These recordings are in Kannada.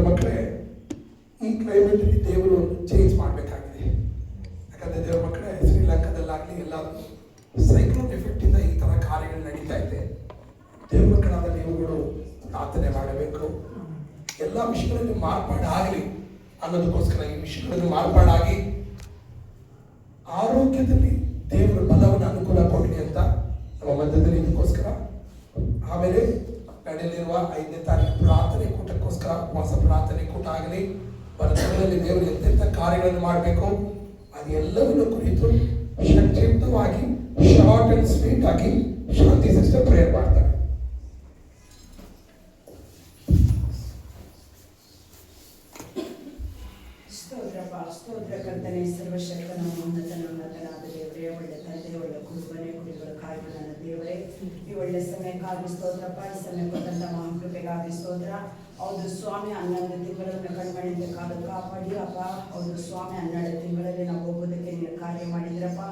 ಮಕ್ಕಳೇ, ಈ ಕ್ಲೈಮೇಟಲ್ಲಿ ದೇವರು ಚೇಂಜ್ ಮಾಡಬೇಕಾಗಿದೆ. ಯಾಕಂದರೆ ದೇವರ ಮಕ್ಕಳೇ, ಶ್ರೀಲಂಕಾದಲ್ಲಾಗಲಿ ಎಲ್ಲಾದರೂ ಸೈಕ್ಲೋನ್ ಎಫೆಕ್ಟಿಂದ ಈ ಥರ ಕಾರ್ಯಗಳು ನಡೀತಾ ಇದೆ. ದೇವ್ರ ಮಕ್ಕಳಾದ ನೀವುಗಳು ಪ್ರಾರ್ಥನೆ ಮಾಡಬೇಕು. ಎಲ್ಲ ವಿಷಯಗಳಲ್ಲಿ ಮಾರ್ಪಾಡಾಗಲಿ ಅನ್ನೋದಕ್ಕೋಸ್ಕರ ಈ ವಿಷಯಗಳಲ್ಲಿ ಮಾರ್ಪಾಡಾಗಿ ಆರೋಗ್ಯದಲ್ಲಿ ದೇವರ ಬಲವನ್ನು ಅನುಕೂಲ ಕೊಡಲಿ ಅಂತ ನಮ್ಮ ಮಧ್ಯದಲ್ಲಿ ಇದಕ್ಕೋಸ್ಕರ. ಆಮೇಲೆ ನಡೆಯಲಿರುವ 5ನೇ ತಾರೀಕು ಪ್ರಾರ್ಥನೆ ಕೂಟಕ್ಕೋಸ್ಕರ ಉಪವಾಸ ಪ್ರಾರ್ಥನೆ ಕೂಟ ಆಗಲಿ, ಬರದಲ್ಲಿ ದೇವರು ಎಂತೆಂಥ ಕಾರ್ಯಗಳನ್ನು ಮಾಡಬೇಕು ಅದೆಲ್ಲವನ್ನು ಕುರಿತು ಸಂಕ್ಷಿಪ್ತವಾಗಿ ಶಾರ್ಟ್ ಅಂಡ್ ಸ್ವೀಟ್ ಆಗಿ ಶಾಂತಿ ಸಿಸ್ಟರ್ ಪ್ರೇಯರ್ ಮಾಡ್ತಾರೆ. ಸ್ತೋತ್ರ ಕರ್ತನೆ, ಸರ್ವಶಕ್ತನ ಉನ್ನತನಾದ ದೇವರೇ, ಒಳ್ಳೆ ತಂದೆ, ಒಳ್ಳೆ ಕುರುಬನೆ, ಕುರಿಗಳ ಕಾಯುವನ ದೇವರೇ, ಈ ಒಳ್ಳೆ ಸಮಯಕ್ಕಾಗಿ ಸ್ತೋತ್ರಪ್ಪ. ಈ ಸಮಯ ಕೊಟ್ಟಂತ ಮಹಾಕೃಪೆಗಾಗಿ ಸ್ತೋತ್ರ. ಹೌದು ಸ್ವಾಮಿ, 11 ತಿಂಗಳನ್ನು ಕಣ್ಮಣಿಂದ ಕಾಪಾಡಿ ಅಪ್ಪ. ಹೌದು ಸ್ವಾಮಿ, 12 ತಿಂಗಳಲ್ಲಿ ನಾವು ಹೋಗೋದಕ್ಕೆ ನೀನು ಕಾರ್ಯ ಮಾಡಿದ್ರಪ್ಪ.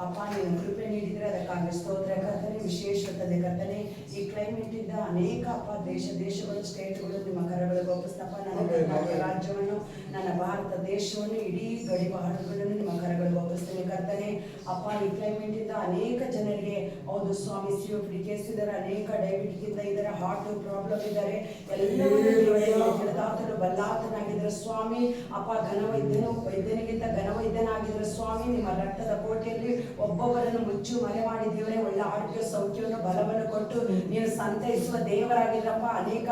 ಅಪ್ಪ, ನೀನು ಕೃಪೆ ನೀಡಿದ್ರೆ ಅದಕ್ಕಾಗಿ ಸ್ತೋತ್ರ ಕರ್ತನೆ. ವಿಶೇಷತೆ ಕರ್ತನೆ, ಈ ಕ್ಲೈಮೇಟ್ ಇಂದ ಅನೇಕ ಅಪ್ಪ ದೇಶಗಳು ಸ್ಟೇಟ್ಗಳು ನಿಮ್ಮ ಕರಗಳಿಗೆ ಒಪ್ಪಿಸ್ತಪ್ಪ. ನನ್ನ ಕರ್ನಾಟಕ ರಾಜ್ಯವನ್ನು, ನನ್ನ ಭಾರತ ದೇಶವನ್ನು, ಇಡೀ ಗಡಿಪಾಡುಗಳನ್ನು ನಿಮ್ಮ ಕರಗಳಿಗೆ ಒಪ್ಪಿಸ್ತೇನೆ ಕರ್ತನೆ. ಅಪ್ಪ, ಈ ಕ್ಲೈಮೇಟ್ ಇಂದ ಅನೇಕ ಜನರಿಗೆ ಹೌದು ಸ್ವಾಮಿ COPD ಕೇಸ್ ಇದ್ದಾರೆ, ಅನೇಕ ಡಯಾಬಿಟಿಕ್ ಇಂದ ಇದ್ದಾರೆ, ಹಾರ್ಟ್ ಪ್ರಾಬ್ಲಮ್ ಇದ್ದಾರೆ. ಎಲ್ಲವನ್ನೂ ತಿಳಿದಾತನು ಬಲ್ಲಾತನಾಗಿದ್ರೆ ಸ್ವಾಮಿ ಅಪ್ಪ, ವೈದ್ಯನಿಗಿಂತ ಘನವೈದ್ಯನಾಗಿದ್ರೆ ಸ್ವಾಮಿ, ನಿಮ್ಮ ರಕ್ತದ ಕೋಟೆಯಲ್ಲಿ ಒಬ್ಬೊಬ್ಬರನ್ನು ಮುಚ್ಚು ಮನೆ ಮಾಡಿ ದೇವರೇ ಒಳ್ಳೆ ಆರೋಗ್ಯ ಸೌಖ್ಯವನ್ನು ಬಲವನ್ನು ಕೊಟ್ಟು ನೀನು ಸಂತೈಸುವ ದೇವರಾಗಿದ್ರಪ್ಪ. ಅನೇಕ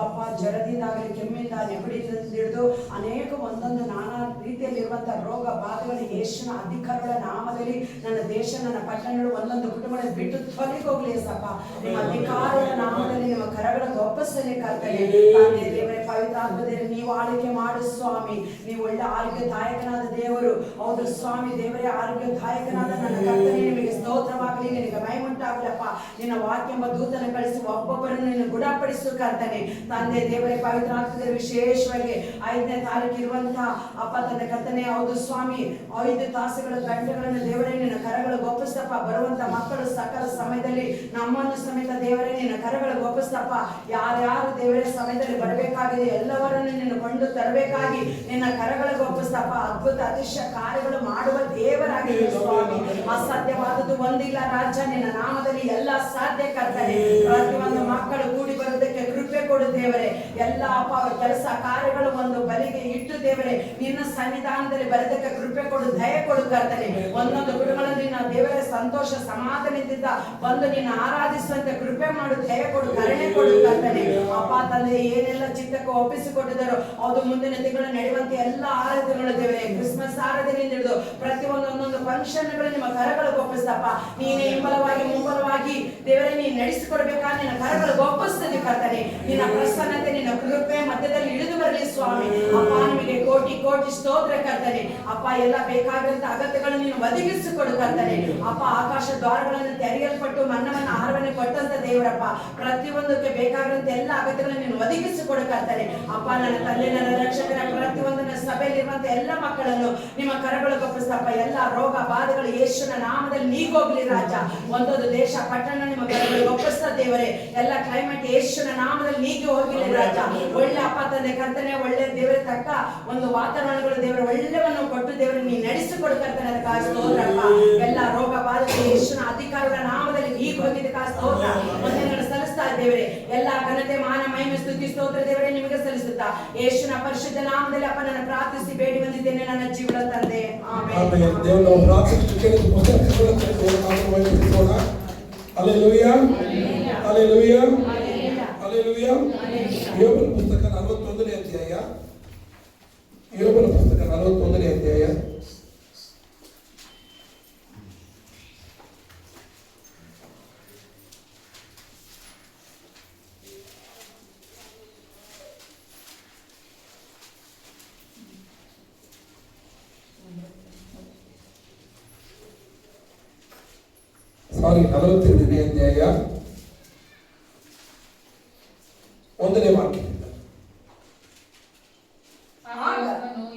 ಅಪ್ಪ ಜ್ವರದಿಂದಾಗಲಿ, ಕೆಮ್ಮಿಂದ, ನೆಗಡಿಯಿಂದ ಹಿಡಿದು ಅನೇಕ ಒಂದೊಂದು ನಾನಾ ರೀತಿಯಲ್ಲಿರುವಂತಹ ರೋಗ ಬಾಧೆಗಳು ಯೇಸುವಿನ ಅಧಿಕಾರಗಳ ನಾಮದಲ್ಲಿ ನನ್ನ ದೇಶ, ನನ್ನ ಪಟ್ಟಣಗಳು, ಒಂದೊಂದು ಕುಟುಂಬಗಳನ್ನು ಬಿಟ್ಟು ತೊಲಗಿ ಹೋಗ್ಲಿ ಸಪ್ಪ. ನಿಮ್ಮ ಅಧಿಕಾರಗಳ ನಾಮದಲ್ಲಿ ನಿಮ್ಮ ಕರಗಳ ಒಪ್ಪಿಸಲಿ ಕರ್ತನೆ. ತಂದೆ ದೇವರೇ, ಪವಿತ್ರಾತ್ಮದೇವರೇ, ನೀವು ಆಳ್ವಿಕೆ ಮಾಡು ಸ್ವಾಮಿ. ನೀವು ಒಳ್ಳೆ ಆರೋಗ್ಯದಾಯಕನಾದ ದೇವರು. ಹೌದು ಸ್ವಾಮಿ ದೇವರೇ, ಆರೋಗ್ಯದಾಯಕನಾದ ನನ್ನ ಕರ್ತನೆ, ನಿಮಗೆ ಸ್ತೋತ್ರವಾಗಲಿ, ನಿನಗೆ ಮಹಿಮುಂಟಾಗಲಪ್ಪ. ನಿನ್ನ ವಾಕ್ಯ ಎಂಬ ದೂತನ ಕಳಿಸಿ ಒಬ್ಬೊಬ್ಬರನ್ನು ನೀನು ಗುಣಪಡಿಸು ಕರ್ತನೆ. ತಂದೆ ದೇವರೇ, ಪವಿತ್ರಾತ್ಮದೇವರೇ, ವಿಶೇಷವಾಗಿ 5ನೇ ತಾರೀಕು ಇರುವಂತಹ ಅಪ್ಪ ತಂದೆ ಕರ್ತನೆ, ಹೌದು ಸ್ವಾಮಿ 5 ತಾಸುಗಳ ಗಂಟೆಗಳನ್ನು ದೇವರೇ ನಿನ್ನ ಕರಗಳಿಗೆ ಒಪ್ಪಿಸ್ತಪ್ಪ. ಬರುವಂತ ಮಕ್ಕಳು ಸಕಲ ಸಮಯದಲ್ಲಿ ನಮ್ಮನ್ನು ಸಮೇತ ದೇವರೇ ನಿನ್ನ ಕರಗಳಿಗೆ ಒಪ್ಪಿಸ್ತಪ್ಪ. ಯಾರ್ಯಾರು ದೇವರೇ ಸಮಯದಲ್ಲಿ ಬರಬೇಕಾಗಿದೆ ಎಲ್ಲವರನ್ನು ನಿನ್ನ ಕೊಂಡು ತರಬೇಕಾಗಿ ನಿನ್ನ ಕರಗಳಿಗೆ ಒಪ್ಪಿಸ್ತಪ್ಪ. ಅದ್ಭುತ ಅತಿಶಯ ಕಾರ್ಯಗಳು ಮಾಡುವ ದೇವರಾಗಿದೆ ಸ್ವಾಮಿ. ಅಸಾಧ್ಯವಾದದ್ದು ಒಂದಿಲ್ಲ ರಾಜ್ಯ, ನಿನ್ನ ನಾಮದಲ್ಲಿ ಎಲ್ಲ ಸಾಧ್ಯ ಕರ್ತನೆ. ಪ್ರತಿಯೊಂದು ಮಕ್ಕಳು ಕೂಡಿ ಬರುವುದಕ್ಕೆ ಕೃಪೆ ಕೊಡು ದೇವರೇ. ಎಲ್ಲ ಅಪ್ಪ ಕೆಲಸ ಕಾರ್ಯಗಳು ಒಂದು ಬಲಿಗೆ ಇಟ್ಟು ದೇವರೇ ನಿನ್ನ ಸನ್ನಿಧಾನದಲ್ಲಿ ಬರೋದಕ್ಕೆ ಕೃಪೆ ಕೊಡು, ದಯ ಕೊಡು ಕರ್ತನೆ. ಒಂದೊಂದು ಕುಟುಂಬಗಳಲ್ಲಿ ನಿನ್ನ ದೇವರೇ ಸಂತೋಷ ಸಮಾಧಾನದಿಂದ ಬಂದು ನಿನ್ನ ಆರಾಧಿಸುವಂತೆ ಕೃಪೆ ಮಾಡು, ದಯ ಕೊಡು, ಕರುಣೆ ಕೊಡು ಕರ್ತನೆ. ಅಪ್ಪ ತಂದೆ ಏನೆಲ್ಲ ಚಿತ್ತಕ್ಕೆ ಒಪ್ಪಿಸಿಕೊಟ್ಟಿದ್ದಾರೋ ಅದು ಮುಂದಿನ ತಿಂಗಳು ನಡೆಯುವಂತೆ ಎಲ್ಲ ಆರಾಧನೆಗಳು ದೇವರೇ, ಕ್ರಿಸ್ಮಸ್ ಆರಾಧನೆಯಿಂದ ಹಿಡಿದು ಪ್ರತಿಯೊಂದು ಒಂದೊಂದು ಫಂಕ್ಷನ್ಗಳು ನಿಮ್ಮ ಕರಗಳಿಗೆ ಒಪ್ಪಿಸ್ತಪ್ಪ. ನೀನೇ ಹಿಂಬಲವಾಗಿ ಮುಂಬಲವಾಗಿ ದೇವರೇ ನೀನು ನಡೆಸಿಕೊಡ್ಬೇಕಾದ್ರೆ ನಿನ್ನ ಕರಗಳಿಗೆ ಒಪ್ಪಿಸ್ತದೆ ಕರ್ತನೆ. ನಿನ್ನ ಪ್ರಸನ್ನತೆ, ನಿನ್ನ ಕೃಪೆ ಮಧ್ಯದಲ್ಲಿ ಇಳಿದು ಬರಲಿ ಸ್ವಾಮಿ. ಅಪ್ಪ, ನಿಮಗೆ ಕೋಟಿ ಕೋಟಿ ಸ್ತೋತ್ರ ಕರ್ತನೆ. ಅಪ್ಪ, ಎಲ್ಲ ಬೇಕಾಗಿರುವಂತ ಅಗತ್ಯಗಳನ್ನು ನೀನು ಒದಗಿಸಿಕೊಡು ಕರ್ತನೆ. ಅಪ್ಪ, ಆಕಾಶ ದ್ವಾರಗಳನ್ನು ತೆರೆಯಲ್ಪಟ್ಟು ಮನ್ನವನ್ನು ಆಹಾರವನ್ನು ಕೊಟ್ಟಂತ ದೇವರಪ್ಪ, ಪ್ರತಿಯೊಂದಕ್ಕೆ ಬೇಕಾಗಿರುವಂತ ಎಲ್ಲ ಅಗತ್ಯಗಳನ್ನು ನೀನು ಒದಗಿಸಿಕೊಡು ಕರ್ತನೆ. ಅಪ್ಪ, ನನ್ನ ತಂದೆ, ನನ್ನ ರಕ್ಷಕರ ಪ್ರತಿಯೊಂದನ್ನ ಸಭೆಯಲ್ಲಿರುವಂತ ಎಲ್ಲ ಮಕ್ಕಳನ್ನು ನಿಮ್ಮ ಕರಗಳಿಗೆ ಒಪ್ಪಿಸ್ತಪ್ಪ. ಎಲ್ಲ ರೋಗ ಬಾಧೆಗಳು ಯೇಸುವಿನ ನಾಮದಲ್ಲಿ ನೀಗೋಗ್ಲಿ ರಾಜ. ಒಂದೊಂದು ದೇಶ ಪಟ್ಟಣ ನಿಮ್ಮ ಕರಗಳಿಗೆ ಒಪ್ಪಿಸ್ತಾ ದೇವರೇ. ಎಲ್ಲ ಕ್ಲೈಮೇಟ್ ಯೇಸುವಿನ ನಾಮದಲ್ಲಿ ನೀಗಿ ಹೋಗಿಲ್ಲ ರಾಜ. ಒಳ್ಳೆ ಅಪ್ಪ ತಂದೆ ಕರ್ತನೆ, ಒಳ್ಳೆ ದೇವರ ತಕ್ಕ ಒಂದು ವಾತಾವರಣಗಳು ದೇವರ ಒಳ್ಳೆವನ್ನು ಕೊಟ್ಟು ದೇವರ ನೀನು ನಡೆಸಿಕೊಡು ಕರ್ತನೆ. ಅದಕ್ಕಾಗಿ ಸ್ತೋತ್ರಪ್ಪ. ಎಲ್ಲ ರೋಗ ಬಾಧೆಗಳು ಯೇಸುವಿನ ಅಧಿಕಾರಗಳ ನಾಮದಲ್ಲಿ ನೀಗಿ ಹೋಗಿದ್ದಕ್ಕಾಗಿ ಸ್ತೋತ್ರ ವಂದನೆಗಳನ್ನು ಸಲ್ಲಿಸ್ತಾ ದೇವರೇ. ಎಲ್ಲ ಘನತೆ, ಮಾನ, ಮಹಿಮೆ, ಸ್ತುತಿ, ಸ್ತೋತ್ರ ದೇವರೇ ನಿಮಗೆ ಸಲ್ಲಿಸುತ್ತಾ ಯೇಸುವಿನ ಪರಿಶುದ್ಧ ನಾಮದಲ್ಲಿ ಅಪ್ಪ ನಾನು ಪ್ರಾರ್ಥಿಸಿ ಬೇಡಿ ಬಂದಿದ್ದೇನೆ ನನ್ನ ಜೀವನ ತಂದೆ. ಆಮೆನ್. Hallelujah, hallelujah, hallelujah. ಯೋಬನ ಪುಸ್ತಕ 41ನೇ ಅಧ್ಯಾಯ, ಯೋಬನ ಪುಸ್ತಕ 41ನೇ ಅಧ್ಯಾಯ ಸಾರಿ 42ನೇ ಅಧ್ಯಾಯ 1ನೇ ವಾಕ್ಯದಿಂದ.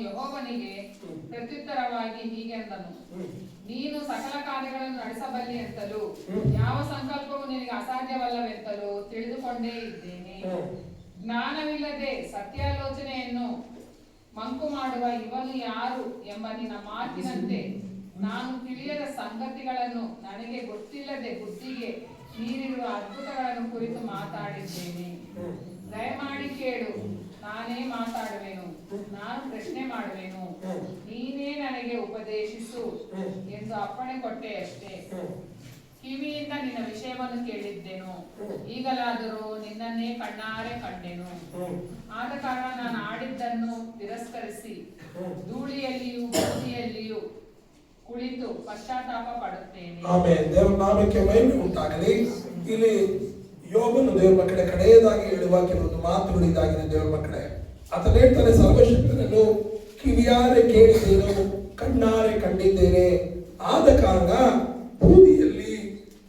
ಯೆಹೋವನಿಗೆ ಪ್ರತ್ಯುತ್ತರವಾಗಿ ಹೀಗೆ ಅಂದನು, ನೀನು ಸಕಲ ಕಾರ್ಯಗಳನ್ನು ನಡೆಸಬಲ್ಲೆ ಅಂತಲೂ ಯಾವ ಸಂಕಲ್ಪವು ನಿನಗೆ ಅಸಾಧ್ಯವಲ್ಲವೆಂತಲೂ ತಿಳಿದುಕೊಂಡೇ ಇದ್ದೇನೆ. ಜ್ಞಾನವಿಲ್ಲದೆ ಸತ್ಯಾಲೋಚನೆಯನ್ನು ಮಂಕು ಮಾಡುವ ಇವನು ಯಾರು ಎಂಬ ನಿನ್ನ ಮಾತಿನಂತೆ ನಾನು ತಿಳಿಯದ ಸಂಗತಿಗಳನ್ನು ನನಗೆ ಗೊತ್ತಿಲ್ಲದೆ ಬುದ್ಧಿಗೆ ಮೀರಿರುವ ಅದ್ಭುತಗಳನ್ನು ಕುರಿತು ಮಾತಾಡಿದ್ದೇನೆ. ದಯಮಾಡಿ ಕೇಳು, ನಾನೇ ಮಾತಾಡುವೆನು, ನಾನು ಪ್ರಶ್ನೆ ಮಾಡುವೆನು, ನೀನೇ ನನಗೆ ಉಪದೇಶಿಸು ಎಂದು ಅಪ್ಪಣೆ ಕೊಟ್ಟೆ ಅಷ್ಟೇ. ಕಿವಿಯಿಂದ ನಿನ್ನ ವಿಷಯವನ್ನು ಕೇಳಿದ್ದೆನು, ಈಗಲಾದರೂ ನಿನ್ನನ್ನೇ ಕಣ್ಣಾರೆ ಕಂಡೆನು. ಆದ ಕಾರಣ ನಾನು ಆಡಿದ್ದನ್ನು ತಿರಸ್ಕರಿಸಿ ಧೂಳಿಯಲ್ಲಿಯೂ ಬೂದಿಯಲ್ಲಿಯೂ ಕುಳಿತು ಪಶ್ಚಾತ್ತಾಪ ಪಡುತ್ತೇನೆ. ಆಮೆನ್. ದೇವರ ನಾಮಕ್ಕೆ ಮಹಿಮೆ ಉಂಟಾಗಲಿ. ಇಲ್ಲಿ ಯೋಬನು ದೇವರ ಮಕ್ಕಳೇ ಕಡೆಯದಾಗಿ ಹೇಳುವ ಕೆಲವೊಂದು ಮಾತುಗಳು ಇದಾಗಿದೆ. ದೇವರ ಮಕ್ಕಳೇ, ಆತನ ಹೇಳ್ತಾನೆ, ಸರ್ವಶಕ್ತನನ್ನು ಕಿವಿಯಾರೆ ಕೇಳಿದ್ದೇನು, ಕಣ್ಣಾರೆ ಕಂಡಿದ್ದೇನೆ. ಆದ ಕಾರಣ ಬೂದಿಯಲ್ಲಿ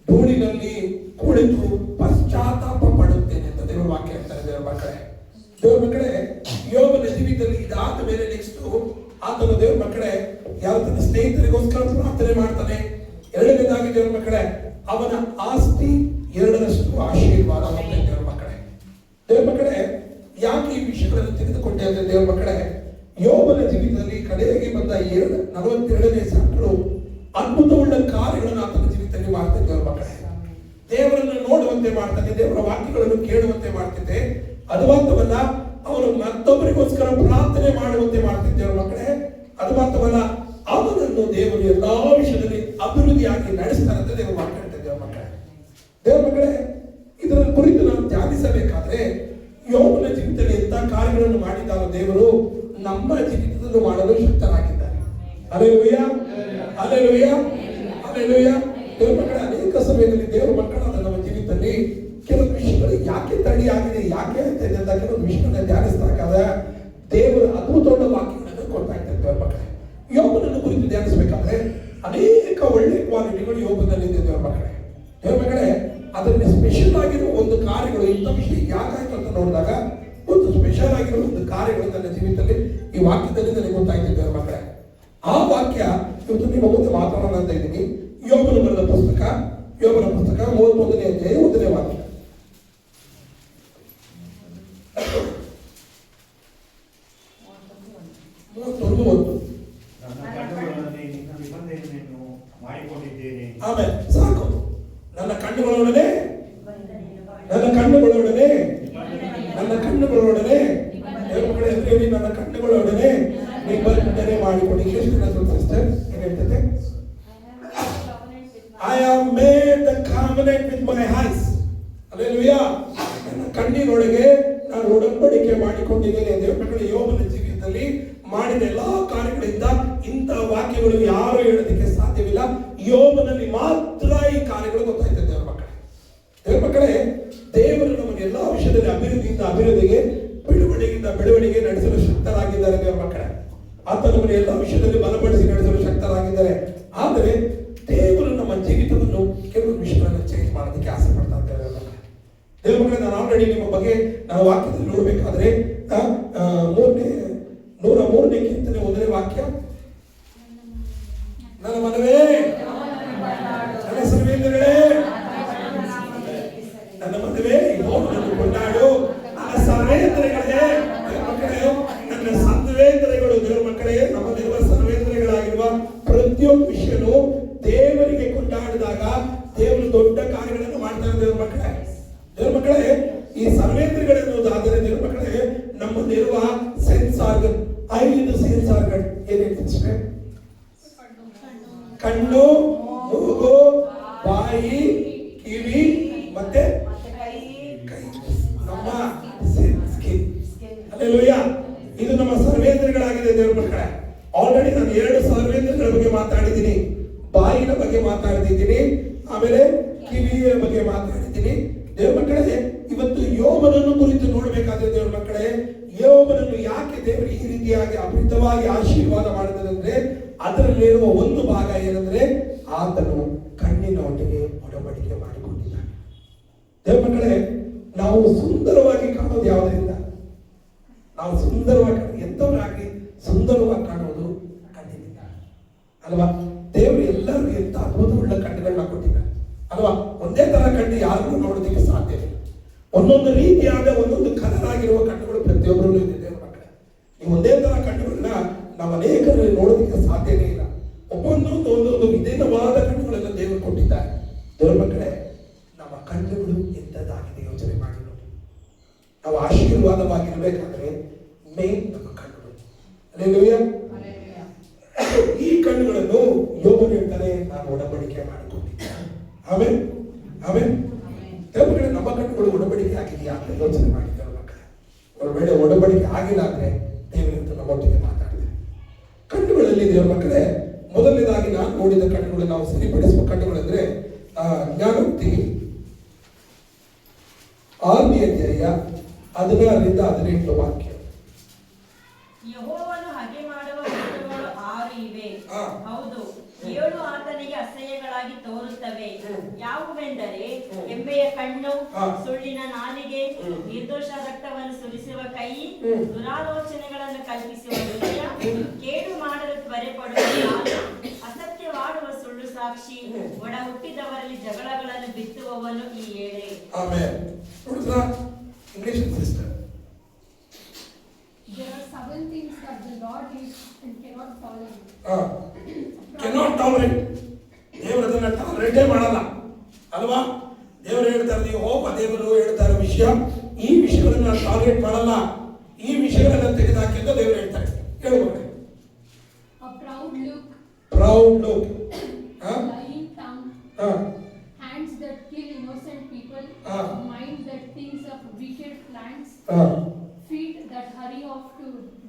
ಧೂಳಿನಲ್ಲಿ ಕುಳಿತು ಪಶ್ಚಾತ್ತಾಪ ಪಡುತ್ತೇನೆ ಅಂತ ದೇವರ ವಾಕ್ಯ ಹೇಳ್ತಾರೆ. ದೇವರ ಮಕ್ಕಳೇ, ದೇವರ ಮಕ್ಕಳೇ, ಯೋಬನ ಜೀವಿತದಲ್ಲಿ ಇದಾದ ಮೇಲೆ ನೆಕ್ಸ್ಟ್ ಆತನ ದೇವರ ಮಕ್ಕಳೇ ಯಾವ ತನ್ನ ಸ್ನೇಹಿತರಿಗೋಸ್ಕರ ಪ್ರಾರ್ಥನೆ ಮಾಡ್ತಾನೆ. ಎರಡನೇದಾಗಿ ದೇವರ ಮಕ್ಕಳೇ, ಅವನ ಆಸ್ತಿ 2ರಷ್ಟು ಆಶೀರ್ವಾದ ಹೊಂದಿದೆ. ದೇವರ ಮಕ್ಕಳೇ, ದೇವರ ಮಕ್ಕಳೇ, ಯಾಕೆ ಈ ವಿಷಯಗಳನ್ನು ತೆಗೆದುಕೊಂಡೆ ಅಂದ್ರೆ ದೇವರ ಮಕ್ಕಳೇ, ಯೋಬನ ಜೀವಿತದಲ್ಲಿ ಕಡೆಯಾಗಿ ಬಂದ 42ನೇ ಚಾಪ್ಟರ್ ಅದ್ಭುತವುಳ್ಳ ಕಾರ್ಯಗಳನ್ನು ಆತನ ಜೀವಿತದಲ್ಲಿ ಮಾಡ್ತಾನೆ. ದೇವರ ಮಕ್ಕಳೇ, ದೇವರನ್ನು ನೋಡುವಂತೆ ಮಾಡ್ತಾನೆ, ದೇವರ ವಾಕ್ಯಗಳನ್ನು ಕೇಳುವಂತೆ ಮಾಡ್ತಿದ್ದೆ. ಅದು ಮಾತ್ರವಲ್ಲ, ಅವನು ಮತ್ತೊಬ್ಬರಿಗೋಸ್ಕರ ಪ್ರಾರ್ಥನೆ ಮಾಡುವಂತೆ ಮಾಡ್ತಿದ್ದೆ. ದೇವರ ಮಕ್ಕಳೇ, ಅದು ಮಾತ್ರವಲ್ಲ, ಅವನನ್ನು ದೇವರು ಎಲ್ಲಾ ವಿಷಯದಲ್ಲಿ ಅಭಿವೃದ್ಧಿಯಾಗಿ ನಡೆಸ್ತಾರೆ ಅಂತ ದೇವರು ವಾಕ್ಯ ಹೇಳ್ತಾರೆ. ದೇವರ ಮಕ್ಕಳೇ, ದೇವರ ಮಕ್ಕಳೇ, ಇದರ ಕುರಿತು ನಾವು ಧ್ಯಾನಿಸಬೇಕಾದ್ರೆ ಯೋಬನ ಜೀವಿತದಲ್ಲಿ ಎಂತ ಕಾರ್ಯಗಳನ್ನು ಮಾಡಿದ್ದಾರೋ ದೇವರು ನಮ್ಮ ಜೀವಿತದಲ್ಲೂ ಮಾಡಲು ಶಕ್ತರಾಗಿದ್ದಾರೆ. Hallelujah, hallelujah, hallelujah. ದೇವರ ಮಕ್ಕಳೇ, ಅನೇಕ ಸಮಯದಲ್ಲಿ ದೇವರ ಮಕ್ಕಳಾದ ನಮ್ಮ ಜೀವಿತದಲ್ಲಿ ಕೆಲವು ವಿಷಯಗಳು ಯಾಕೆ ತಡೆಯಾಗಿದೆ, ಯಾಕೆ ಆಗ್ತದೆ ಅಂತ ಕೆಲವು ವಿಷಯಗಳನ್ನ ಧ್ಯಾನಿಸಿದಾಗ ದೇವರ ಅದ್ಭುತವಾದ ವಾಕ್ಯಗಳನ್ನು ಕೊಡ್ತಾ ಇದ್ದಾರೆ. ದೇವರ ಮಕ್ಕಳೇ, ಯೋಬನನ್ನು ಕುರಿತು ಧ್ಯಾನಿಸಬೇಕಾದ್ರೆ ಅನೇಕ ಒಳ್ಳೆ ಕ್ವಾಲಿಟಿಗಳು ಯೋಬನಲ್ಲಿದೆ. ದೇವರ ಮಕ್ಕಳೇ, ದೇವರ ಮಕ್ಕಳೇ, ಅದರಲ್ಲಿ ಸ್ಪೆಷಲ್ ಆಗಿರುವ ಒಂದು ಕಾರ್ಯಗಳು, ಇಂಥ ವಿಷಯ ಯಾಕಾಯ್ತು ಅಂತ ನೋಡಿದಾಗ ಒಂದು ಸ್ಪೆಷಲ್ ಆಗಿರುವ ಒಂದು ಕಾರ್ಯಗಳು ನನ್ನ ಜೀವಿತದಲ್ಲಿ ಈ ವಾಕ್ಯದಲ್ಲಿ ನನಗೆ ಗೊತ್ತಾಯ್ತು. ದೇವರ ಮಕ್ಕಳೇ, ಆ ವಾಕ್ಯ ಇವತ್ತು ನಿಮ್ಮ ಮುಂದೆ ಮಾತಾಡೋಣ ಅಂತ ಇದ್ದೀನಿ. ಯೋಬನ ಬರೆದ ಪುಸ್ತಕ, ಯೋಬನ ಪುಸ್ತಕ 31ನೇ ಅಧ್ಯಾಯ 1ನೇ ವಾಕ್ಯ. ಆಮೇಲೆ ಸಾಕು. ನನ್ನ ಕಣ್ಣುಗಳೊಡನೆ ನನ್ನ ಕಣ್ಣುಗಳೊಡನೆ ನನ್ನ ಕಣ್ಣುಗಳೊಡನೆ ನಿಬಂಧನೆ ಮಾಡಿಕೊಡಿ. ಸಿಸ್ಟರ್ ಏನ್ ಹೇಳ್ತದೆ? I have made the covenant with my eyes. Hallelujah. ನನ್ನ ಕಣ್ಣಿನೊಳಗೆ ನಾನು ಒಡಂಬಡಿಕೆ ಮಾಡಿಕೊಂಡಿದ್ದೇನೆ. ದೇವರ ಮಕ್ಕಳೇ, ಯೋಬನ ಜೀವಿತದಲ್ಲಿ ಮಾಡಿದ ಎಲ್ಲಾ ಕಾರ್ಯಗಳಿಂದ ಇಂಥ ವಾಕ್ಯಗಳು ಯಾರು ಹೇಳೋದಕ್ಕೆ ಸಾಧ್ಯವಿಲ್ಲ. ಯೋಬನಲ್ಲಿ ಮಾತ್ರ ಈ ಕಾರ್ಯಗಳು ಗೊತ್ತಾಯ್ತದೆ. ದೇವರ ಮಕ್ಕಳೇ, ದೇವರ ಮಕ್ಕಳೇ, ದೇವರು ನಮಗೆ ಎಲ್ಲಾ ವಿಷಯದಲ್ಲಿ ಅಭಿವೃದ್ಧಿಯಿಂದ ಅಭಿವೃದ್ಧಿಗೆ, ಬೆಳವಣಿಗೆಯಿಂದ ಬೆಳವಣಿಗೆ ನಡೆಸಲು ಶಕ್ತರಾಗಿದ್ದಾರೆ. ದೇವರ ಮಕ್ಕಳೇ, ಆತ ನಮ್ಮನ್ನು ಎಲ್ಲಾ ವಿಷಯದಲ್ಲಿ ಬಲಪಡಿಸಿ ನಡೆಸಲು ಶಕ್ತರಾಗಿದ್ದಾರೆ. ಆದರೆ ದೇವರು ನಮ್ಮ ಜೀವಿತವನ್ನು ಕೆಲವು ವಿಷಯಗಳನ್ನು ಚೇಂಜ್ ಮಾಡೋದಕ್ಕೆ ಆಸೆ ಪಡ್ತಾ ಇದ್ದಾರೆ. ದೇವರ ಮಕ್ಕಳೇ, ನಾನು ಆಲ್ರೆಡಿ ನಿಮ್ಮ ಬಗ್ಗೆ ನಾವು ವಾಕ್ಯದಲ್ಲಿ ನೋಡಬೇಕಾದ್ರೆ 103ನೇ ಕೀರ್ತನೆ 1ನೇ ವಾಕ್ಯ, ನನ್ನ ಮನವೇ, ನನ್ನ ಸರ್ವೇಂದ್ರಗಳೇ, ನನ್ನ ಮನವೇ ಯೆಹೋವನನ್ನು ಕೊಂಡಾಡು. ನನ್ನ ಸರ್ವೇಂದ್ರಗಳೇ, ದೇವರ ಮಕ್ಕಳೇ, ನನ್ನ ಸರ್ವೇಂದ್ರಗಳು, ದೇವರ ಮಕ್ಕಳೇ, ನಮ್ಮಲ್ಲಿರುವ ಸರ್ವೇಂದ್ರಗಳಾಗಿರುವ ಪ್ರತಿಯೊಂದು ವಿಷಯನು ದೇವರಿಗೆ ಕೊಂಡಾಡಿದಾಗ ದೇವರು ದೊಡ್ಡ ಕಾರ್ಯಗಳನ್ನು ಮಾಡ್ತಾರೆ. ದೇವರ ಮಕ್ಕಳೇ, ದೇವರ ಮಕ್ಕಳೇ, ಈ ಸರ್ವೇಂದ್ರಗಳೆನ್ನುವುದಾದರೆ ದೇವರ ಮಕ್ಕಳೇ, ನಮ್ಮಲ್ಲಿರುವ ಸೆನ್ಸ್ ಆರ್ಗನ್, 5 ಸೆನ್ಸ್ ಆರ್ಗನ್ ಏನೇನು? ಕಣ್ಣು, ಮೂಗು, ಬಾಯಿ, ಕಿವಿ ಮತ್ತೆ ಕೈ, ನಮ್ಮ ಸ್ಕಿನ್. ಹಲ್ಲೆಲೂಯಾ. ಇದು ನಮ್ಮ ಸರ್ವೇಂದ್ರಗಳಾಗಿದೆ. ದೇವರ ಮಕ್ಕಳೇ, ಆಲ್ರೆಡಿ ನಾನು 2 ಸರ್ವೇಂದ್ರಗಳ ಬಗ್ಗೆ ಮಾತಾಡಿದ್ದೀನಿ. ಬಾಯಿನ ಬಗ್ಗೆ ಮಾತಾಡಿದ್ದೀನಿ, ಆಮೇಲೆ ಕಿವಿಯ ಬಗ್ಗೆ ಮಾತಾಡಿದ್ದೀನಿ. ದೇವರ ಮಕ್ಕಳೇ, ಇವತ್ತು ಯೋಬನನ್ನು ಕುರಿತು ನೋಡಬೇಕಾದ್ರೆ ದೇವರ ಮಕ್ಕಳೇ, ಯೋಬನನ್ನು ಯಾಕೆ ದೇವರು ಈ ರೀತಿಯಾಗಿ ಅಮೃತವಾಗಿ ಆಶೀರ್ವಾದ ಮಾಡಿದಂದ್ರೆ ಅದರಲ್ಲಿರುವ ಒಂದು ಭಾಗ ಏನಂದ್ರೆ ಆತನು ಕಣ್ಣಿನ ಒಟ್ಟಿಗೆ ಒಡಂಬಡಿಕೆ ಮಾಡಿಕೊಂಡಿದ್ದಾನೆ. ದೇವರ ಮಕ್ಕಳೇ, ನಾವು ಸುಂದರವಾಗಿ ಕಾಣೋದು ಯಾವುದರಿಂದ? ನಾವು ಸುಂದರವಾಗಿ ಎಂತವರಾಗಿ ಸುಂದರವಾಗಿ ಕಾಣೋದು ಕಣ್ಣಿನಿಂದ ಅಲ್ವಾ? ದೇವರು ಎಲ್ಲರಿಗೂ ಎಂತ ಅದ್ಭುತವುಳ್ಳ ಕಣ್ಣುಗಳನ್ನ ಕೊಟ್ಟಿದ್ದಾರೆ ಅಲ್ವಾ? ಒಂದೇ ತರ ಕಣ್ಣು ಯಾರಿಗೂ ನೋಡೋದಕ್ಕೆ ಸಾಧ್ಯವಿಲ್ಲ. ಒಂದೊಂದು ರೀತಿಯಾದ ಒಂದೊಂದು ಕಲರ್ ಆಗಿರುವ ಕಣ್ಣುಗಳು ಪ್ರತಿಯೊಬ್ಬರಲ್ಲೂ ಇದೆ. ದೇವರ ಮಕ್ಕಳೇ, ನೀವು ಒಂದೇ ತರ ಕಣ್ಣು ನಾವು ಅನೇಕರಲ್ಲಿ ನೋಡೋದಕ್ಕೆ ಸಾಧ್ಯನೇ ಇಲ್ಲ. ಒಂದೊಂದು ವಿಧೇಯವಾದ ಕಣ್ಣುಗಳನ್ನು ದೇವರು ಕೊಟ್ಟಿದ್ದಾರೆ. ದೇವರ ಮಕ್ಕಳೇ, ನಮ್ಮ ಕಣ್ಣುಗಳು ಎಂಥದ್ದಾಗಿದೆ ಯೋಚನೆ ಮಾಡಿ ನೋಡಿ. ನಾವು ಆಶೀರ್ವಾದವಾಗಿರ್ಬೇಕಾದ್ರೆ ಮೇನ್ ನಮ್ಮ ಕಣ್ಣುಗಳು. ಹಲ್ಲೆಲೂಯಾ. ಈ ಕಣ್ಣುಗಳನ್ನು ಯೋಬನು ಹೇಳ್ತಾನೆ, ನಾನು ಒಡಂಬಡಿಕೆ ಮಾಡಿಕೊಂಡಿದ್ದೆ. ಆಮೇಲೆ ದೇವರುಗಳೇ, ನಮ್ಮ ಕಣ್ಣುಗಳು ಒಡಂಬಡಿಕೆ ಆಗಿದೆಯಾ ಅಂತ ಯೋಚನೆ ಮಾಡಿದ್ದಾರೆ ಮಕ್ಕಳೇ. ಒಂದು ವೇಳೆ ಒಡಂಬಡಿಕೆ ಆಗಿಲ್ಲ ಅಂದ್ರೆ ದೇವರಿಂದ ನಮ್ಮೊಟ್ಟಿಗೆ ಮಾತಾಡಿದೆ. ಕಣ್ಣುಗಳಲ್ಲಿ ದೇವರ ಮಕ್ಕಳೇ, ಮೊದಲನೇದಾಗಿ ನಾನು ನೋಡಿದ ಕಣ್ಣುಗಳು, ನಾವು ಸರಿಪಡಿಸುವ ಕಣ್ಣುಗಳಂದ್ರೆ ಜ್ಞಾನೋಕ್ತಿ 6ನೇ ಅಧ್ಯಾಯ 16ರಿಂದ 18 ವಾಕ್ಯ. ಯೆಹೋವನು ಹಾಗೆ ಮಾಡುವ ಕಣ್ಣುಗಳು 6 ಇವೆ. ಹೌದು, 7 ಆತನಿಗೆ ಅಸಹ್ಯಗಳಾಗಿ ತೋರುತ್ತವೆ. ಯಾವುವೆಂದರೆ ಎಮ್ಮೆಯ ಕಣ್ಣು, ಸುಳ್ಳಿನ ನಾಲಿಗೆ, ನಿರ್ದೋಷ ರಕ್ತವನ್ನು ಸುರಿಸುವ ಕೈ, ದುರಾಲೋಚನೆಗಳನ್ನು ಕಲ್ಪಿಸುವ ಹೃದಯ, ಕೇಡು ಮಾಡಲು ತ್ವರೆಪಡುವ ಕಾಲು, ಅಸತ್ಯವಾಡುವ ಸುಳ್ಳು ಸಾಕ್ಷಿ, ಒಡ ಹುಟ್ಟಿದವರಲ್ಲಿ ಜಗಳಗಳನ್ನು ಬಿತ್ತುವವನು ಈ 7. ಆಮೆನ್. ನೋಡಿದ್ರಾ English sister? There are 7 things that the Lord hates and cannot tolerate. cannot tolerate. ದೇವರು ಅದನ್ನ ಟಾಲರೇಟೇ ಮಾಡಲ್ಲ ಅಲ್ವಾ? ದೇವರು ಹೇಳ್ತಾರೆ, ನೀವು ದೇವರು ಹೇಳ್ತಾರೆ ವಿಷಯ, ಈ ವಿಷಯಗಳನ್ನ ಟಾಲರೇಟ್ ಮಾಡಲ್ಲ, ಈ ವಿಷಯಗಳನ್ನ ತೆಗೆದುಹಾಕಿ ಅಂತ ದೇವರು ಹೇಳ್ತಾರೆ. ಹೇಳಬಹುದು. A proud look, lying tongue, hands that kill innocent people, mind that thinks of wicked plans, feet that hurry off to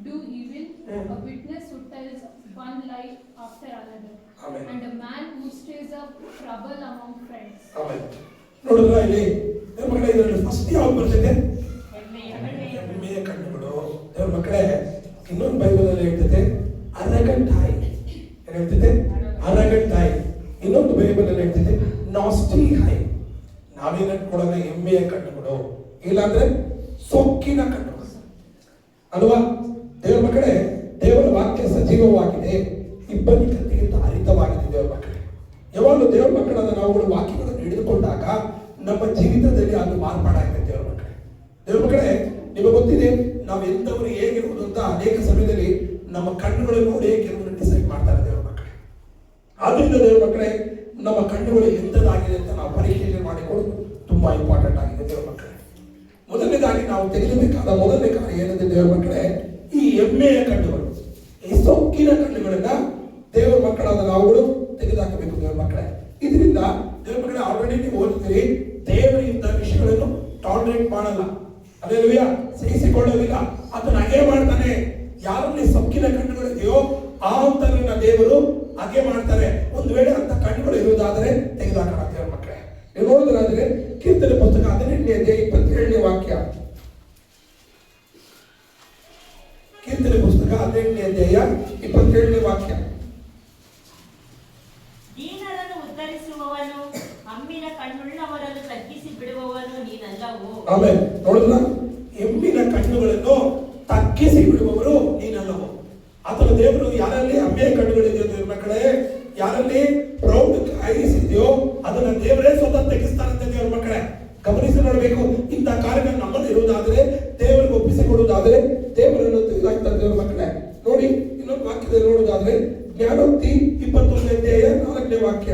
do evil, a witness who tells one lie after another, Amen. and a man who stirs up trouble among friends. Amen. ನೋಡಿದ್ರಾ ಇಲ್ಲಿ ದೇವರ ಮಕ್ಕಳೇ, ಇದರಲ್ಲಿ ಫಸ್ಟ್ ಯಾವುದು ಬರ್ತದೆ? ಹೆಮ್ಮೆಯ ಕಣ್ಣುಗಳು. ದೇವರ ಮಕ್ಕಳೇ, ಇನ್ನೊಂದು ಬೈಬಲಲ್ಲಿ ಹೇಳ್ತದೆ ಅರಗಂಟ್ ಐ. ಏನು ಹೇಳ್ತದೆ? ಅರಗಂಟ್ ಐ. ಇನ್ನೊಂದು ಬೈಬಲಲ್ಲಿ ಹೇಳ್ತದೆ ನಾಸ್ಟಿ ಐ. ನಾವೇನು ಅನ್ಕೊಳ್ಳೋಣ? ಹೆಮ್ಮೆಯ ಕಣ್ಣುಗಳು, ಇಲ್ಲಾಂದ್ರೆ ಸೊಕ್ಕಿನ ಕಣ್ಣುಗಳು ಅಲ್ವಾ? ದೇವರ ಮಕ್ಕಳೇ, ದೇವರ ವಾಕ್ಯ ಸಜೀವವಾಗಿದೆ, ಇಬ್ಬನಿ ಕತ್ತಿಗಿಂತ ಹರಿತವಾಗಿದೆ. ದೇವರ ಮಕ್ಕಳೇ, ಯಾವಾಗಲೂ ದೇವರ ಮಕ್ಕಳಾದ ನಾವುಗಳು ವಾಕ್ಯಗಳನ್ನು ಹಿಡಿದುಕೊಂಡಾಗ ನಮ್ಮ ಜೀವಿತದಲ್ಲಿ ಅದು ಮಾರ್ಪಾಡಾಗಿದೆ. ದೇವರ ಮಕ್ಕಳೇ, ದೇವರ ಮಕ್ಕಳೇ, ನಿಮಗೆ ಗೊತ್ತಿದೆ ನಾವು ಎಂಥವರು ಹೇಗಿರುವುದು ಅಂತ ಅನೇಕ ಸಮಯದಲ್ಲಿ ನಮ್ಮ ಕಣ್ಣುಗಳನ್ನು ನೋಡಿ ಕೆಲವರು ಡಿಸೈಡ್ ಮಾಡ್ತಾರೆ. ದೇವರ ಮಕ್ಕಳೇ, ಆದ್ರಿಂದ ದೇವರ ಮಕ್ಕಳೇ, ನಮ್ಮ ಕಣ್ಣುಗಳು ಎಂಥದ್ದಾಗಿದೆ ಅಂತ ನಾವು ಪರೀಕ್ಷೆ ಮಾಡಿಕೊಳ್ಳೋದು ತುಂಬಾ ಇಂಪಾರ್ಟೆಂಟ್ ಆಗಿದೆ. ದೇವರ ಮಕ್ಕಳೇ, ಮೊದಲನೇದಾಗಿ ನಾವು ತೆಗೆದುಬೇಕಾದ ಮೊದಲನೇ ಕಾರ್ಯ ಏನಂದ್ರೆ ದೇವರ ಮಕ್ಕಳೇ, ಈ ಹೆಮ್ಮೆಯ ಕಣ್ಣುಗಳು, ಈ ಸೊಕ್ಕಿನ ಕಣ್ಣುಗಳನ್ನ ದೇವರ ಮಕ್ಕಳಾದ ನಾವುಗಳು ತೆಗೆದುಹಾಕಬೇಕು. ದೇವರ ಮಕ್ಕಳೇ, ಇದರಿಂದ ದೇವರ ಮಕ್ಕಳೇ, ಆಲ್ರೆಡಿ ನೀವು ಓದ್ತೀರಿ, ದೇವರಿಂದ ವಿಷಯಗಳನ್ನು ಟಾಲರೇಟ್ ಮಾಡಲ್ಲ, ಹಲ್ಲೆಲೂಯಾ, ಸಹಿಸಿಕೊಳ್ಳೋದಿಲ್ಲ, ಅದನ್ನ ಹಾಗೆ ಮಾಡ್ತಾನೆ. ಯಾರಲ್ಲಿ ಸೊಕ್ಕಿನ ಕಣ್ಣುಗಳಿದೆಯೋ ಆ ಅಂತರನ್ನ ದೇವರು ಹಾಗೆ ಮಾಡ್ತಾರೆ. ಒಂದು ವೇಳೆ ಅಂತ ಕಣ್ಣುಗಳು ಇರುವುದಾದರೆ ತೆಗೆದುಹಾಕೋಣ. ದೇವರ ಮಕ್ಕಳೇ, ನೀವು ನೋಡಿದ್ರಾದ್ರೆ ಕೀರ್ತನೆ ಪುಸ್ತಕ 18ನೇ ಅಧ್ಯಾಯ 27ನೇ ವಾಕ್ಯ. ಕೀರ್ತನೆ ಪುಸ್ತಕ 18ನೇ ಅಧ್ಯಾಯ 27ನೇ ವಾಕ್ಯ. ದೀನರನ್ನು ಉದ್ಧರಿಸುವವನು, ಹಮ್ಮಿನ ಕಣ್ಣುಳ್ಳವರನ್ನು ತಗ್ಗಿಸಿ ಬಿಡುವವನು ನೀನಲ್ಲವೋ. ಆಮೇಲೆ ನೋಡಿದ್ರ, ಎಮ್ಮಿನ ಕಣ್ಣುಗಳನ್ನು ತಗ್ಗಿಸಿ ಬಿಡುವವರು ನೀನಲ್ಲವೋ. ಆತನ ದೇವರು ಯಾರಲ್ಲಿ ಹಮ್ಮೆಯ ಕಣ್ಣುಗಳಿದೆಯೋ ದೇವರ ಮಕ್ಕಳೇ, ಯಾರಲ್ಲಿ ಪ್ರೌಡ್ ಐಸ್ ಇದೆಯೋ ಅದನ್ನ ದೇವರೇ ಸ್ವತಃ ತೆಗಿಸ್ತಾರಂತೆ. ದೇವರ ಮಕ್ಕಳೇ, ಗಮನಿಸಿ ನೋಡಬೇಕು. ಇಂಥ ಕಾರ್ಯಗಳು ನಮ್ಮಲ್ಲಿ ಇರುವುದಾದರೆ, ದೇವರಿಗೆ ಒಪ್ಪಿಸಿಕೊಡುವುದಾದರೆ ದೇವರನ್ನು ತೆಗೆದುಹಾಕ್ತಾರೆ. ದೇವರ ಮಕ್ಕಳೇ, ನೋಡಿ ಇನ್ನೊಂದು ವಾಕ್ಯದಲ್ಲಿ ನೋಡುವುದಾದ್ರೆ ಜ್ಞಾನೋಕ್ತಿ 21ನೇ ಅಧ್ಯಾಯ 4ನೇ ವಾಕ್ಯ.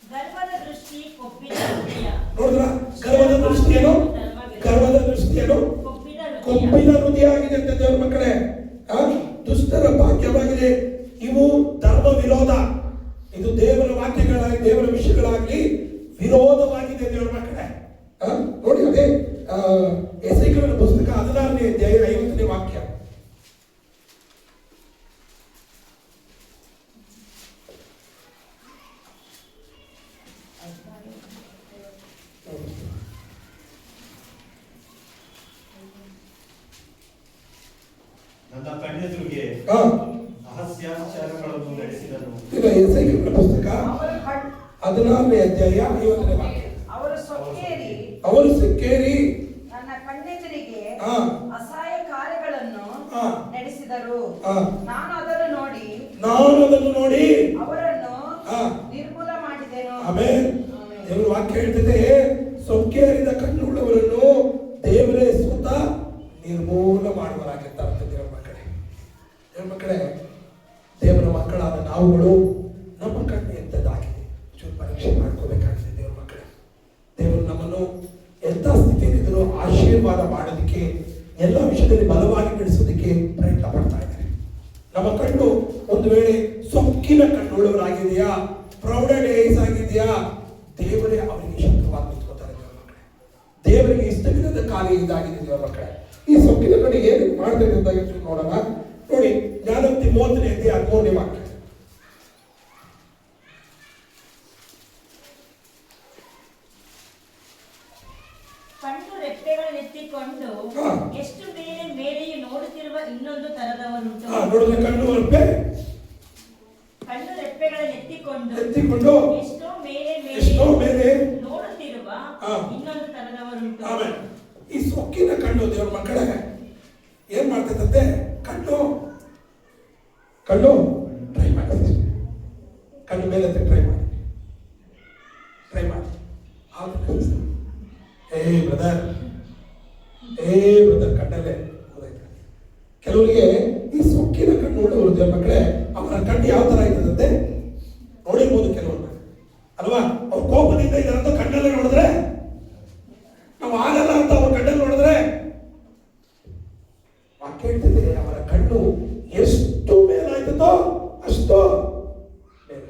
ಗರ್ವದ ದೃಷ್ಟಿ ಕೊಬ್ಬಿದ ಹೃದಯ. ನೋಡಿದ್ರ, ಗರ್ವದ ದೃಷ್ಟಿಯೇನು? ಗರ್ವದ ದೃಷ್ಟಿಯೇನು? ಕೊಬ್ಬಿದ ಹೃದಯ ಆಗಿದೆ ಅಂತ ದೇವರ ಮಕ್ಕಳೇ. ದುಷ್ಟರ ಭಾಗ್ಯವಾಗಿದೆ. ಇವು ಧರ್ಮ ವಿರೋಧ. ಇದು ದೇವರ ವಾಕ್ಯಗಳಾಗಿ, ದೇವರ ವಿಷಯಗಳಾಗಲಿ ವಿರೋಧವಾಗಿದೆ. ದೇವರ ಮಕ್ಕಳೇ, ನೋಡಿ ಅದೇ ಎಸೆಕೇಲನ ಪುಸ್ತಕ 16ನೇ ಅಧ್ಯಾಯ 50ನೇ ವಾಕ್ಯ. ನನ್ನ ಕಣ್ಣೆದುರಿಗೆ ರಹಸ್ಯಾಚಾರಗಳನ್ನು ನಡೆಸಿದನು. ಈಗ ಎಸೆಕೇಲನ ಪುಸ್ತಕ 16ನೇ ಅಧ್ಯಾಯ 50ನೇ ವಾಕ್ಯ. ಅವರು ಸೊಕ್ಕೇರಿ ನನ್ನ ಕಣ್ಣೆದುರಿಗೆ ಅಸಹಾಯ ಕಾರ್ಯಗಳನ್ನು ನಡೆಸಿದರು. ನಾನು ಅದನ್ನು ನೋಡಿ ಅವರನ್ನು ನಿರ್ಮೂಲ ಮಾಡಿದೆನು. ಆಮೆನ್. ದೇವರ ವಾಕ್ಯ ಹೇಳ್ತದೆ, ಸೊಕ್ಕೇರಿದ ಕಣ್ಣುಳ್ಳವರನ್ನು ದೇವರೇ ಸ್ವತಃ ನಿರ್ಮೂಲ ಮಾಡುವ ಮಕ್ಕಳೇ, ದೇವರ ಮಕ್ಕಳಾದ ನಾವುಗಳು ನಮ್ಮ ಕಣ್ಣು ಎಂಥದ್ದಾಗಿದೆ ಚೂರು ಪರೀಕ್ಷೆ ಮಾಡ್ಕೋಬೇಕಾಗಿದೆ. ದೇವರ ಮಕ್ಕಳೇ, ದೇವರು ನಮ್ಮನ್ನು ಎಂಥ ಸ್ಥಿತಿಯಲ್ಲಿದ್ದರೂ ಆಶೀರ್ವಾದ ಮಾಡೋದಕ್ಕೆ, ಎಲ್ಲ ವಿಷಯದಲ್ಲಿ ಬಲವಾಗಿ ನಡೆಸೋದಕ್ಕೆ ಪ್ರಯತ್ನ ಪಡ್ತಾ ಇದ್ದಾರೆ. ನಮ್ಮ ಕಣ್ಣು ಒಂದು ವೇಳೆ ಸೊಕ್ಕಿನ ಕಣ್ಣುಳ್ಳವರಾಗಿದೆಯಾ, ಪ್ರೌಢ ಡೇಸ್ ಆಗಿದೆಯಾ, ದೇವರೇ ಅವರಿಗೆ ಶತ್ರುವಾಗಿ ನಿಂತ್ಕೋತಾರೆ. ದೇವರ ಮಕ್ಕಳೇ, ದೇವರಿಗೆ ಇಷ್ಟವಿಲ್ಲದ ಕಾರ್ಯ ಇದಾಗಿದೆ. ದೇವರ ಮಕ್ಕಳೇ, ಈ ಸೊಕ್ಕಿನ ಕಡೆ ಏನು ಮಾಡಬೇಕು ಅಂತ ನೋಡೋಣ. ನೋಡಿ, ಜ್ಞಾನೋಕ್ತಿ 30ನೇ ಅಧ್ಯಾಯ 13ನೇ ವಾಕ್ಯ. ಕಣ್ಣು ರೆಪ್ಪೆಗಳನ್ನೆತ್ತಿಕೊಂಡು ಎಷ್ಟು ಮೇಲೆ ಮೇಲೆಯೂ ನೋಡುತ್ತಿರುವ ಇನ್ನೊಂದು ತರದವರುಂಟು. ನೋಡಿದ್ರೆ ಕಣ್ಣು ರೆಪ್ಪೆಗಳನ್ನೆತ್ತಿಕೊಂಡು ಎಷ್ಟೋ ಮೇಲೆ ನೋಡುತ್ತಿರುವ ಇನ್ನೊಂದು ತರದವರುಂಟು. ಆಮೇಲೆ ಈ ಸೊಕ್ಕಿನ ಕಣ್ಣು ದೇವರ ಮಕ್ಕಳೇ ಏನ್ ಮಾಡ್ತೈತಂತೆ? ಕಣ್ಣು ಟ್ರೈ ಮಾಡಿ, ಕಣ್ಣು ಮೇಲೆ ಟ್ರೈ ಮಾಡಿ. ಬ್ರದರ್ ಕಣ್ಣಲ್ಲೇ ಹೋದೈತೆ. ಕೆಲವರಿಗೆ ಈ ಸೊಕ್ಕಿನ ಕಣ್ಣು ಉಳ್ಳವರು ದೇವರ ಮಕ್ಕಳೇ, ಅವರ ಕಣ್ಣು ಯಾವ ತರ ಇರ್ತದಂತೆ ನೋಡಿರ್ಬೋದು ಕೆಲವನ್ನ ಅಲ್ವಾ. ಅವ್ರ ಕೋಪದಿಂದ ಇದಾರಂತ ಕಣ್ಣಲ್ಲೇ ನೋಡಿದ್ರೆ, ನಾವು ಆಗಲ್ಲ ಅಂತ ಅವ್ರ ಕಣ್ಣಲ್ಲಿ ನೋಡಿದ್ರೆ, ವಾಕ್ಯ ಹೇಳ್ತಿದೆ ಅವರ ಕಣ್ಣು ಎಷ್ಟು ಮೇಲಾಯ್ತದೋ ಅಷ್ಟು ಮೇಲೆ.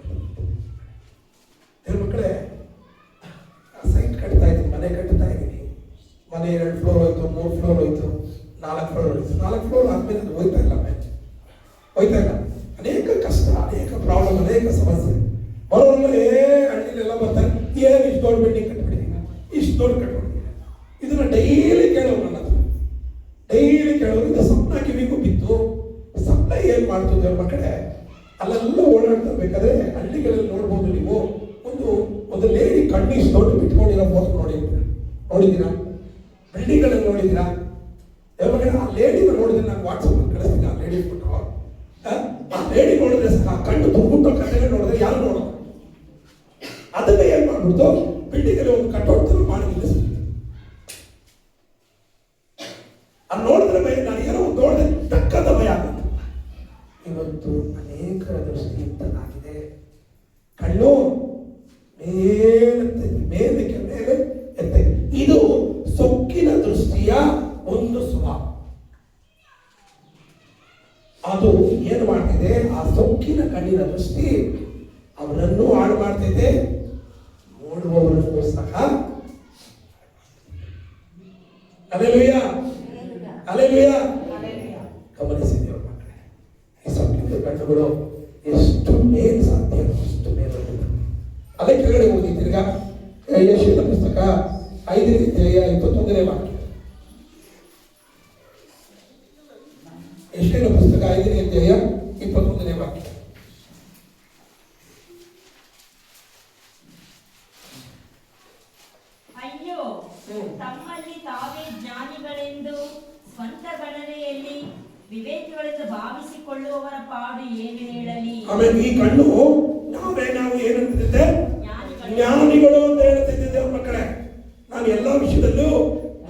ದೇವರ ಮಕ್ಕಳೇ, ಸೈಟ್ ಕಟ್ತಾ ಇದ್ದೀನಿ, ಮನೆ ಕಟ್ತಾ ಇದ್ದೀನಿ. ಮನೆ 2 ಫ್ಲೋರ್ ಹೋಯ್ತು, 3 ಫ್ಲೋರ್ ಹೋಯ್ತು, 4 ಫ್ಲೋರ್ ಹೋಯ್ತು. 4 ಫ್ಲೋರ್ ಆದ್ಮೇಲೆ ಅದು ಹೋಯ್ತಾ ಇಲ್ಲ. ಅನೇಕ ಕಷ್ಟ, ಅನೇಕ ಪ್ರಾಬ್ಲಮ್, ಅನೇಕ ಸಮಸ್ಯೆ. ಬರೋಲ್ಲ ಹಳ್ಳಿಲೆಲ್ಲ ಬರ್ತಾರೆ, ಏನು ಇಷ್ಟು ದೊಡ್ಡ ಬಿಲ್ಡಿಂಗ್ ಕಟ್ಬಿಟ್ಟಿದ್ದೀನಿ, ಇಷ್ಟು ದೊಡ್ಡ ಕಟ್ಬಿಟ್ಟಿದ್ದೀನಿ. ಇದನ್ನ ಡೈಲಿ ಕೇಳೋರು ನನ್ನ ಹತ್ರ, ಡೈಲಿ ಕೇಳೋರು. ಇದು ಸಪ್ನ ಕಿವಿಗೂ ಬಿತ್ತು. ಸಪ್ನ ಏನ್ ಮಾಡ್ತದೆ ಅವ್ರ ಮಕ್ಕಳೇ, ಅಲ್ಲೆಲ್ಲ ಓಡಾಡ್ತಾ ಬೇಕಾದ್ರೆ ಹಳ್ಳಿಗಳಲ್ಲಿ ನೋಡ್ಬೋದು ನೀವು. ಒಂದು ಲೇಡಿ ಕಣ್ಣಿಗೆ ದೊಡ್ಡ ಬಿಟ್ಕೊಂಡಿರೋ ಫೋಟೋ ನೋಡಿದ್ದೀರಾ? ಬಿಲ್ಡಿಂಗ್ಗಳಲ್ಲಿ ನೋಡಿದ್ದೀರಾ? ಆ ಲೇಡಿನ ನೋಡಿದ್ರೆ ನಾನು ವಾಟ್ಸಪ್ ಕಳಿಸ್ತೀನಿ. ಆ ಲೇಡಿ ಫೋಟೋ, ಆ ಲೇಡಿ ನೋಡಿದ್ರೆ ಆ ಕಣ್ಣು ತುಂಬಿಟ್ಟು ಕಣ್ಣಲ್ಲಿ ನೋಡಿದ್ರೆ ಯಾರು ನೋಡೋದು? ಅದನ್ನ ಏನ್ ಮಾಡ್ಬಿಡ್ತು, ಬಿಲ್ಡಿಂಗ್ ಅಲ್ಲಿ ಒಂದು ಕಟ್ಔಟ್ ತರ ಮಾಡಿ ನಿಲ್ಲಿಸ್ಬಿಟ್ಟು, ಅದು ನೋಡಿದ್ರೆ ಭಯ, ನಾನು ಏನೋ ಒಂದು ನೋಡಿದ್ರೆ ತಕ್ಕದ ಭಯ ಆಗುತ್ತೆ. ಇವತ್ತು ಅನೇಕರ ದೃಷ್ಟಿ ಇಂಥದ್ದಾಗಿದೆ. ಕಣ್ಣು ಮೇಲಕ್ಕೆ ಮೇಲೆ ಎತ್ತ. ಇದು ಸೊಕ್ಕಿನ ದೃಷ್ಟಿಯ ಒಂದು ಸ್ವಭಾವ. ಅದು ಏನು ಮಾಡ್ತಿದೆ, ಆ ಸೊಕ್ಕಿನ ಕಣ್ಣಿನ ದೃಷ್ಟಿ ಅವರನ್ನು ಹಾಳು ಮಾಡ್ತಿದೆ, ನೋಡುವವರನ್ನು ಸಹ. Hallelujah, hallelujah. ಗಮನಿಸಿದ್ದೇವೆ ಮಕ್ಕಳೇ, ಈ ಸೊಕ್ಕಿನ ಕಣ್ಣುಗಳು ಎಷ್ಟು ಮೇಲ್ ಸಾಧ್ಯ ಅಷ್ಟು ಮೇಲೆ. ಅದೇ ಕೆಳಗಡೆ ಓದಿ ತಿರ್ಗಾ ಯೆಶಾಯನ ಪುಸ್ತಕ 5ನೇ ಅಧ್ಯಾಯ 21ನೇ ವಾಕ್ಯ. ಯೆಶಾಯನ ಪುಸ್ತಕ 5ನೇ ಅಧ್ಯಾಯ 21ನೇ ವಾಕ್ಯ. ಅಯ್ಯೋ, ತಮ್ಮಲ್ಲಿ ತಾವೇ ಜ್ಞಾನಿಗಳೆಂದು ಸ್ವಂತ ಗಣನೆಯಲ್ಲಿ ವಿವೇಕಿಗಳೆಂದು ಭಾವಿಸಿಕೊಳ್ಳುವವರ ಪಾಡು ಏನು ಹೇಳಲಿ. ಆಮೇಲೆ ಈ ಕಣ್ಣು ನಾವು ಏನಂತಿದ್ದೆ, ಜ್ಞಾನಿಗಳು ಅಂತ ಹೇಳ್ತಿದ್ದೆ ಮಕ್ಕಳೇ. ನಾನು ಎಲ್ಲಾ ವಿಷಯದಲ್ಲೂ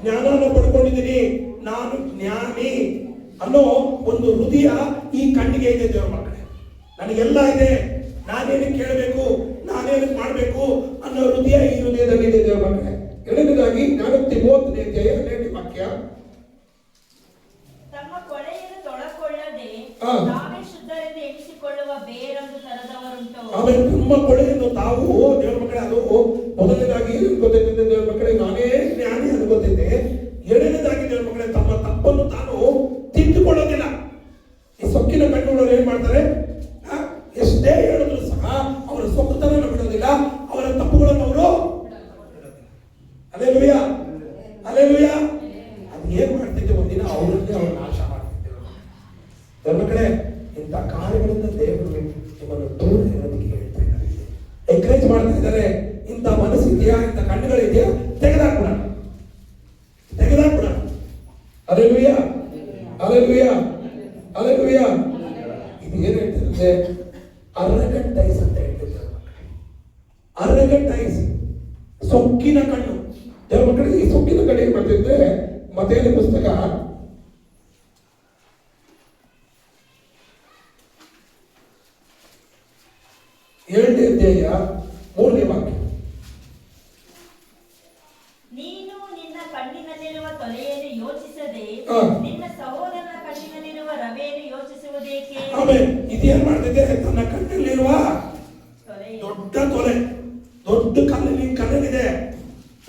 ಜ್ಞಾನವನ್ನು ಪಡ್ಕೊಂಡಿದ್ದೀನಿ, ನಾನು ಜ್ಞಾನಿ ಅನ್ನೋ ಒಂದು ಹೃದಯ ಈ ಕಣ್ಣಿಗೆ ಇದೆ ದೇವರ ಮಕ್ಕಳೇ. ನನಗೆಲ್ಲ ಇದೆ, ನಾನೇನಕ್ಕೆ ಕೇಳಬೇಕು, ನಾನೇನಕ್ಕೆ ಮಾಡಬೇಕು ಅನ್ನೋ ಹೃದಯ ಈ ಹೃದಯದಲ್ಲಿ ಇದೆ ದೇವರ ಮಕ್ಕಳೇ. ಎರಡನೇದಾಗಿ ಜ್ಞಾನೋಕ್ತಿ 30ನೇ ಅಧ್ಯಾಯ 2ನೇ ವಾಕ್ಯ. ತಮ್ಮ ಕೊಳೆಯನ್ನು ತೊಳಕೊಳ್ಳದೆ ತಾವೇ ಶುದ್ಧರೆಂದು ಎಣಿಸಿಕೊಳ್ಳುವ ಬೇರೊಂದು ತರದವರುಂಟು. ಆಮೇಲೆ ನಮ್ಮ ಕೊಳೆಯನ್ನು ತಾವು ದೇವರ ಮಕ್ಕಳೇ, ಅದು ಮೊದಲನೇದಾಗಿ ಗೊತ್ತಿದ್ದೆ ದೇವರ ಮಕ್ಕಳೇ, ನಾನೇ ಜ್ಞಾನಿ ಅನ್ಕೋತಿದ್ದೆ. ಎರಡನೇದಾಗಿ ದೇವರ ಮಕ್ಕಳೇ, ತಮ್ಮ ತಪ್ಪನ್ನು ತಾನು ತಿದ್ದುಕೊಳ್ಳೋದಿಲ್ಲ. ಈ ಸೊಕ್ಕಿನ ಕಣ್ಣುಗಳವರು ಏನ್ ಮಾಡ್ತಾರೆ, ಎಷ್ಟೇ ಹೇಳಿದ್ರು ಸಹ ಅವರ ಸೊಕ್ಕತನ ಬಿಡೋದಿಲ್ಲ, ಅವರ ತಪ್ಪುಗಳನ್ನು ಅವರು. Hallelujah, hallelujah. ಅದು ಏನ್ ಮಾಡ್ತಿದ್ದೆ, ಒಂದಿನ ಅವರನ್ನೇ ಅವರು ನಾಶ ಮಾಡ್ತಿದ್ದೇವೆ ದೇವರ ಮಕ್ಕಳೇ. ಇಂಥ ಕಾರ್ಯಗಳಿಂದ ದೇವರು ನಿಮ್ಮನ್ನು ದೂರ ಇರೋದಕ್ಕೆ ಹೇಳ್ತಾ ಇದ್ದಾರೆ, ಎಂಕರೇಜ್ ಮಾಡ್ತಾ ಇದ್ದಾರೆ. ಇಂಥ ಮನಸ್ಸಿದೆಯಾ, ಇಂಥ ಕಣ್ಣುಗಳಿದೆಯಾ, ತೆಗೆದಾಕ್ಬಿಡ. Hallelujah, hallelujah, hallelujah. ಇದು ಏನ್ ಹೇಳ್ತಿರುತ್ತೆ, ಅರಗಂಟೈಸ್ ಅಂತ ಹೇಳ್ತಿದ್ದಾರೆ ಮಕ್ಕಳೇ. ಅರಗಂಟೈಸ್, ಸೊಕ್ಕಿನ ಕಣ್ಣು ದೇವರ ಮಕ್ಕಳಿಗೆ. ಈ ಸೊಕ್ಕಿನ ಕಣ್ಣು ಏನ್ ಮಾಡ್ತಿದ್ರೆ, ಮತ್ತೇನ ಪುಸ್ತಕ ಅಧ್ಯಾಯ 3ನೇ ವಾಕ್ಯ. ನೀನು ನಿನ್ನ ಕಣ್ಣಿನಲ್ಲಿರುವ ತೊಲೆಯನ್ನು ಯೋಚಿಸದೆ ನಿನ್ನ ಸಹೋದರನ ಕಣ್ಣಿನಲ್ಲಿರುವ ರವೆಯನ್ನು ಯೋಚಿಸುವುದೇಕೆ? ಆಮೇಲೆ ಇದೇನ್ ಮಾಡ್ತಿದೆ? ತನ್ನ ಕಣ್ಣಲ್ಲಿರುವ ದೊಡ್ಡ ತೊಲೆ, ದೊಡ್ಡ ಕಣ್ಣಲ್ಲಿದೆ,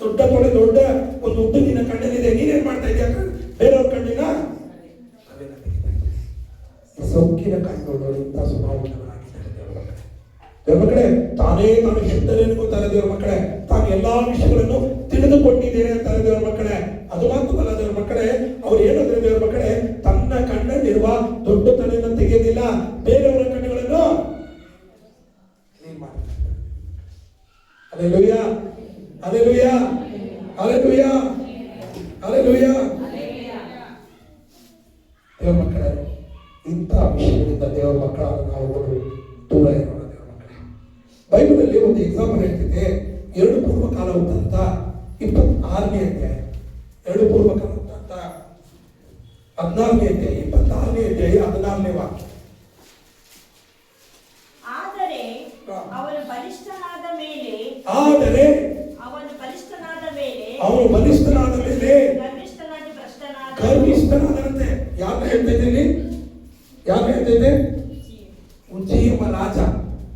ದೊಡ್ಡ ತೊಲೆ, ದೊಡ್ಡ ಒಂದು ಉಡ್ಡು ನಿನ್ನ ಕಣ್ಣಲ್ಲಿದೆ. ನೀನೇನ್ ಮಾಡ್ತಾ ಇದೀಯ? ಬೇರೆಯವ್ರ ಕಣ್ಣಿನ ಸೊಕ್ಕಿನ ಕಣ್ಣುಗಳು ಇಂಥ ಸ್ವಭಾವಗಳಾಗಿದ್ದಾರೆ ದೇವರ ಮಕ್ಕಳೇ. ತಾನೇ ತಾನು ಶುದ್ಧನೆನ್ನುತ್ತಾರೆ ದೇವರ ಮಕ್ಕಳೇ. ತಾನು ಎಲ್ಲಾ ವಿಷಯಗಳನ್ನು ತಿಳಿದುಕೊಂಡಿದ್ದೇನೆ ಅಂತಾರೆ ದೇವರ ಮಕ್ಕಳೇ. ಅದು ಮಾತ್ರವಲ್ಲ ದೇವರ ಮಕ್ಕಳೇ, ಅವ್ರು ಏನಂದ್ರೆ ದೇವರ ಮಕ್ಕಳೇ, ತನ್ನ ಕಣ್ಣಲ್ಲಿರುವ ದೊಡ್ಡ ತಲೆಯನ್ನು ತೆಗೆಯೋದಿಲ್ಲ, ಬೇರೆಯವರ ಕಣ್ಣುಗಳನ್ನು ಕ್ಲೀನ್ ಮಾಡ್ತಾರೆ. Hallelujah, hallelujah, hallelujah, hallelujah. ದೇವರ ಮಕ್ಕಳೇ, ಇಂಥ ವಿಷಯಗಳಿಂದ ದೇವರ ಮಕ್ಕಳಾದ ನಾವು ದೂರ ಇರೋಣ ದೇವರ ಮಕ್ಕಳೇ. ಬೈಬಲಲ್ಲಿ ಒಂದು ಎಕ್ಸಾಂಪಲ್ ಹೇಳ್ತಿದ್ದೆ. 2 ಪೂರ್ವಕಾಲ ವೃತ್ತಾಂತ 26ನೇ ಅಧ್ಯಾಯ, 2 ಪೂರ್ವಕಾಲ ವೃತ್ತಾಂತ 16ನೇ ಅಧ್ಯಾಯ 26ನೇ ಅಧ್ಯಾಯ 16ನೇ ವಾಕ್ಯ. ಆದರೆ ಅವನು ಬಲಿಷ್ಠನಾದ ಮೇಲೆ ಗರ್ವಿಷ್ಠನಾದಂತೆ. ಯಾರು ಹೇಳ್ತಾ ಇದ್ದೀನಿ? ಯಾರು ಹೇಳ್ತಾ ಇದೆ? ಉಜ್ಜೀಯಮ ರಾಜ.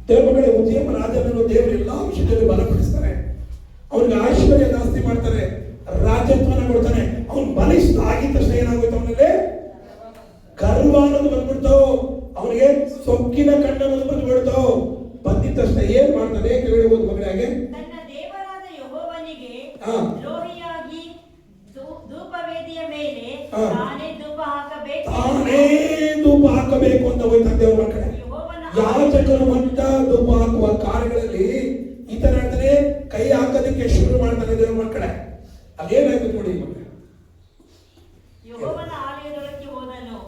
ದೇವರ ಮಕ್ಕಳೇ, ಉಜ್ಜೀಯಮ ರಾಜನನ್ನು ದೇವರು ಎಲ್ಲಾ ವಿಷಯದಲ್ಲಿ ಬಲಪಡಿಸ್ತಾರೆ. ಅವನಿಗೆ ಐಶ್ವರ್ಯ ಜಾಸ್ತಿ ಮಾಡ್ತಾರೆ, ರಾಜ್ಯತ್ವನ ಕೊಡ್ತಾನೆ. ಅವನು ಬಲಿಷ್ಠ ಆಗಿದ ತಕ್ಷಣ ಏನಾಗುತ್ತೆ? ಅವನಲ್ಲಿ ಗರ್ವ ಅನ್ನೋದು ಬಂದ್ಬಿಡ್ತು, ಅವನಿಗೆ ಸೊಕ್ಕಿನ ಕಣ್ಣು ಅನ್ನೋದು ಬಂದ್ಬಿಡ್ತು. ಬಂದಿದ ತಕ್ಷಣ ಏನ್ ಮಾಡ್ತಾನೆ? ಕೇಳಬಹುದು ಮಗನಾಗೆ, ತನ್ನ ದೇವರಾದ ಯೆಹೋವನಿಗೆ ದ್ರೋಹಿಯಾಗಿ ಧೂಪವೇದಿಯ ಮೇಲೆ ತಾನೇ ಧೂಪ ಹಾಕಬೇಕು ಅಂತ ಹೋಯ್ತಾ ದೇವರ ಮಕ್ಕಳೇ. ಯಾಜಕರು ಮಟ್ಟ ಧೂಪ ಹಾಕುವ ಕಾರ್ಯಗಳಲ್ಲಿ ಈ ತರ ಹೇಳ್ತಾನೆ, ಕೈ ಹಾಕೋದಕ್ಕೆ ಶುರು ಮಾಡ್ತಾನೆ ದೇವರ ಮಕ್ಕಳೇ. ಅದೇನಾಯ್ತು ನೋಡಿ ಮಕ್ಕಳೇ. ಯೆಹೋವನ ಆಲಯದೊಳಕ್ಕೆ ಹೋದನು.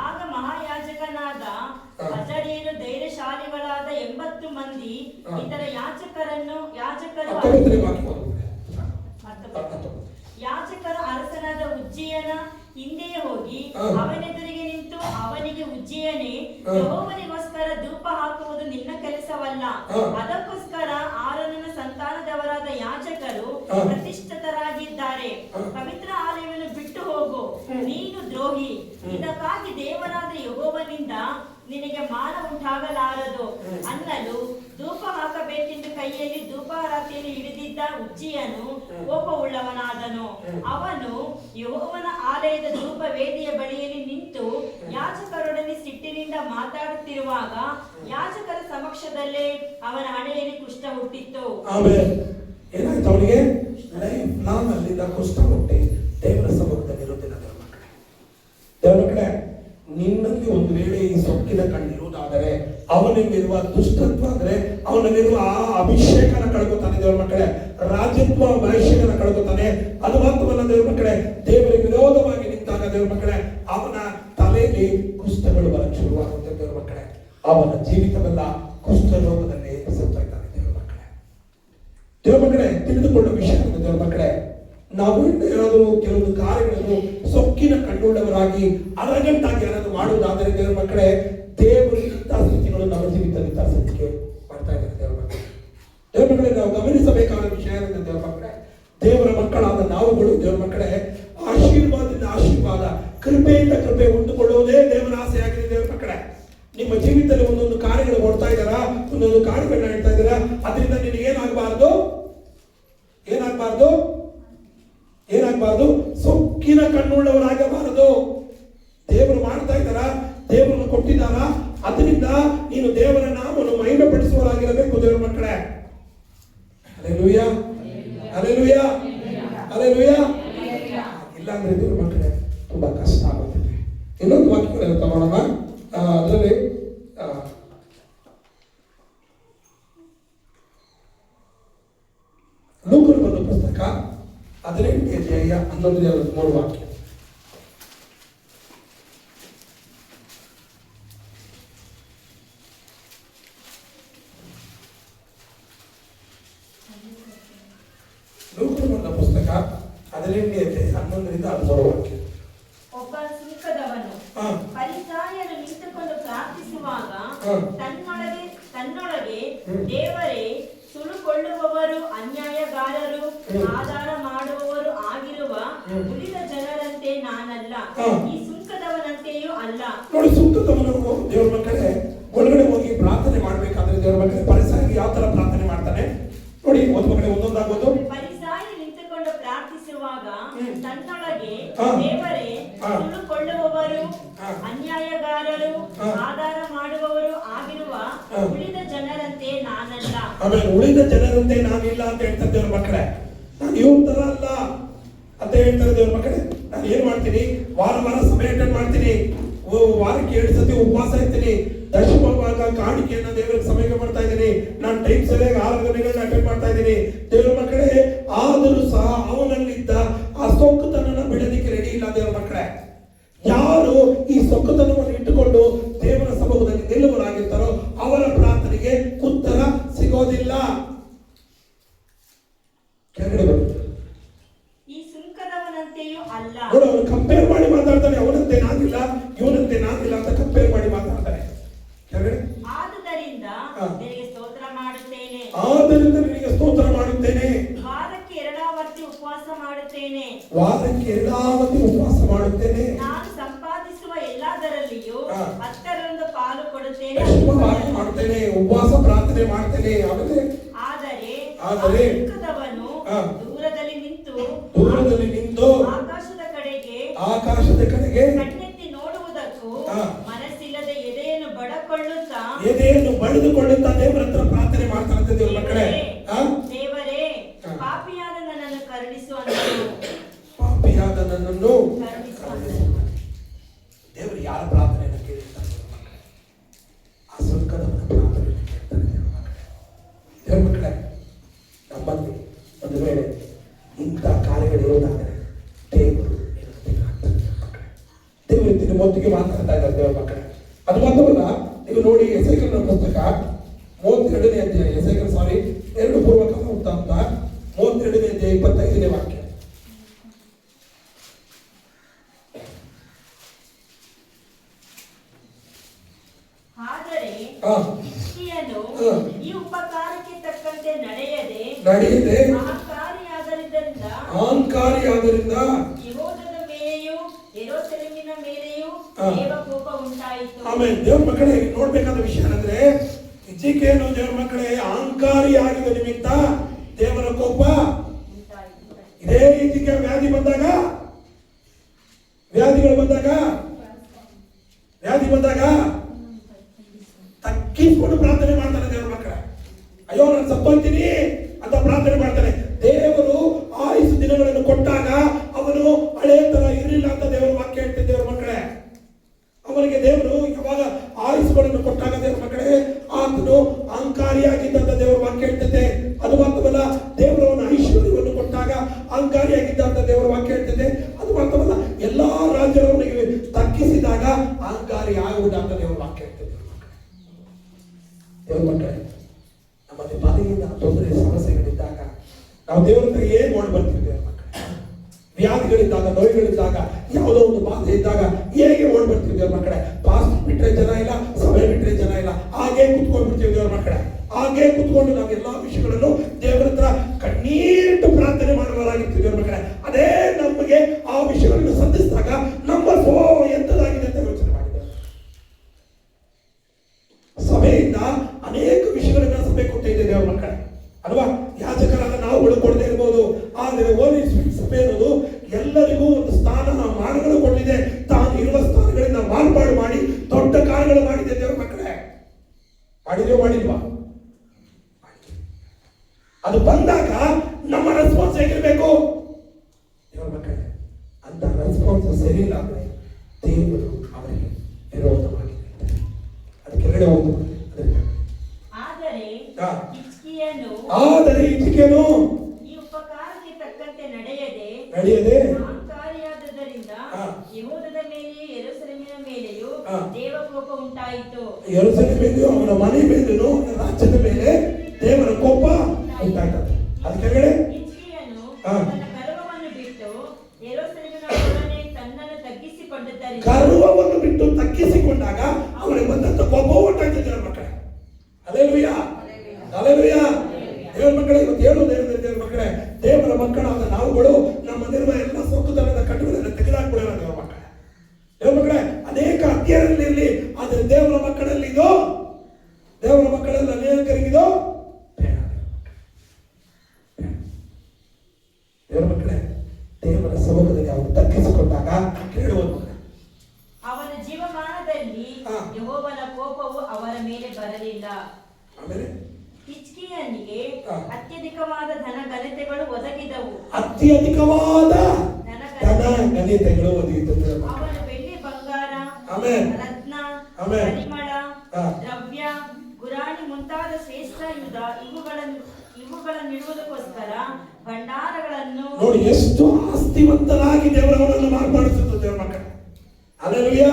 ಆಗ ಮಹಾಯಾಜಕನಾದ ಅಜರ್ಯನು ಧೈರ್ಯಶಾಲಿಗಳಾದ 80 ಮಂದಿ ಇತರ ಯಾಜಕರು ಅರಸನಾದ ಉಜ್ಜೀಯನ ಹಿಂದೆಯೇ ಹೋಗಿ ಅವನೆದುರಿಗೆ ನಿಂತು ಅವನಿಗೆ, ಉಜ್ಜೀಯನೇ, ಯೆಹೋವನಿಗೋಸ್ಕರ ಧೂಪ ಹಾಕುವುದು ನಿನ್ನ ಕೆಲಸವಲ್ಲ. ಅದಕ್ಕೋಸ್ಕರ ಆರೋನನ ಸಂತಾನದವರಾದ ಯಾಜಕರು ಪ್ರತಿಷ್ಠಿತರಾಗಿದ್ದಾರೆ. ಪವಿತ್ರ ಆಲಯವನ್ನು ಬಿಟ್ಟು ಹೋಗು, ನೀನು ದ್ರೋಹಿ. ಇದಕ್ಕಾಗಿ ದೇವರಾದ ಯೆಹೋವನಿಂದ ನಿನಗೆ ಮಾನ ಉಂಟಾಗಲಾರದು ಅನ್ನಲು ಧೂಪ ಹಾಕಬೇಕೆಂದು ಕೈಯಲ್ಲಿ ಧೂಪಾರತಿಯನ್ನು ಹಿಡಿದಿದ್ದ ಉಜ್ಜೀಯನು ಕೋಪವುಳ್ಳವನಾದನು. ಅವನು ಯೆಹೋವನ ಆಲಯದ ಧೂಪ ವೇದಿಯ ಬಳಿಯಲ್ಲಿ ನಿಂತು ಯಾಜಕರೊಡನೆ ಸಿಟ್ಟಿನಿಂದ ಮಾತಾಡುತ್ತಿರುವಾಗ ಯಾಜಕರ ಸಮಕ್ಷದಲ್ಲೇ ಅವನ ಹಣೆಯಲ್ಲಿ ಕುಷ್ಠ ಹುಟ್ಟಿತ್ತು. ಏನಾಯ್ತು? ಅವನಿಗೆ ಲೈಫ್ ಲಾಂಗ್ ಅಲ್ಲಿಂದ ಕುಷ್ಠ ಹುಟ್ಟಿ ದೇವರ ಸಮ್ಮುಖದಲ್ಲಿ ಇರುವುದಿಲ್ಲ. ದೇವರ ಮಕ್ಕಳೇ, ನಿನ್ನಲ್ಲಿ ಒಂದು ವೇಳೆ ಈ ಸೊಕ್ಕಿನ ಕಣ್ಣಿರುವುದಾದರೆ, ಅವನಲ್ಲಿರುವ ದುಷ್ಟತ್ವ ಅಂದ್ರೆ ಅವನಲ್ಲಿರುವ ಆ ಅಭಿಷೇಕನ ಕಳ್ಕೊತಾನೆ ದೇವರ ಮಕ್ಕಳೇ. ರಾಜ್ಯತ್ವ ಅಭಿಷೇಕನ ಕಳ್ಕೊತಾನೆ. ಅದು ಮಾತ್ರವಲ್ಲ ದೇವರ ಮಕ್ಕಳೇ, ದೇವರಿಗೆ ವಿರೋಧವಾಗಿ ನಿಂತಾಗ ದೇವರ ಮಕ್ಕಳೇ, ಅವನ ತಲೆಯಲ್ಲಿ ಕುಷ್ಠಗಳು ಬರಕ್ಕೆ ಶುರುವಾಗುತ್ತೆ ದೇವರ ಮಕ್ಕಳೇ. ಅವನ ಜೀವಿತವೆಲ್ಲ ಕುಷ್ಠ ರೋಗದಲ್ಲಿ ಸತ್ತೋಯ್ತಾನೆ ದೇವರ ಮಕ್ಕಳೇ. ದೇವರ ಮಕ್ಕಳೇ, ತಿಳಿದುಕೊಳ್ಳುವ ವಿಷಯ ದೇವರ ಮಕ್ಕಳೇ, ನಾವು ಏನಾದರೂ ಕೆಲವೊಂದು ಕಾರ್ಯಗಳನ್ನು ಸೊಕ್ಕಿನ ಕಣ್ಣುಳ್ಳವರಾಗಿ ಅರಗಂಟಾಗಿ ಏನಾದರೂ ಮಾಡುವುದಾದರೆ ದೇವರ ಮಕ್ಕಳೇ, ದೇವರು ಇಂಥ ಸ್ಥಿತಿಗಳು ನಮ್ಮ ಜೀವಿತದಲ್ಲಿ ಇಂಥ ಸ್ಥಿತಿಗೆ ಮಾಡ್ತಾ ಇದ್ದಾರೆ ದೇವರ ಮಕ್ಕಳೇ. ದೇವರ ಮಕ್ಕಳೇ, ನಾವು ಗಮನಿಸಬೇಕಾದ ವಿಷಯ ಏನಂದ್ರೆ ದೇವರ ಮಕ್ಕಳೇ, ದೇವರ ಮಕ್ಕಳಾದ ನಾವುಗಳು ದೇವರ ಮಕ್ಕಳೇ, ಆಶೀರ್ವಾದದಿಂದ ಆಶೀರ್ವಾದ, ಕೃಪೆಯಿಂದ ಕೃಪೆ ಉಂಟುಕೊಳ್ಳುವುದೇ ದೇವರ ಆಸೆಯಾಗಿದೆ ದೇವರ ಮಕ್ಕಳೇ. ನಿಮ್ಮ ಜೀವಿತದಲ್ಲಿ ಒಂದೊಂದು ಕಾರ್ಯಗಳು ಕೊಡ್ತಾ ಇದ್ದಾರಾ, ಒಂದೊಂದು ಕಾರ್ಯಗಳನ್ನ ಹೇಳ್ತಾ ಇದ್ದೀರಾ, ಅದರಿಂದ ನಿನಗೆ ಏನಾಗಬಾರ್ದು? ಸೊಕ್ಕಿನ ಕಣ್ಣುಳ್ಳವರಾಗಬಾರದು. ದೇವರು ಮಾಡ್ತಾ ಇದ್ದಾರಾ, ದೇವರನ್ನು ಕೊಟ್ಟಿದ್ದಾರಾ, ಅದರಿಂದ ನೀನು ದೇವರ ನಾಮವನ್ನು ಮಹಿಮೆ ಪಡಿಸುವವರಾಗಿರಬೇಕು ದೇವರ ಮಕ್ಕಳೇ. Hallelujah, hallelujah, hallelujah. ಇಲ್ಲಾಂದ್ರೆ ದೇವರ ಮಕ್ಕಳೇ ತುಂಬಾ ಕಷ್ಟ ಆಗುತ್ತದೆ. ಇನ್ನೊಂದು ವಾಕ್ಯಗಳನ್ನು ತಗೊಳ್ಳೋಣ. ಅದರಲ್ಲಿ ಲೂಕನ ಒಂದು ಪುಸ್ತಕ 18ನೇ ಅಧ್ಯಾಯ 11-3 ವಾಕ್ಯ. ಲೂಕನ ಒಂದು ಪುಸ್ತಕ 18ನೇ ಅಧ್ಯಾಯ 11-13 ವಾಕ್ಯ. ಒಬ್ಬ ಸುಂಕದವನು ಫರಿಸಾಯರು ನಿಂತುಕೊಂಡು ಪ್ರಾರ್ಥಿಸುವಾಗ ತನ್ನೊಳಗೆ ದೇವರೇ ಸುಳುಕೊಳ್ಳುವವರು ಅನ್ಯಾಯಗಾರರು ಆಧಾರ ಮಾಡುವವರು ಆಗಿರುವ ಉಳಿದ ಜನರಂತೆ ನಾನಲ್ಲ, ಈ ಸುಂಕದವನಂತೆಯೂ ಅಲ್ಲ. ನೋಡಿ, ಸುಂಕದವನು ದೇವರ ಮಕ್ಕಳೇ ಒಳಗಡೆ ಹೋಗಿ ಪ್ರಾರ್ಥನೆ ಮಾಡ್ಬೇಕಾದ್ರೆ ದೇವರ ಮಕ್ಕಳೇ ಪರಿಸರ ಯಾವ ತರ ಪ್ರಾರ್ಥನೆ ಮಾಡ್ತಾನೆ ನೋಡಿ. ಒಂದು ಮಕ್ಕಳೇ ಒಂದೊಂದಾಗೋದು. ಪರಿಸಾಯಿ ನಿಂತುಕೊಂಡು ಪ್ರಾರ್ಥಿಸುವಾಗ ತನ್ನೊಳಗೆ ದೇವರೇ ಸುಳುಕೊಳ್ಳುವವರು ಅನ್ಯಾಯಗಾರರು ಆಧಾರ ಮಾಡುವವರು ಆಗಿರುವ ಉಳಿದ ಜನರಂತೆ ನಾನಲ್ಲ. ಆಮೇಲೆ ಉಳಿದ ಜನರಂತೆ ನಾನಿಲ್ಲ ಅಂತ ಹೇಳ್ತಾರೆ ದೇವ್ರ ಮಕ್ಕಳೇ. ನಾನು ಇವ್ರ ತರ ಅಲ್ಲ ಅಂತ ಹೇಳ್ತಾರೆ ದೇವ್ರ ಮಕ್ಕಳೇ. ನಾನು ಏನ್ ಮಾಡ್ತೀನಿ, ವಾರ ಸಭೆ ಅಟೆಂಡ್ ಮಾಡ್ತೀನಿ, ವಾರಕ್ಕೆ 2 ಸತಿ ಉಪವಾಸ ಇರ್ತೀನಿ, ದಶಮ ಭಾಗ ಕಾಣಿಕೆಯನ್ನ ದೇವರಿಗೆ ಸಮಯ ಮಾಡ್ತಾ ಇದ್ದೀನಿ, ನಾನು ಟೈಮ್ ಸರಿಯಾಗಿ 6 ಗಂಟೆಗಳನ್ನ ಅಟೆಂಡ್ ಮಾಡ್ತಾ ಇದ್ದೀನಿ ದೇವ್ರ ಮಕ್ಕಳೇ. ಆದರೂ ಸಹ ಅವನಲ್ಲಿದ್ದ ಆ ಸೊಕ್ಕುತನನ ಬಿಡೋದಿಕ್ಕೆ ರೆಡಿ ಇಲ್ಲ ದೇವ್ರ ಮಕ್ಕಳೇ. ಯಾರು ಈ ಸೊಕ್ಕುತನವನ್ನು ಇಟ್ಟುಕೊಂಡು ದೇವರ ಸಮ್ಮುಖದಲ್ಲಿ ನಿಲ್ಲುವರಾಗಿರ್ತಾರೋ ಅವರ ಪ್ರಾರ್ಥನೆಗೆ ಉತ್ತರ ಸಿಗೋದಿಲ್ಲ. ಕೆಳಗಡೆ ಬರುತ್ತೆ. ಈ ಸುಂಕದವನಂತೆಯೂ ಅಲ್ಲ. ನೋಡಿ, ಅವನು ಕಂಪೇರ್ ಮಾಡಿ ಮಾತಾಡ್ತಾನೆ. ಅವನಂತೆ ನಾನಿಲ್ಲ, ಇವನಂತೆ ನಾನಿಲ್ಲ ಅಂತ ಕಂಪೇರ್ ಮಾಡಿ ಮಾತಾಡ್ತಾನೆ. ಕೆಳಗಡೆ ಆದುದರಿಂದ ನಿನಗೆ ಸ್ತೋತ್ರ ಮಾಡುತ್ತೇನೆ, ಆದ್ದರಿಂದ ನಿನಗೆ ಸ್ತೋತ್ರ ಮಾಡುತ್ತೇನೆ, ವಾರಕ್ಕೆ 2 ಆವರ್ತಿ ಉಪವಾಸ ಮಾಡುತ್ತೇನೆ, ವಾರಕ್ಕೆ 2 ಆವರ್ತಿ ಉಪವಾಸ ಮಾಡುತ್ತೇನೆ, ನಾನು ಸಂಪಾದಿಸುವ ಎಲ್ಲದರಲ್ಲಿಯೂ 10% ಪಾಲು ಕೊಡುತ್ತೇನೆ, ಮಾಡ್ತೇನೆ, ಉಪವಾಸ ಪ್ರಾರ್ಥನೆ ಮಾಡ್ತೇನೆ. ಆದರೆ ಸುಂಕದವನು ದೂರದಲ್ಲಿ ನಿಂತು ಆಕಾಶದ ಕಡೆಗೆ ಕಣ್ಣೆತ್ತಿ ನೋಡುವುದಕ್ಕೂ ಮನಸ್ಸಿಲ್ಲದೆ ಎದೆಯನ್ನು ಬಡಿದುಕೊಳ್ಳುತ್ತಾ ದೇವರ ಹತ್ರ ಪ್ರಾರ್ಥನೆ ಮಾಡ್ತಾರಂತೆ ದೇವರ ಮಕ್ಕಳೇ. ದೇವರೇ, ಪಾಪಿಯಾದ ನನ್ನನ್ನು ಕರುಣಿಸು ಅಂದನು. ಪಾಪಿಯಾದ ನನ್ನನ್ನು ದೇವರು ಯಾರ ಪ್ರಾರ್ಥನೆಯನ್ನು ಕೇಳಿರ್ತಾರೆ ಆ ಸುಂಕದವನ ಪ್ರಾರ್ಥನೆಯನ್ನು ಕೇಳ್ತಾರೆ ದೇವರ ಮಕ್ಕಳೇ. ನಮ್ಮಲ್ಲಿ ಒಂದು ವೇಳೆ ಇಂಥ ಕಾರ್ಯಗಳಿರುವುದಾದರೆ ದೇವರು ತಿಮೋತಿಗೆ ಮಾತಾಡ್ತಾ ಇದ್ದಾರೆ ದೇವರ ಮಕ್ಕಳೇ. ಅದು ಮಾತ್ರವಲ್ಲ, ನೀವು ನೋಡಿ ಎಸೇಕೇಲನ ಪುಸ್ತಕ 32ನೇ ಅಧ್ಯಾಯ, 2 ಪೂರ್ವಕಾಲ ವೃತ್ತಾಂತ 32ನೇ ಅಧ್ಯಾಯ 25ನೇ ವಾಕ್ಯ. ಆದರೆ ಹಿಜ್ಕೀಯನು ಈ ಉಪಕಾರಕ್ಕೆ ತಕ್ಕಂತೆ ನಡೆಯದೆ ಅಹಂಕಾರಿಯಾದರಿಂದ ಯೆಹೂದದ ಮೇಲೆಯೂ ಯೆರೂಸಲೇಮಿನ ಮೇಲೆಯೂ ದೇವಕೋಪ ಉಂಟಾಯಿತು. ಆಮೇಲೆ ದೇವರ ಮಕ್ಕಳೇ, ನೋಡ್ಬೇಕಾದ ವಿಷಯ ಅಂದ್ರೆ ಹಿಜ್ಕೀಯನು ದೇವರ ಮಕ್ಕಳೇ ಅಹಂಕಾರಿಯಾಗಿದ್ದ ನಿಮಿತ್ತ ದೇವರ ಕೋಪ ಉಂಟಾಯಿತು. ಇದೇ ಹಿಜ್ಕೀಯ ವ್ಯಾಧಿ ಬಂದಾಗ ತಗ್ಗಿಸ್ಕೊಂಡು ಪ್ರಾರ್ಥನೆ ಮಾಡ್ತಾನೆ ದೇವರ ಮಕ್ಕಳ. ಅಯ್ಯೋ ನಾನು ಸತ್ತೋಗ್ತೀನಿ ಅಂತ ಪ್ರಾರ್ಥನೆ ಮಾಡ್ತಾನೆ. ದೇವರು ಆಯುಷ್ ದಿನಗಳನ್ನು ಕೊಟ್ಟಾಗ ಅವನು ಹಳೆ ತರ ಇರಲಿಲ್ಲ ಅಂತ ದೇವರ ವಾಕ್ಯ ಹೇಳ್ತಿದ್ದೆ ದೇವರ ಮಕ್ಕಳೇ. ಅವನಿಗೆ ದೇವರು ಯಾವಾಗ ಆಯುಷ್ಗಳನ್ನು ಕೊಟ್ಟಾಗ ದೇವರ ಮಕ್ಕಳೇ ಆತನು ಅಹಂಕಾರಿಯಾಗಿದ್ದಂತ ದೇವರ ವಾಕ್ಯ ಹೇಳ್ತದೆ. ಅದು ಮಾತ್ರವಲ್ಲ, ದೇವರವನ ಐಶ್ವರ್ಯವನ್ನು ಕೊಟ್ಟಾಗ ಅಹಂಕಾರಿಯಾಗಿದ್ದಂತ ದೇವರ ವಾಕ್ಯ ಹೇಳ್ತದೆ. ಅದು ಮಾತ್ರವಲ್ಲ, ಎಲ್ಲಾ ರಾಜ್ಯರವನಿಗೆ ತಗ್ಗಿಸಿದಾಗ ಅಹಂಕಾರಿ ಆಗುವುದ ಅಂತ ದೇವರ ವಾಕ್ಯ ಹೇಳ್ತದೆ. ದೇವರ ಮಕ್ಕಳೇ, ನಮ್ಮಲ್ಲಿ ಬಾಧೆಯಿಂದ ತೊಂದರೆ ಸಮಸ್ಯೆಗಳಿದ್ದಾಗ ನಾವು ದೇವರ ಹತ್ರ ಏನ್ ಮಾಡಿ ಬರ್ತೀವಿ ದೇವರ ಮಕ್ಕಳೇ? ವ್ಯಾಧಿಗಳಿದ್ದಾಗ, ನೋವುಗಳಿದ್ದಾಗ, ಯಾವುದೋ ಒಂದು ಬಾಧೆ ಇದ್ದಾಗ ಹೇಗೆ ಓಡ್ ಬರ್ತೀವಿ ದೇವರ ಮಕ್ಕಳೇ? ಪಾಸ್ಟ್ ಬಿಟ್ರೆ ಜನ ಇಲ್ಲ, ಸಭೆ ಬಿಟ್ರೆ ಜನ ಇಲ್ಲ, ಹಾಗೆ ಕುತ್ಕೊಂಡ್ಬಿಡ್ತೀವಿ ದೇವರ ಮಕ್ಕಳೇ. ಹಾಗೆ ಕುತ್ಕೊಂಡು ನಾವು ಎಲ್ಲಾ ವಿಷಯಗಳನ್ನು ದೇವರ ಹತ್ರ ಕಣ್ಣೀರಿಟ್ಟು ಪ್ರಾರ್ಥನೆ ಮಾಡುವರಾಗಿರ್ತೀವಿ ದೇವರ ಮಕ್ಕಳೇ. ಅದೇ ನಮಗೆ ಆ ವಿಷಯಗಳನ್ನು ಸಂಧಿಸಿದಾಗ ನಮ್ಮ ಸ್ವಭಾವ ಎಂತದಾಗಿದೆ ಅಂತ ಯೋಚನೆ ಮಾಡಿದ್ದೇವೆ. ಸಭೆಯಿಂದ ಅನೇಕ ವಿಷಯಗಳನ್ನ ಸಭೆ ಕೊಟ್ಟಿದೆ ದೇವರ ಮಕ್ಕಳೇ ಅಲ್ವಾ? ಯಾಜಕರಾದ ನಾವು ಉಳ್ಕೊಡದೇ ಇರ್ಬೋದು, ಆದರೆ ಹೋಲಿ ಸ್ಪಿರಿಟ್ ಸಭೆ ಅನ್ನೋದು ಎಲ್ಲರಿಗೂ ಒಂದು ಸ್ಥಾನ ಮಾನಗಳು ಕೊಟ್ಟಿದೆ. ತಾನು ಇರುವ ಸ್ಥಾನಗಳಿಂದ ಮಾರ್ಪಾಡು ಮಾಡಿ ದೊಡ್ಡ ಕಾರ್ಯಗಳು ಮಾಡಿದೆ ದೇವರ ಮಕ್ಕಳೇ. ಮಾಡಿಲ್ವಾ? ಅದು ಬಂದಾಗ ನಮ್ಮ ರೆಸ್ಪಾನ್ಸ್ ಹೇಗಿರ್ಬೇಕು ದೇವರ ಮಕ್ಕಳೇ? ಅಂತ ರೆಸ್ಪಾನ್ಸ್ ಸರಿ ಇಲ್ಲ ಅಂದ್ರೆ ದೇವರು ಅವರಿಗೆ ವಿರೋಧವಾಗಿದೆ. ಅದಕ್ಕೆ ಕೆಳಗಡೆ ಹೋಗ್ತಾರೆ. ಆದರೆ ಹಿಜ್ಕೀಯನು ಈ ಉಪಕಾರಕ್ಕೆ ತಕ್ಕಂತೆ ನಡೆಯದೆ ಅಹಂಕಾರಿಯಾದದರಿಂದ ಯೆಹೂದದ ಮೇಲೆಯೂ ಯೆರೂಸಲೇಮಿನ ಮೇಲೆಯೂ ದೇವಕೋಪ ಉಂಟಾಯಿತು. ಯೆರೂಸಲೇಮಿನ ಮೇಲೆಯೂ ಅವನ ಮನೆ ಮೇಲೆಯೂ ರಾಜ್ಯದ ಮೇಲೆ ದೇವರ ಕೋಪ ಉಂಟಾಯಿತು. ಅದಕ್ಕೆ ಹಿಜ್ಕೀಯನು ತನ್ನ ಗರ್ವವನ್ನು ಬಿಟ್ಟು ಯೆರೂಸಲೇಮಿನೊಡನೆ ತನ್ನನ್ನು ತಗ್ಗಿಸಿಕೊಂಡದ್ದರಿಂದ ಗರ್ವವನ್ನು ಬಿಟ್ಟು ತಗ್ಗಿಸಿಕೊಂಡಾಗ ಅವನಿಗೆ ಬಂದಂತ ಕೋಪ ಉಂಟಾಯಿತು ದೇವರ ಮಕ್ಕಳೇ. ಅದೇ ಕೇಳುವುದು. ಅವನ ಜೀವಮಾನದಲ್ಲಿ ಹಾ. ಯೆಹೋವನ ಕೋಪವು ಅವರ ಮೇಲೆ ಬರಲಿಲ್ಲ. ಆಮೇಲೆ ಹಿಜ್ಕೀಯನಿಗೆ ಹಾ. ಅತ್ಯಧಿಕವಾದ ಧನ ಘನತೆಗಳು ಒದಗಿದವು. ಅತ್ಯಧಿಕವಾದ ಧನ ಘನತೆಗಳು ಒದಗಿದ್ದವು. ಅವನು ಬೆಳ್ಳಿ ಬಂಗಾರ, ಆಮೆನ್. ರತ್ನ, ಆಮೆನ್. ಪರಿಮಳ, ಹಾ. ದ್ರವ್ಯ, ಗುರಾಣಿ ಮುಂತಾದ ಶ್ರೇಷ್ಠಾಯುಧ ಇವುಗಳನ್ನಿಡುವುದಕ್ಕೋಸ್ಕರ ಭಂಡಾರಗಳನ್ನು ನೋಡಿ ಎಷ್ಟು ಆಸ್ತಿವಂತರಾಗಿ ದೇವರವರನ್ನು ಮಾರ್ಪಡಿಸುತ್ತದೆ ದೇವರ ಮಕ್ಕಳೇ. ಹಲ್ಲೆಲೂಯಾ.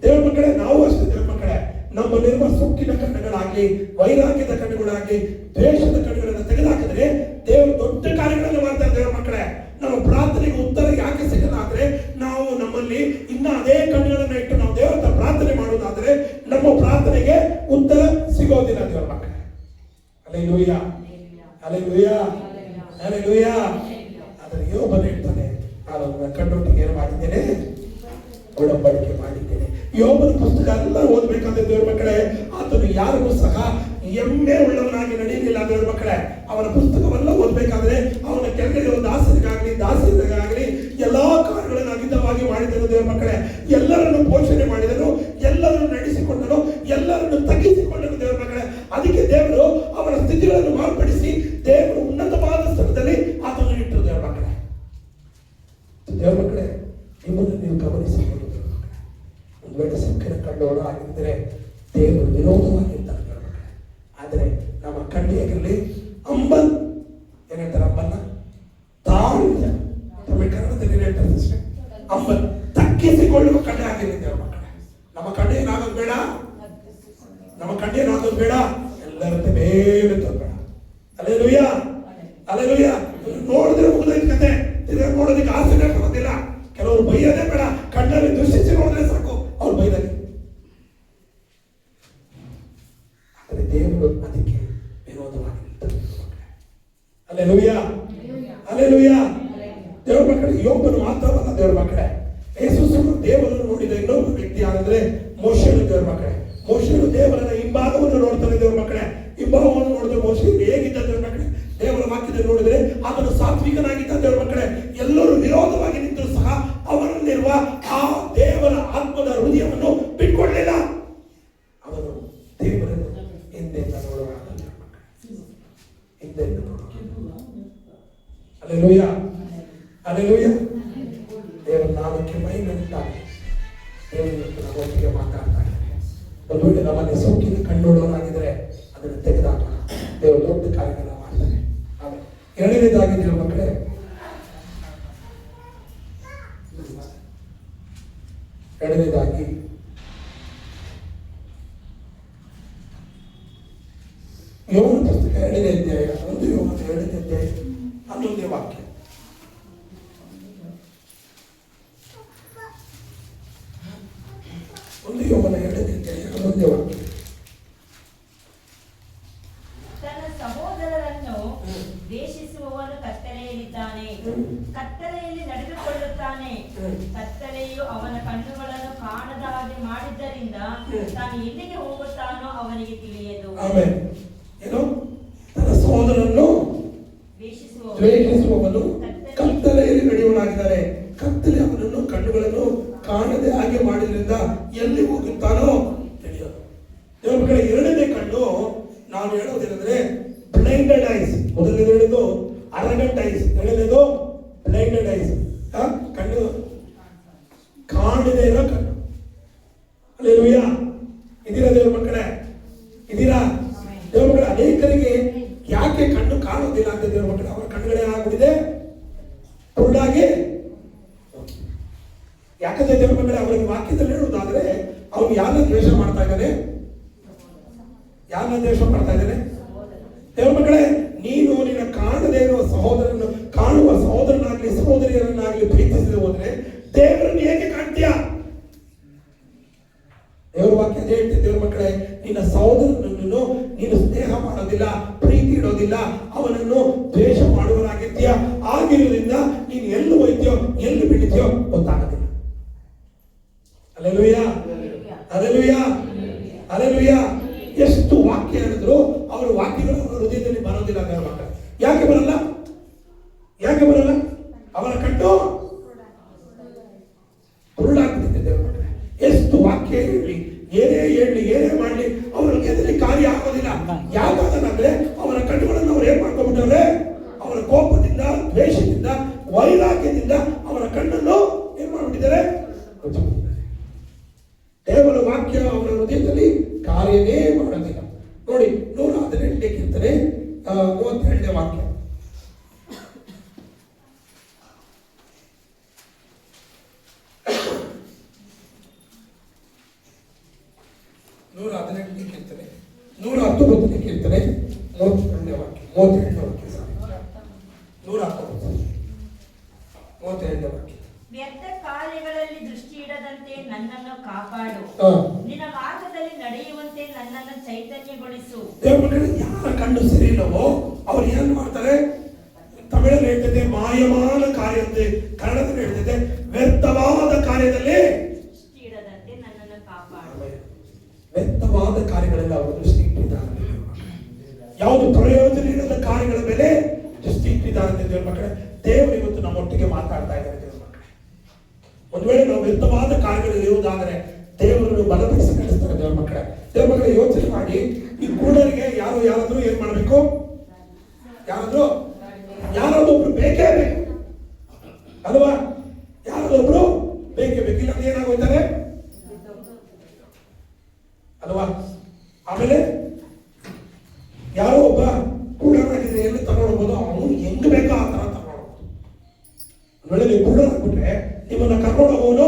ದೇವರ ಮಕ್ಕಳೇ, ನಾವು ಅಷ್ಟೇ ದೇವರ ಮಕ್ಕಳೇ, ನಮ್ಮಲ್ಲಿರುವ ಸೊಕ್ಕಿನ ಕಣ್ಣುಗಳಾಗ್ಲಿ, ವೈರಾಗ್ಯದ ಕಣ್ಣುಗಳಾಗ್ಲಿ, ದ್ವೇಷದ ಕಣ್ಣುಗಳನ್ನು ತೆಗೆದುಹಾಕಿದ್ರೆ ದೇವರು ದೊಡ್ಡ ಕಾರ್ಯಗಳನ್ನು ಮಾಡ್ತಾರೆ ದೇವರ ಮಕ್ಕಳೇ. ನಮ್ಮ ಪ್ರಾರ್ಥನೆಗೆ ಉತ್ತರ ಯಾಕೆ ಸಿಗಲಾದ್ರೆ ನಾವು ನಮ್ಮಲ್ಲಿ ಇನ್ನ ಅದೇ ಕಣ್ಣುಗಳನ್ನು ಇಟ್ಟು ನಾವು ದೇವರ ಹತ್ರ ಪ್ರಾರ್ಥನೆ ಮಾಡುವುದಾದ್ರೆ ನಮ್ಮ ಪ್ರಾರ್ಥನೆಗೆ ಉತ್ತರ ಸಿಗೋದಿಲ್ಲ ದೇವರ ಮಕ್ಕಳೇ. Hallelujah, hallelujah, hallelujah. ಆದರೆ ಯೋಬನು ಹೇಳ್ತಾನೆ, ನಾನು ನನ್ನ ಕಣ್ಣೊಟ್ಟಿಗೆ ಏನು ಮಾಡಿದ್ದೇನೆ, ಒಡಂಬಡಿಕೆ ಮಾಡಿದ್ದೇನೆ. ಯೋಬನ ಪುಸ್ತಕ ಎಲ್ಲ ಓದಬೇಕಾದ್ರೆ ದೇವರ ಮಕ್ಕಳೇ, ಆತನು ಯಾರಿಗೂ ಸಹ ಎಮ್ಮೆ ಉಳ್ಳವನಾಗಿ ನಡೆಯಲಿಲ್ಲ ದೇವರ ಮಕ್ಕಳೇ. ಅವನ ಪುಸ್ತಕವೆಲ್ಲ ಓದಬೇಕಾದ್ರೆ ಅವನ ಕೆಳಗಡೆ ದಾಸರಿಗಾಗಲಿ ದಾಸಿಯರಿಗಾಗಲಿ ಎಲ್ಲಾ ಕಾರ್ಯಗಳನ್ನು ಅಗಿತವಾಗಿ ಮಾಡಿದನು ದೇವರ ಮಕ್ಕಳೇ. ಎಲ್ಲರನ್ನು ಪೋಷಣೆ ಮಾಡಿದನು, ಎಲ್ಲರನ್ನು ನಡೆಸಿಕೊಂಡನು, ಎಲ್ಲರನ್ನು ತಗ್ಗಿಸಿಕೊಂಡನು ದೇವರ ಮಕ್ಕಳೇ. ಅದಕ್ಕೆ ದೇವರು ಅವನ ಸ್ಥಿತಿಗಳನ್ನು ಮಾರ್ಪಡಿಸಿ ದೇವರು ಉನ್ನತವಾದ ಸ್ಥಳದಲ್ಲಿ ಆತನು ಇಟ್ಟರು ದೇವರ ಮಕ್ಕಳೇ. ದೇವರ ಮಕ್ಕಳೇ, ನಿಮ್ಮನ್ನು ನೀವು ಗಮನಿಸಿಕೊಂಡು ದೇವರ ಮಕ್ಕಳೇ, ಒಂದು ವೇಳೆ ಸೊಕ್ಕಿನ ಕಣ್ಣೋಣ ಆಗಿದ್ದರೆ ದೇವರು ವಿರೋಧವಾಗಿರ್ತಾರೆ ದೇವರ ಮಕ್ಕಳೇ. ಆದರೆ ನಮ್ಮ ಕಣ್ಣಿಯಲ್ಲಿ ಅಂಬನ್ ಏನ್ ಹೇಳ್ತಾರೆ, ಅಂಬನ್ನ ತಾಳ್ಮೆ, ತಮಿಳ್ ಕನ್ನಡದಲ್ಲಿ ಹೇಳ್ತಾರೆ ಸಿಸ್ಟರ್, ಅಂಬನ್ ತಗ್ಗಿಸಿಕೊಳ್ಳುವ ಕಣ್ಣೆ ಆಗಿರಲಿ ದೇವರ ಮಕ್ಕಳೇ. ನಮ್ಮ ಕಣ್ಣು ಏನಾಗೋದು ಬೇಡ, ನಮ್ಮ ಕಣ್ಣು ಏನಾಗೋದು ಬೇಡ, ಎಲ್ಲರಂತೆ ಬೇರೆ ಬೇಡ. Hallelujah, hallelujah. ನೋಡಿದ್ರೆ ಮುಗಿದೈತೆ ಕತೆ, ತಿರ್ಗಾ ನೋಡೋದಕ್ಕೆ ಆಸೆನೇ ಬರೋದಿಲ್ಲ. ಕೆಲವರು ಬೈಯೋದೇ ಬೇಡ, ಕಣ್ಣಲ್ಲಿ ದೃಷ್ಟಿಸಿ ನೋಡಿದ್ರೆ ಸಾಕು ಅವ್ರು ಬೈದಾಗೆ. ಆದರೆ ದೇವರು ಅದಕ್ಕೆ ವಿರೋಧವಾಗಿ ನಿಲ್ತಾರೆ. Hallelujah, hallelujah. ದೇವರ ಮಕ್ಕಳೇ, ಯೋಬನು ಮಾತ್ರವಲ್ಲ ದೇವರ ಮಕ್ಕಳೇ, ಯೇಸು ದೇವರನ್ನು ನೋಡಿದ ಇನ್ನೊಬ್ಬ ವ್ಯಕ್ತಿ ಯಾರಂದ್ರೆ ಮೋಶೆನು ದೇವರ ಮಕ್ಕಳೇ. ಮೋಶೆನು ದೇವರನ್ನ ಹಿಂಭಾಗವನ್ನು ನೋಡ್ತಾನೆ ದೇವರ ಮಕ್ಕಳೇ. ಹಿಂಭಾಗವನ್ನು ನೋಡಿದ್ರೆ ಮೋಶೆ ಹೇಗಿದ್ದ ದೇವರ ಮಕ್ಕಳೇ, ದೇವರ ವಾಕ್ಯದಲ್ಲಿ ನೋಡಿದ್ರೆ ಅವನು ಸಾತ್ವಿಕನಾಗಿದ್ದ ದೇವರ ಮಕ್ಕಳೇ. ಎಲ್ಲರೂ ವಿರೋಧವಾಗಿ ನಿಂತರೂ ಸಹ ಅವನಲ್ಲಿರುವ ಆ ದೇವರ ಆತ್ಮದ ಹೃದಯವನ್ನು ಬಿಟ್ಕೊಡ್ಲಿಲ್ಲ. ಅವನು ದೇವರನ್ನು ಹಿಂದೆಯಿಂದ ನೋಡುವ ಹಿಂದೆಯಿಂದ ನೋಡುವ. Hallelujah, hallelujah. ದೇವರ ನಾಮಕ್ಕೆ ಮಹಿಮೆಯುಂಟಾಗಲಿ. ದೇವರು ನಮ್ಮ ಒಟ್ಟಿಗೆ ಮಾತಾಡ್ತಾ ಇದ್ದಾರೆ. ಒಂದು ವೇಳೆ ನಮ್ಮಲ್ಲಿ ಸೋಂಕಿನ ಕಣ್ಣುಳ್ಳವರಾಗಿದ್ರೆ ಅದನ್ನು ತೆಗೆದಾಕೋಣ. ದೇವರು ದೊಡ್ಡ ಕಾರ್ಯಗಳನ್ನ ಮಾಡ್ತಾರೆ. ಆಮೇಲೆ ಎರಡನೇದಾಗಿ ದೇವರ ಮಕ್ಕಳೇ, ಎರಡನೇದಾಗಿ ಯೋಬನ ಪುಸ್ತಕ 2ನೇ ಅಧ್ಯಾಯ, 1 ಯೋಬನ 2ನೇ ಅಧ್ಯಾಯ 11ನೇ ವಾಕ್ಯ. ಒಂದು ಯೋಬನ 2ನೇ ಅಧ್ಯಾಯ 11ನೇ ವಾಕ್ಯ. ತನ್ನ ಸಹೋದರರನ್ನು ದ್ವೇಷಿಸುವವನು ಕತ್ತಲೆಯಲ್ಲಿದ್ದಾನೆ, ಕತ್ತಲೆಯಲ್ಲಿ ನಡೆದುಕೊಳ್ಳುತ್ತಾನೆ. ಕತ್ತಲೆಯು ಅವನ ಕಣ್ಣುಗಳನ್ನು ಕಾಣದ ಹಾಗೆ ಮಾಡಿದ್ದರಿಂದ ತಾನು ಎಲ್ಲಿಗೆ ಹೋಗುತ್ತಾನೋ ಅವನಿಗೆ ತಿಳಿಯದು. ಆಮೆನ್. ಏನು? ತನ್ನ ಸಹೋದರನ್ನು ದ್ವೇಷಿಸುವವನು ಕತ್ತಲೆಯಲ್ಲಿ ನಡೆಯುವನಾಗಿದ್ದಾನೆ. ಕತ್ತಲೆ ಅವನನ್ನು ಕಣ್ಣುಗಳನ್ನು ಕಾಣದೆ ಹಾಗೆ ಮಾಡಿದ್ರಿಂದ ಎಲ್ಲಿ ಹೋಗುತ್ತಾನೋ ತಿಳಿಯೋದು. ದೇವರ ಮಕ್ಕಳೇ, ಎರಡನೇ ಕಣ್ಣು ನಾವು ಹೇಳೋದೇನೆಂದ್ರೆ ಬ್ಲೈಂಡೆಡ್ ಐಸ್. ಮೊದಲನೇದು ಹೇಳಿದ್ದು ಅರಗಂಟ್ ಐಸ್, ಎರಡನೇದು ಬ್ಲೈಂಡೆಡ್ ಐಸ್. ಕಣ್ಣು ಕಾಣದೇ ಇರೋ ಕಣ್ಣು. ಹಲ್ಲೆಲೂಯಾ. ಇದೀರಾ ದೇವರ ಮಕ್ಕಳೇ? ಇದೀರಾ ದೇವರ ಮಕ್ಕಳೇ? ಅನೇಕರಿಗೆ ಯಾಕೆ ಕಣ್ಣು ಕಾಣೋದಿಲ್ಲ ಅಂತ ದೇವರ ಮಕ್ಕಳೇ, ಅವರ ಕಣ್ಣುಗಳೇನಾಗ್ಬಿಟ್ಟಿದೆ, ಕುರುಡಾಗಿ. ಯಾಕಂದ್ರೆ ದೇವರ ಮಕ್ಕಳೇ, ಅವರಿಗೆ ವಾಕ್ಯದಲ್ಲಿ ಹೇಳುವುದಾದ್ರೆ ಅವನು ಯಾರನ್ನ ದ್ವೇಷ ಮಾಡ್ತಾ ಇದ್ದಾನೆ, ಯಾರನ್ನ ದ್ವೇಷ ಮಾಡ್ತಾ ಇದ್ದಾನೆ? ದೇವರ ಮಕ್ಕಳೇ, ನೀನು ನಿನ್ನ ಕಾಣದೇ ಇರುವ ಸಹೋದರನ್ನು ಕಾಣುವ ಸಹೋದರನಾಗ್ಲಿ ಸಹೋದರಿಯರನ್ನಾಗ್ಲಿ ಪ್ರೀತಿಸದೆ ಹೋದ್ರೆ ದೇವರನ್ನು ಹೇಗೆ ಕಾಣ್ತೀಯ? ದೇವರ ವಾಕ್ಯ ಹೇಳ್ತೀವಿ ದೇವರ ಮಕ್ಕಳೇ, ನಿನ್ನ ಸಹೋದರನನ್ನು ನೀನು ಸ್ನೇಹ ಮಾಡೋದಿಲ್ಲ, ಪ್ರೀತಿ ಇಡೋದಿಲ್ಲ, ಅವನನ್ನು ದ್ವೇಷ ಮಾಡುವನಾಗಿರ್ತೀಯ. ಆಗಿರೋದ್ರಿಂದ ನೀನು ಎಲ್ಲಿ ಹೋಯ್ತೀಯೋ ಎಲ್ಲಿ ಬಿಡ್ತೀಯೋ ಗೊತ್ತಾಗೋದಿಲ್ಲ. Hallelujah, hallelujah, hallelujah. ಎಷ್ಟು ವಾಕ್ಯ ಹೇಳಿದ್ರು ಅವರ ವಾಕ್ಯಗಳು ಅವರ ಹೃದಯದಲ್ಲಿ ಬರೋದಿಲ್ಲ ದೇವರ ಮಕ್ಕಳೇ. ಯಾಕೆ ಬರಲ್ಲ? ಯಾಕೆ ಬರಲ್ಲ? ಅವರ ಕಣ್ಣು ವಾಕ್ಯ ಹೇಳಿ, ಏನೇ ಹೇಳಿ, ಏನೇ ಮಾಡಲಿ ಅವ್ರಿಗೆ ಎದುರಿ ಕಾರ್ಯ ಆಗೋದಿಲ್ಲ. ಯಾಕಾದ್ರೆ ಅವರ ಕಣ್ಣುಗಳನ್ನು ಅವ್ರು ಏನ್ ಮಾಡ್ಕೊಂಡ್ಬಿಟ್ಟವ್ರೆ, ಅವರ ಕೋಪದಿಂದ, ದ್ವೇಷದಿಂದ, ವೈರಾಗ್ಯದಿಂದ ಅವರ ಕಣ್ಣನ್ನು ಏನ್ ಮಾಡ್ಬಿಟ್ಟಿದ್ದಾರೆ, ದೇವರ ವಾಕ್ಯ ಅವರ ಹೃದಯದಲ್ಲಿ ಕಾರ್ಯವೇ ಮಾಡೋದಿಲ್ಲ. ನೋಡಿ 118ನೇ ಕೀರ್ತನೆ 32ನೇ ವಾಕ್ಯ. ನೂರ 19ನೇ ಕೀರ್ತನೆ 119ನೇ ಕೀರ್ತನೆ 32ನೇ ವಾಕ್ಯ 32ನೇ ವಾಕ್ಯ 132ನೇ ವಾಕ್ಯ. ವ್ಯರ್ಥ ಕಾರ್ಯಗಳಲ್ಲಿ ದೃಷ್ಟಿ ಇಡದಂತೆ ನನ್ನನ್ನು ಕಾಪಾಡು, ನಿನ್ನ ಮಾರ್ಗದಲ್ಲಿ ನಡೆಯುವಂತೆ ನನ್ನನ್ನು ಚೈತನ್ಯಗೊಳಿಸು. ಯಾರ ಕಣ್ಣು ಸರಿ ಇಲ್ಲವೋ ಅವ್ರು ಏನ್ ಮಾಡ್ತಾರೆ, ತಮಿಳಲ್ಲಿ ಹೇಳ್ತದೆ ಮಾಯಮಾನ ಕಾರ್ಯ ಅಂತ, ಕನ್ನಡದಲ್ಲಿ ಹೇಳ್ತದೆ ವ್ಯರ್ಥವಾದ ಕಾರ್ಯದಲ್ಲಿ ದೃಷ್ಟಿ ಇಡದಂತೆ ನನ್ನನ್ನು ಕಾಪಾಡು. ವ್ಯರ್ಥವಾದ ಕಾರ್ಯಗಳೆಲ್ಲ ಅವರು ದೃಷ್ಟಿ ಇಟ್ಟಿದ್ದಾರೆ. ಯಾವುದು ಪ್ರಯೋಜನ ಇಲ್ಲದ ಕಾರ್ಯಗಳ ಮೇಲೆ ದೃಷ್ಟಿ ಇಟ್ಟಿದ್ದಾರೆ ಅಂತ ದೇವ್ರ ಮಕ್ಕಳೇ, ದೇವರು ಇವತ್ತು ನಮ್ಮೊಟ್ಟಿಗೆ ಮಾತಾಡ್ತಾ ಇದ್ದಾರೆ. ದೇವ್ರ ಮಕ್ಕಳೇ, ಒಂದು ವೇಳೆ ನಾವು ವ್ಯರ್ಥವಾದ ಕಾರ್ಯಗಳು ಇರುವುದಾದರೆ ದೇವರನ್ನು ಬಲಪಡಿಸಿ ನಡೆಸ್ತಾರೆ. ದೇವ್ರ ಮಕ್ಕಳೇ, ದೇವ್ರ ಮಕ್ಕಳೇ ಯೋಚನೆ ಮಾಡಿ, ಈ ಕೂಡರಿಗೆ ಯಾರಾದ್ರೂ ಏನ್ ಮಾಡ್ಬೇಕು, ಯಾರಾದ್ರೊಬ್ರು ಬೇಕೇ ಬೇಕು ಅಲ್ವಾ, ಯಾರಾದ್ರೊಬ್ರು ಬೇಕೇ ಬೇಕು, ಇಲ್ಲ ಏನಾಗೋಯ್ತಾರೆ ಅಲ್ವಾ. ಆಮೇಲೆ ಯಾರೋ ಒಬ್ಬ ಕೂಡರಾಗಿದ್ರೆ ಎಲ್ಲಿ ತಗೊಂಡೋಗ್ಬೋದು, ಅವನು ಹೆಂಗ್ ಬೇಕೋ ಆ ತರ ತಗೊಂಡೋಗ್ಬೋದು. ಒಂದ್ ವೇಳೆ ನೀವು ಕೂಡರಾಗ್ಬಿಟ್ರೆ ನಿಮ್ಮನ್ನ ಕರ್ಕೊಂಡು ಹೋಗೋನು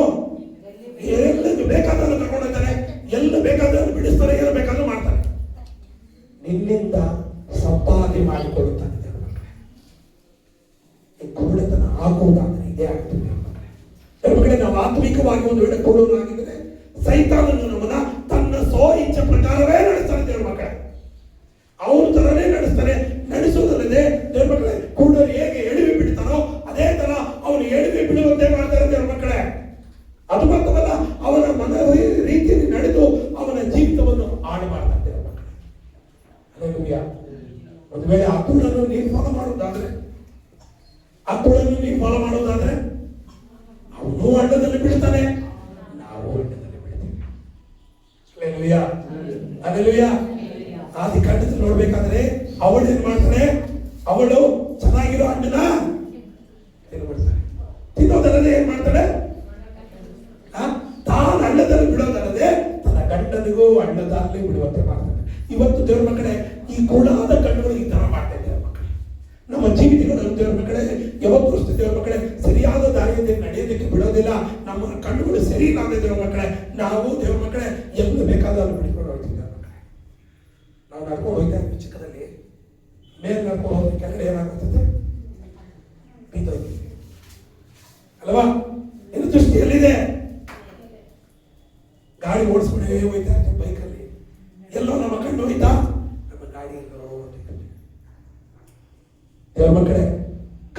ಎಲ್ಲ ಬೇಕಾದ್ರೂ ಕರ್ಕೊಂಡು ಹೋಗ್ತಾರೆ, ಎಲ್ಲ ಬೇಕಾದ್ರೂ ಬಿಡಿಸ್ತಾರೆ, ಏನು ಬೇಕಾದ್ರೂ ಮಾಡ್ತಾರೆ. ನಿನ್ನಿಂದ ಸಂಪಾದನೆ ಮಾಡಿಕೊಳ್ಳುತ್ತಾನೆ. ಕುರುಡತನ ಆಗುವುದಾದ್ರೆ ಇದೇ ಆಗ್ತದೆ. ಮಕ್ಕಳೇ, ನಾವು ಆತ್ಮಿಕವಾಗಿ ಒಂದು ವೇಳೆ ಕುರುಡನಾಗಿದ್ರೆ ಸೈತಾನನು ನಮ್ಮನ್ನ ತನ್ನ ಸೋ ಇಚ್ಛೆ ಪ್ರಕಾರವೇ ನಡೆಸ್ತಾನೆ. ದೇವ್ರ ಮಕ್ಕಳೇ, ಅವ್ರ ತರನೇ ನಡೆಸ್ತಾನೆ. ನಡೆಸುವುದಲ್ಲದೆ ದೇವ್ರ ಮಕ್ಕಳೇ, ಕುರುಡರು ಹೇಗೆ ಎಡವಿ ಬಿಡ್ತಾನೋ ಅದೇ ತರ ಅವನು ಎಡವಿ ಬಿಡುವಂತೆ ಮಾಡ್ತಾರೆ. ದೇವ್ರ ಮಕ್ಕಳೇ, ಅದು ಮಾತ್ರವಲ್ಲ, ಅವನ ಮನ ರೀತಿಯಲ್ಲಿ ನಡೆದು ಅವನ ಜೀವಿತವನ್ನು ಹಾಳು ಮಾಡ್ತಾರೆ. ದೇವ್ರ ಮಕ್ಕಳೇ, ಹಲ್ಲೆಲೂಯಾ. ಒಂದು ವೇಳೆ ಆ ಕುರುಡನ್ನು ನೀನು ಫಾಲೋ ಮಾಡೋದಾದ್ರೆ, ಅವನು ಹಳ್ಳದಲ್ಲಿ ಬೀಳ್ತಾನೆ, ನಾವು ಹಳ್ಳದಲ್ಲಿ ಬೀಳ್ತೀವಿ. Hallelujah, hallelujah. ಆದಿ ಕಾಂಡದಲ್ಲಿ ನೋಡ್ಬೇಕಾದ್ರೆ ಅವಳು ಏನ್ ಮಾಡ್ತಾನೆ, ಅವಳು ಚೆನ್ನಾಗಿರೋ ಹಣ್ಣನ್ನ ತಿನ್ನೋದಲ್ಲದೆ ಏನ್ ಮಾಡ್ತಾಳೆ, ತಾನು ಹಳ್ಳದಲ್ಲಿ ಬಿಡೋದಲ್ಲದೆ ತನ್ನ ಗಂಡನಿಗೂ ಹಳ್ಳದಲ್ಲಿ ಬಿಡುವಂತೆ ಮಾಡ್ತಾನೆ. ಇವತ್ತು ದೇವ್ರ ಮಕ್ಕಳೇ, ಈ ಕೂಡಾದ ಕಣ್ಣುಗಳು ಈ ತರ ಮಾಡ್ತಾ ಇದ್ದಾರೆ. ಮಕ್ಕಳೇ, ನಮ್ಮ ಜೀವಿತಗಳನ್ನು ದೇವ್ರ ಮಕ್ಕಳೇ ಯಾವತ್ತೂ ಅಷ್ಟೇ ದೇವ್ರ ಮಕ್ಕಳೇ ಸರಿಯಾದ ದಾರಿಯಲ್ಲಿ ನಡೆಯೋದಕ್ಕೆ ಬಿಡೋದಿಲ್ಲ. ನಮ್ಮ ಕಣ್ಣುಗಳು ಸರಿ ಇಲ್ಲಾಂದ್ರೆ ದೇವ್ರ ಮಕ್ಕಳೇ, ನಾವು ದೇವ್ರ ಮಕ್ಕಳೇ ಎಲ್ಲ ಬೇಕಾದ್ರೂ ಬಿಡ್ಕೊಂಡು ಹೋಗ್ತೀವಿ. ದೇವ್ರ ಮಕ್ಕಳೇ, ನಾವು ನಡ್ಕೊಂಡು ಹೋಗ್ತಾ ಇದ್ವಿ ಚಿಕ್ಕದಲ್ಲಿ, ಮೇಲೆ ನಡ್ಕೊಂಡು ಹೋದ್ರೆ ಕೆಳಗಡೆ ಏನಾಗುತ್ತದೆ, ಬಿದ್ದೋಗ್ತೀವಿ ಅಲ್ವಾ. ಇನ್ನು ದೃಷ್ಟಿ ಎಲ್ಲಿದೆ, ಗಾಡಿ ಓಡಿಸ್ಕೊಂಡೇ ಹೋಯ್ತಾ ಇರ್ತೀವಿ ಬೈಕಲ್ಲಿ, ಎಲ್ಲೋ ನಮ್ಮ ಕಣ್ಣು ಹೋಯ್ತಾ, ನಮ್ಮ ಗಾಡಿ ಎಲ್ಲೋ. ದೇವ್ರ ಮಕ್ಕಳೇ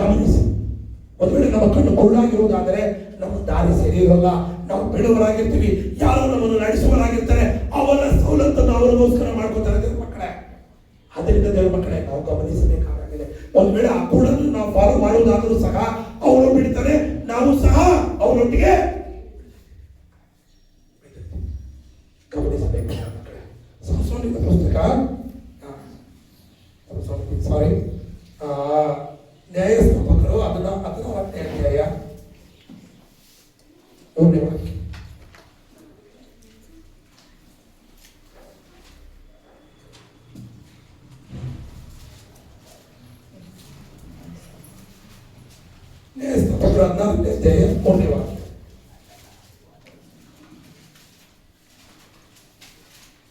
ಗಮನಿಸಿ, ಒಂದು ವೇಳೆ ನಮ್ಮ ಕಣ್ಣು ಕುರುಡಾಗಿರುವುದಾದರೆ ನಮ್ಮ ದಾರಿ ಸರಿ ಇರೋಲ್ಲ, ನಾವು ಬಿಡುವರಾಗಿರ್ತೀವಿ, ಯಾರು ನಮ್ಮನ್ನು ನಡೆಸುವರಾಗಿರ್ತಾರೆ, ಅವರ ಸವಲತ್ತನ್ನು ಅವರಿಗೋಸ್ಕರ ಮಾಡ್ಕೋತಾರೆ. ದೇವ್ರ ಮಕ್ಕಳೇ, ಅದರಿಂದ ದೇವ್ರ ಮಕ್ಕಳೇ ನಾವು ಗಮನಿಸಬೇಕಾಗಿದೆ. ಒಂದು ವೇಳೆ ಆ ಕೂಡನ್ನು ನಾವು ಫಾಲೋ ಮಾಡುವುದಾದರೂ ಸಹ ಅವರು ಬಿಡ್ತಾರೆ, ನಾವು ಸಹ ಅವರೊಟ್ಟಿಗೆ ಗಮನಿಸಬೇಕು. ಸಂಸೋನಿನ ಪುಸ್ತಕ ನ್ಯಾಯಸ್ಥಾಪಕರು 14ನೇ ಅಧ್ಯಾಯ 3ನೇ ವಾಕ್ಯ. ನ್ಯಾಯಸ್ಥಾಪಕರು 14ನೇ ಅಧ್ಯಾಯ 3ನೇ ವಾಕ್ಯ.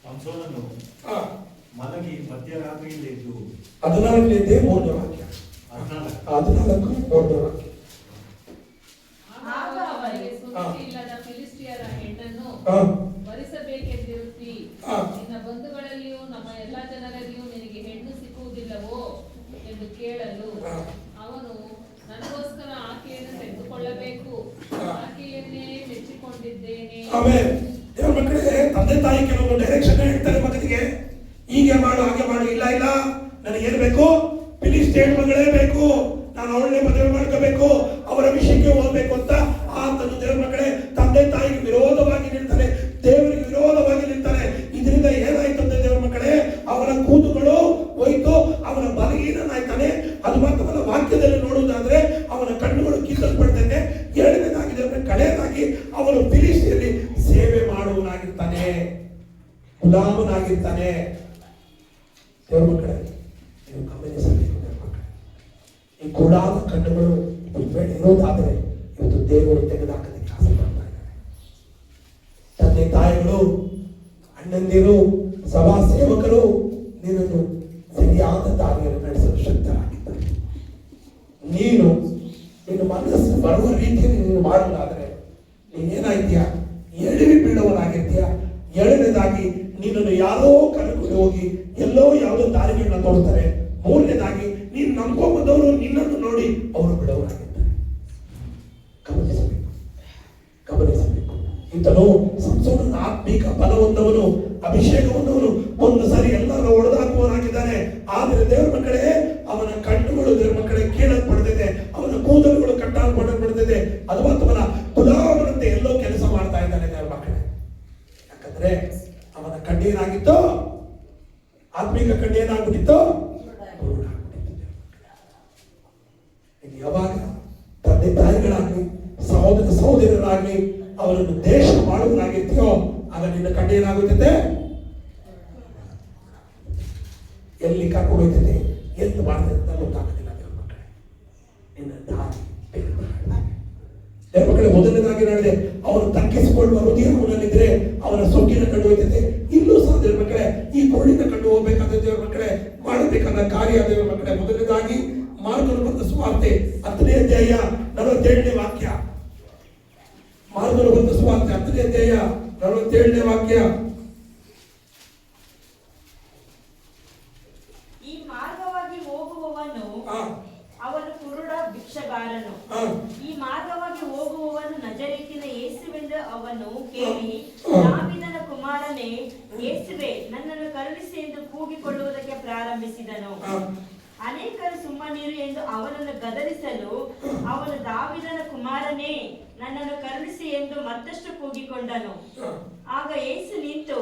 ಸಂಸೋನನು ಮಲಗಿ ಮಧ್ಯರಾತ್ರಿಯಲ್ಲಿ ಎದ್ದು 14ನೇ 3ನೇ ವಾಕ್ಯ. 14 3ನೇ ವಾಕ್ಯ. ಆಗ ಅವರಿಗೆ ಸುನ್ನತಿ ಇಲ್ಲದ ಫಿಲಿಸ್ಟಿಯರ ಹೆಣ್ಣನ್ನು ವರಿಸಬೇಕೆಂದಿರುತ್ತಿ, ನಿನ್ನ ಬಂಧುಗಳಲ್ಲಿಯೂ ನಮ್ಮ ಎಲ್ಲಾ ಜನರಲ್ಲಿಯೂ ನಿನಗೆ ಹೆಣ್ಣು ಸಿಕ್ಕುವುದಿಲ್ಲವೋ ಎಂದು ಕೇಳಲು ಅವನು, ನನಗೋಸ್ಕರ ಆಕೆಯನ್ನು ತೆಗೆದುಕೊಳ್ಳಬೇಕು, ಆಕೆಯನ್ನೇ ಮೆಚ್ಚಿಕೊಂಡಿದ್ದೇನೆ. ದೇವ್ರ ಮಕ್ಕಳೇ, ತಂದೆ ತಾಯಿ ಕೆಲವೊಂದು ಡೈರೆಕ್ಷನ್ ಹೇಳ್ತಾರೆ ಮಗನಿಗೆ, ಹೀಗೆ ಮಾಡು ಹಾಗೆ ಮಾಡು. ಇಲ್ಲ ಇಲ್ಲ, ನನಗೇನು ಬೇಕು, ಫಿಲಿಸ್ಟಿಯನ್ ಮಗಳೇ ಬೇಕು, ನಾನು ಅವಳನ್ನೇ ಮದುವೆ ಮಾಡ್ಕೋಬೇಕು, ಅವರ ವಿಷಯಕ್ಕೆ ಹೋಗ್ಬೇಕು ಅಂತ ಆತನು ದೇವ್ರ ಮಕ್ಕಳೇ ತಂದೆ ತಾಯಿಗೆ ವಿರೋಧವಾಗಿ ನಿಲ್ತಾನೆ. ದೇವರಿಗೆ ಅವನು ಫಿಲಿಸ್ಟಿಯಲ್ಲಿ ಸೇವೆ ಮಾಡುವನಾಗಿರ್ತಾನೆ, ಗುಲಾಮನಾಗಿರ್ತಾನೆ. ದೇವ್ರ ಮಕ್ಕಳೇ, ನೀವು ಗಮನಿಸಬೇಕು. ದೇವ್ರ ಮಕ್ಕಳೇ, ಈ ಕೂಡಾದ ಕಣ್ಣುಗಳು ಇರೋದಾದರೆ ಇವತ್ತು ದೇವರು ತೆಗೆದುಹಾಕೋದಕ್ಕೆ ಆಸೆ ಮಾಡ್ತಾ ಇದ್ದಾರೆ. ತಂದೆ ತಾಯಿಗಳು, ಅಣ್ಣಂದಿರು, ಸಭಾ ಸೇವಕರು ನಿನ್ನನ್ನು ಸರಿಯಾದ ದಾರಿಯನ್ನು ನಡೆಸಲು ಶಕ್ತರಾಗಿದ್ದಾರೆ. ನೀನು ನಿನ್ನ ಮನಸ್ಸು ಬರುವ ರೀತಿಯಲ್ಲಿ ನೀನು ಮಾಡುವುದಾದರೆ ನೀನೇನಾಯ್ತೀಯ? ಎಡವಿ ಬೀಳುವನಾಗಿರ್ತೀಯ. ಎರಡನೇದಾಗಿ ನಿನ್ನನ್ನು ಯಾರೋ ಕರ್ಕೊಂಡು ಹೋಗಿ ಎಲ್ಲೋ ಯಾವುದೋ ದಾರಿಗಳನ್ನ ತೋರಿಸ್ತಾರೆ. ಮೂರನೇದಾಗಿ ನೀನು ನಂಬ್ಕೊಂಬಂದವರು ನಿನ್ನನ್ನು ನೋಡಿ ಅವರು ಬಿಡೋರಾಗಿರ್ತಾರೆ. ಗಮನಿಸಬೇಕು, ಗಮನಿಸಬೇಕು. ಈತನು ಸಂಸೋನನ ಆತ್ಮಿಕ ಬಲವೊಂದವನು, ಅಭಿಷೇಕವೊಂದವನು, ಒಂದು ಸರಿ ಎಲ್ಲರೂ ಒಡೆದಾಕುವನಾಗಿದ್ದಾನೆ. ಆದರೆ ದೇವರ ಮಕ್ಕಳೇ, ಅವನ ಕಣ್ಣುಗಳು ದೇವರ ಮಕ್ಕಳೇ ಕೀಳಲ್ಪಡ್ತಿದೆ, ಅವನ ಕೂದಲುಗಳು ಕಟ್ಟಾಲ್ಪಡಲ್ಪಡ್ತಿದೆ. ಅದು ಅವನ ಗುಲಾಮನಂತೆ ಎಲ್ಲೋ ಕೆಲಸ ಮಾಡ್ತಾ ಇದ್ದಾನೆ ದೇವರ ಮಕ್ಕಳೇ. ಯಾಕಂದ್ರೆ ಅವನ ಕಣ್ಣೇನಾಗಿತ್ತು? ಆತ್ಮಿಕ ಕಣ್ಣೇನಾಗ್ಬಿಟ್ಟಿತ್ತು? ಯಾವಾಗ ತಂದೆ ತಾಯಿಗಳಾಗ್ಲಿ, ಸಹೋದರ ಸಹೋದರರಾಗ್ಲಿ ಅವರನ್ನು ದೇಶ ಮಾಡುವುದಾಗಿರ್ತೀಯೋ ಆಗ ನಿನ್ನ ಕಣ್ಣೇನಾಗುತ್ತದೆ? ಎಲ್ಲಿ ಕರ್ಕೊಂಡು ಹೋಗ್ತದೆ, ಎಲ್ಲಿ ಮಾಡ್ತದೆ ಅಂತ ಗೊತ್ತಾಗೋದಿಲ್ಲ ದೇವ್ರ ಮಕ್ಕಳೇ. ನಿನ್ನ ದಾರಿ ದೇವ್ರ ಮಕ್ಕಳೇ, ಮೊದಲನೇದಾಗಿ ಹೇಳಿದೆ, ಅವನು ತಗ್ಗಿಸಿಕೊಳ್ಳುವ ಹೃದಯ ಅವನಲ್ಲಿದ್ರೆ ಅವನ ಸೊಕ್ಕಿನ ಕಂಡು ಹೋಗ್ತದೆ. ಇನ್ನೂ ಸಹ ದೇವ್ರ ಮಕ್ಕಳೇ, ಈ ಕೊಳ್ಳಿನ ಕಂಡು ಹೋಗ್ಬೇಕಾದ ದೇವ್ರ ಮಕ್ಕಳೇ, ಮಾಡಬೇಕಾದ ಕಾರ್ಯ ದೇವ್ರ ಮಕ್ಕಳೇ. ಮೊದಲನೇದಾಗಿ ಮಾರ್ಗನು ಬರೆದ ಸುವಾರ್ತೆ 10ನೇ ಅಧ್ಯಾಯ 47ನೇ ವಾಕ್ಯ. ಮಾರ್ಗನು ಬರೆದ ಸುವಾರ್ತೆ 10ನೇ ಅಧ್ಯಾಯ 47ನೇ ವಾಕ್ಯ. ಈ ಮಾರ್ಗವಾಗಿ ಹೋಗುವವನು ಅವನು ಕುರುಡ ಭಿಕ್ಷಗಾರನು. ಈ ಮಾರ್ಗವಾಗಿ ಹೋಗುವವನು ನಜರೇತಿನ ಯೇಸುವೆಂದು ಅವನು ಕೇಳಿ, ದಾವೀದನ ಕುಮಾರನೇ ಯೇಸುವೆ, ನನ್ನನ್ನು ಕರುಣಿಸಿ ಎಂದು ಕೂಗಿಕೊಳ್ಳುವುದಕ್ಕೆ ಪ್ರಾರಂಭಿಸಿದನು. ಅನೇಕರು ಸುಮ್ಮನಿರು ಎಂದು ಅವನನ್ನು ಗದರಿಸಲು ಅವನು, ದಾವೀದನ ಕುಮಾರನೇ, ನನ್ನನ್ನು ಕರುಣಿಸಿ ಎಂದು ಮತ್ತಷ್ಟು ಕೂಗಿಕೊಂಡನು. ಆಗ ಯೇಸು ನಿಂತು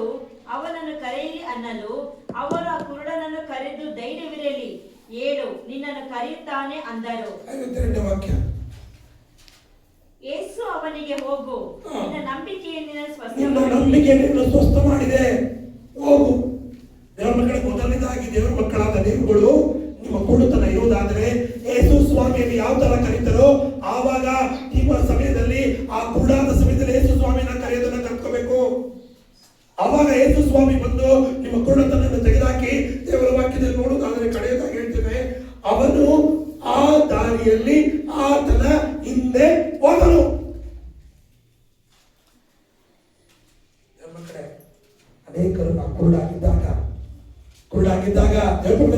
ಅವನನ್ನು ಕರೆಯಿರಿ ಅನ್ನಲು ಅವರು ಆ ಕುರುಡನನ್ನು ಕರೆದು, ಧೈರ್ಯವಿರಲಿ, ಏಳು, ನಿನ್ನನ್ನು ಕರೆಯುತ್ತಾನೆ ಅಂದರು. ಯೇಸು ಅವನಿಗೆ, ಹೋಗು, ನಿನ್ನ ನಂಬಿಕೆಯೇ ನಿನ್ನ ಸ್ವಸ್ಥ ಮಾಡಿದೆ, ಹೋಗು. ದೇವರ ಮಕ್ಕಳ ಮೊದಲನೇದಾಗಿ ದೇವರ ಮಕ್ಕಳಾದ ನೀವುಗಳು ನಿಮ್ಮ ಕುರುಡತನ ಇರುವುದಾದರೆ ಯೇಸು ಸ್ವಾಮಿಯನ್ನು ಯಾವ ತರ ಕರೀತಾರೋ ಆವಾಗ ನಿಮ್ಮ ಸಮಯದಲ್ಲಿ, ಆ ಕುರುಡಾದ ಸಮಯದಲ್ಲಿ ಯೇಸು ಸ್ವಾಮಿಯನ್ನ ಕರೆಯೋದನ್ನ ಕಲ್ತ್ಕೋಬೇಕು. ಆವಾಗ ಯೇಸು ಸ್ವಾಮಿ ಬಂದು ನಿಮ್ಮ ಕುರುಡತನನ್ನು ತೆಗೆದುಹಾಕಿ, ದೇವರ ವಾಕ್ಯದಲ್ಲಿ ನೋಡುವುದಾದರೆ ಕಡೆಯದಾಗಿ ಹೇಳ್ತೇವೆ, ಅವನು ಆ ದಾರಿಯಲ್ಲಿ ಆತನ ಹಿಂದೆ ಹೋದನು. ಅನೇಕರು ನಾವು ಕುರುಡಾಗಿದ್ದಾಗ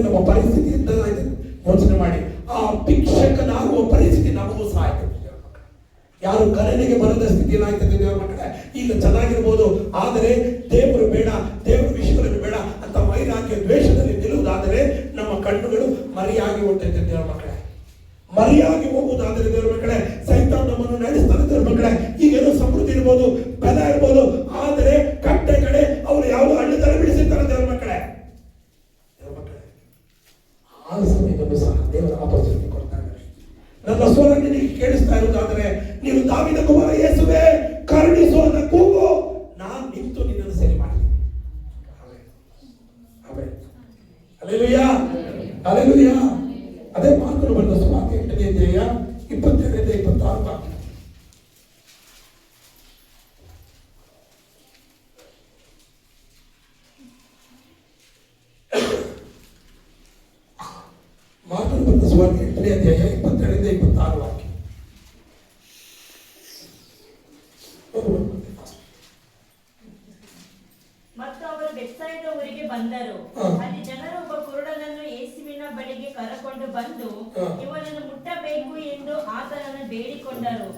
ನಮ್ಮ ಪರಿಸ್ಥಿತಿ ಎಂತಾಗಿದೆ ಯೋಚನೆ ಮಾಡಿ. ಆ ಭಿಕ್ಷಕನಾಗುವ ಪರಿಸ್ಥಿತಿ ನಮಗೂ ಸಹ ಆಯ್ತದೆ. ಯಾರು ಕರುಣೆಗೆ ಬರದ ಸ್ಥಿತಿ ಏನಾಯ್ತದೆ ದೇವರ ಮಕ್ಕಳೇ. ಈಗ ಚೆನ್ನಾಗಿರ್ಬೋದು, ಆದರೆ ದೇವರು ಬೇಡ, ದೇವರ ವಿಷಯಗಳನ್ನು ಬೇಡ ಅಂತ ವೈರಾಗ್ಯ ದ್ವೇಷದಲ್ಲಿ ನಿಲ್ಲುವುದಾದರೆ ನಮ್ಮ ಕಣ್ಣುಗಳು ಮರಿಯಾಗಿ ಹೊಂಟೈತೆ ದೇವರ ಮಕ್ಕಳೇ. ಮರಿಯಾಗಿ ಹೋಗುವುದಾದರೆ ದೇವರ ಮಕ್ಕಳೇ, ಸೈತಾನ ನಮ್ಮನ್ನು ನಡೆಸ್ತಾನೆ ದೇವರ ಮಕ್ಕಳೇ. ಈಗೇನೋ ಸಮೃದ್ಧಿ ಇರ್ಬೋದು, ಬೆಲ ಇರ್ಬೋದು, ಆದರೆ ಕಟ್ಟೆ ಕಡೆ ಅವರು ಯಾವುದೋ ಹಣ್ಣು ತರ ಬಿಡಿಸಿರ್ತಾರೆ ದೇವರ ಮಕ್ಕಳೇ. ದೇವರ ಮಕ್ಕಳೇ, ಆ ಸಮಯದಲ್ಲೂ ಸಹ ದೇವರ ಆಪರ್ಚುನಿಟಿ ಕೊಡ್ತಾ ಇದ್ದಾರೆ. ನನ್ನ ಸ್ವರ ನಿನಗೆ ಕೇಳಿಸ್ತಾ ಇರುವುದಾದರೆ, ನೀವು ದಾವೀದ ಕುಮಾರ ಯೇಸುವೇ ಕರುಣಿಸು ಅಂತ ಕೂಗು, ನಾನು ನಿಂತು ನಿನ್ನನ್ನು ಸರಿ ಮಾಡ್ತೀನಿ. Hallelujah, hallelujah. ಅದೇ ಮಾರ್ಕನು ಬರೆದ ಸುವಾರ್ತೆ 8ನೇ ಅಧ್ಯಾಯ 22-26 ವಾಕ್ಯ. ಮಾರ್ಕನು ಬರೆದ ಸುವಾರ್ತೆ 8ನೇ ಅಧ್ಯಾಯ 22-26 ವಾಕ್ಯ. ಮತ್ತು ಅವರು ಬೆತ್ಸಾಯಿದ ಊರಿಗೆ ಬಂದರು. ಅಲ್ಲಿ ಜನರು ಒಬ್ಬ ಕುರುಡನನ್ನು ಯೇಸುವಿನ ಬಳಿಗೆ ಕರೆಕೊಂಡು ಬಂದು ಇವನನ್ನು ಮುಟ್ಟಬೇಕು ಎಂದು ಆತನನ್ನು ಬೇಡಿಕೊಂಡರು.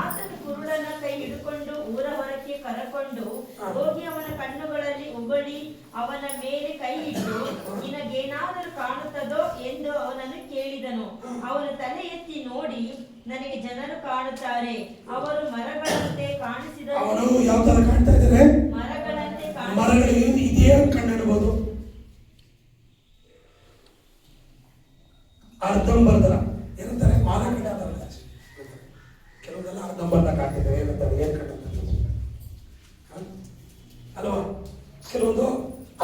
ಆತನು ಕುರುಡನ ಕೈ ಹಿಡಿಕೊಂಡು ಊರ ಹೊರಕ್ಕೆ ಕರೆಕೊಂಡು ಹೋಗಿ ಅವನ ಕಣ್ಣುಗಳಲ್ಲಿ ಉಗುಳಿ ಅವನ ಮೇಲೆ ಕೈ ಇಟ್ಟು, ನಿನಗೇನಾದರೂ ಕಾಣುತ್ತದೋ ಎಂದು ಅವನನ್ನು ಕೇಳಿದನು. ಅವನು ತಲೆ ಎತ್ತಿ ನೋಡಿ, ನನಗೆ ಜನರು ಕಾಣುತ್ತಾರೆ, ಅವರು ಮರಗಳಂತೆ ಕಾಣಿಸಿದರು. ಅವನು ಯಾವ ತರ ಕಾಣ್ತಾ ಇದ್ದಾರೆ? ಮರಗಳಂತೆ ಮರಗಳಿಗೆ ಇದೇ ಕಂಡಿಡಬಹುದು. ಅರ್ಧಂಬರ್ಧ ಏನಂತಾರೆ? ಮಾರ ಕಡೆ ಅದಲ್ಲ, ಕೆಲವುದೆಲ್ಲ ಅರ್ಧಂಬರ್ಧ ಕಾಣ್ತಿದ್ದಾರೆ. ಏನಂತಾರೆ? ಏನ್ ಕಂಡ ಕೆಲವೊಂದು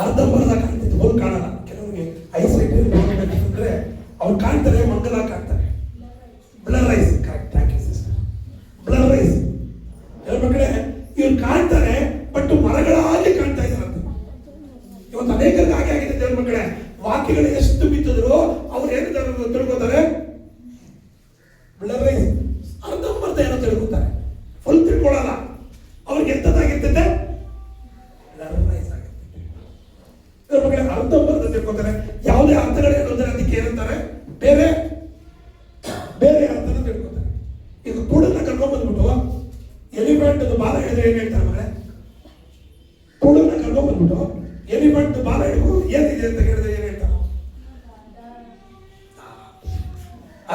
ಅರ್ಧಂಬರ್ಧ ಕಾಣ್ತಿತ್ತು, ಹೋಗಿ ಕಾಣಲ್ಲ. ಕೆಲವರಿಗೆ ಐಸೈಟ್ ನೋಡ್ಬೇಕಂದ್ರೆ ಅವ್ರು ಕಾಣ್ತಾರೆ, ಮಂಗಲ ಕಾಣ್ತಾರೆ. Blur eyes, correct, thank you sister. Blur eyes ಹೇಳ್ಬೇಕಂದ್ರೆ ಇವ್ರು ಕಾಣ್ತಾರೆ, ಬಟ್ ಮರಗಳಾಗಿ ಕಾಣ್ತಾ ಇದ್ದಾರಂತೆ. ಇವತ್ತು ಅನೇಕರಿಗೆ ಹಾಗೆ ಆಗಿದೆ ದೇವ್ರ ಮಕ್ಕಳೇ. ವಾಕ್ಯಗಳು ಎಷ್ಟು ಬಿತ್ತಿದ್ರು ಅವ್ರು ಏನು ತಿಳ್ಕೊತಾರೆ? ಬ್ಲರ್ ಐಸ್, ಅರ್ಧಂಬರ್ಧ ಏನೋ ತಿಳ್ಕೊತಾರೆ, ಫುಲ್ ತಿಳ್ಕೊಳ್ಳಲ್ಲ. ಅವ್ರಿಗೆ ಎಂತದಾಗಿರ್ತದೆ? ಬ್ಲರ್ ಐಸ್ ಆಗಿರ್ತದೆ. ದೇವ್ರ ಮಕ್ಕಳೇ, ಅರ್ಧಂಬರ್ಧ ತಿಳ್ಕೊತಾರೆ. ಯಾವುದೇ ಅರ್ಥಗಳು ಹೇಳೋದ್ರೆ ಅದಕ್ಕೆ ಏನಂತಾರೆ? ಬೇರೆ ಬೇರೆ ಅರ್ಥನ ತಿಳ್ಕೊತಾರೆ. ಈಗ ಕೂಡನ್ನ ಕರ್ಕೊಂಡ್ ಬಂದ್ಬಿಟ್ಟು ಎಲಿಫೆಂಟ್ ಬಾಲ ಹಿಡಿದ್ರೆ ಏನ್ ಹೇಳ್ತಾರೆ ಮಕ್ಕಳೇ? ಕೂಡನ್ನ ಕರ್ಕೊಂಡ್ ಬಂದ್ಬಿಟ್ಟು ಎಲಿಫೆಂಟ್ ಬಾಲ ಹಿಡಿದು ಏನಿದೆ ಅಂತ ಹೇಳಿದ್ರೆ ಏನ್ ಹೇಳ್ತಾರೆ?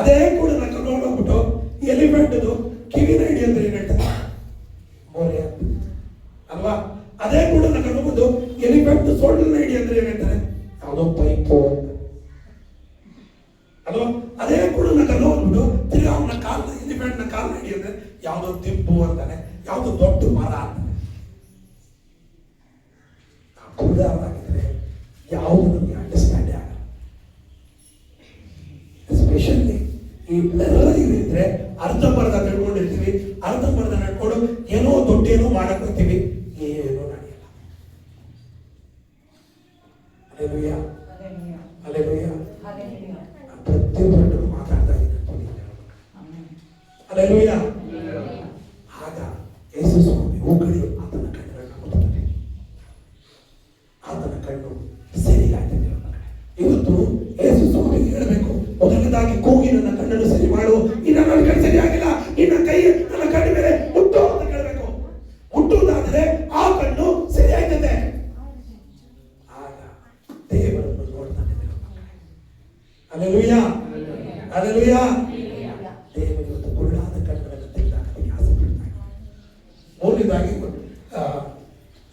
ಅದೇ ಕೂಡನ್ನ ಕರ್ಕೊಂಡು ಹೋಗ್ಬಿಟ್ಟು ಎಲಿಫೆಂಟ್ ಕಿವಿನ ಹಿಡಿ ಅಂತ ಏನ್ ಹೇಳ್ತಾರೆ? ಮೋರೆ ಅಲ್ವಾ? ಅದೇ ಕೂಡನ್ನ ಕರ್ಕೊಂಡು ಬಂದು ಎಲಿಫೆಂಟ್ ಸೊಳ್ಳೆನ ಹಿಡಿ ಅಂದ್ರೆ ಏನ್ ಹೇಳ್ತಾರೆ? ಯಾವುದೋ ಪೈಪು ಅಲ್ವಾ? ಅದೇ ಕೂಡನ್ನ ಕರ್ಕೊಂಡು ಹೋಗ್ಬಿಟ್ಟು ತಿರ್ಗಿ ಅವನ ಕಾಲ್ನ ಎಲಿಫೆಂಟ್ನ ಕಾಲ್ನ ಹಿಡಿ ಅಂದ್ರೆ ಯಾವುದೋ ದಿಬ್ಬು ಅಂತಾನೆ, ಯಾವುದೋ ದೊಡ್ಡ ಮರ ಅಂತಾನೆ. ಉದಾಹರಣೆ ಯಾವುದು ನಮಗೆ ಅಂಡರ್ಸ್ಟ್ಯಾಂಡ್ ಆಗಲ್ಲ. ಎಸ್ಪೆಷಲಿ ಈ ಇದ್ರೆ ಅರ್ಧಂಬರ್ಧ ತಿಳ್ಕೊಂಡಿರ್ತೀವಿ, ಅರ್ಧಂಬರ್ಧ ನಡ್ಕೊಂಡು ಏನೋ ದೊಡ್ಡೇನೋ ಮಾಡಕ್ ಬರ್ತೀವಿ, ಏನೋ ನಡೆಯಲ್ಲ. Alleluia, alleluia. ಪ್ರತಿಯೊಬ್ಬರು ಮಾತಾಡ್ತಾ ಇದ್ದೀನಿ. ಅಲ್ಲೇಲೂಯಾ. ಆಗ ಯೇಸು ಸ್ವಾಮಿ ಹೋಗಲಿ ಆತನ ಕಣ್ಣುಗಳನ್ನ ಮುಟ್ಟುತ್ತದೆ. ಆತನ ಕಣ್ಣು ಸರಿಯಾಗಿದೆ. ಇವತ್ತು ಯೇಸು ಸ್ವಾಮಿಗೆ ಹೇಳಬೇಕು, ಮೊದಲನೇದಾಗಿ ಕೂಗಿ ನನ್ನ ಕಣ್ಣನ್ನು ಸರಿ ಮಾಡು. ಇನ್ನ ನನ್ನ ಕಣ್ಣು ಸರಿಯಾಗಿಲ್ಲ, ಇನ್ನ ಕೈ ನನ್ನ ಕಣ್ಣು ಮೇಲೆ ಮುಟ್ಟು ಅಂತ ಕೇಳಬೇಕು. ಮುಟ್ಟುವುದಾದರೆ ಆ ಕಣ್ಣು ಸರಿ ಆಯ್ತದೆ. ಆಗ ದೇವರನ್ನು ನೋಡ್ತಾನೆ. Alleluia, alleluia. ದೇವರು ಇವತ್ತು ಕುರುಡಾದ ಕಣ್ಣುಗಳನ್ನು ತೆಗೆದಾಕಲಿಕ್ಕೆ ಆಸೆ ಪಡ್ತಾನೆ. ಮೂರನೇದಾಗಿ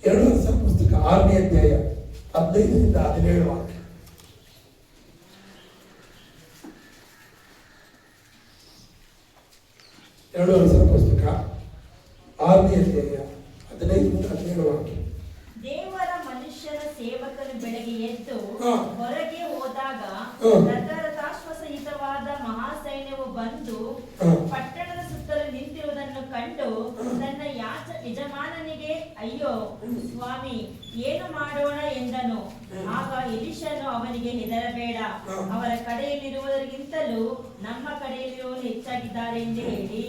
2 ವರ್ಷ ಪುಸ್ತಕ 6ನೇ ಅಧ್ಯಾಯ 15ರಿಂದ 17 ವಾಕ್ಯ. 2 ವರ್ಷ ಪುಸ್ತಕ 6ನೇ ಅಧ್ಯಾಯ 15ರಿಂದ 17 ವಾಕ್ಯ. ದೇವರ ಮನುಷ್ಯರ ಸೇವಕರು ಬೆಳಗ್ಗೆ ಎದ್ದು ಹಾ. ಹೊರಗೆ ಹೋದಾಗ ಹಾ. ರಥರಥಾಶ್ವಸಹಿತವಾದ ಮಹಾಸೈನ್ಯವು ಬಂದು ಹಾ. ಪಟ್ಟಣದ ಸುತ್ತಲೂ ನಿಂತಿರುವುದನ್ನು ಕಂಡು ತನ್ನ ಯಜಮಾನನಿಗೆ ಅಯ್ಯೋ ಸ್ವಾಮಿ, ಏನು ಮಾಡೋಣ ಎಂದನು. ಆಗ ಎಲಿಷನು ಅವನಿಗೆ ಹೆದರಬೇಡ, ಅವರ ಕಡೆಯಲ್ಲಿರುವುದರಿಗಿಂತಲೂ ನಮ್ಮ ಕಡೆಯಲ್ಲಿರುವವರು ಹೆಚ್ಚಾಗಿದ್ದಾರೆ ಎಂದು ಹೇಳಿ,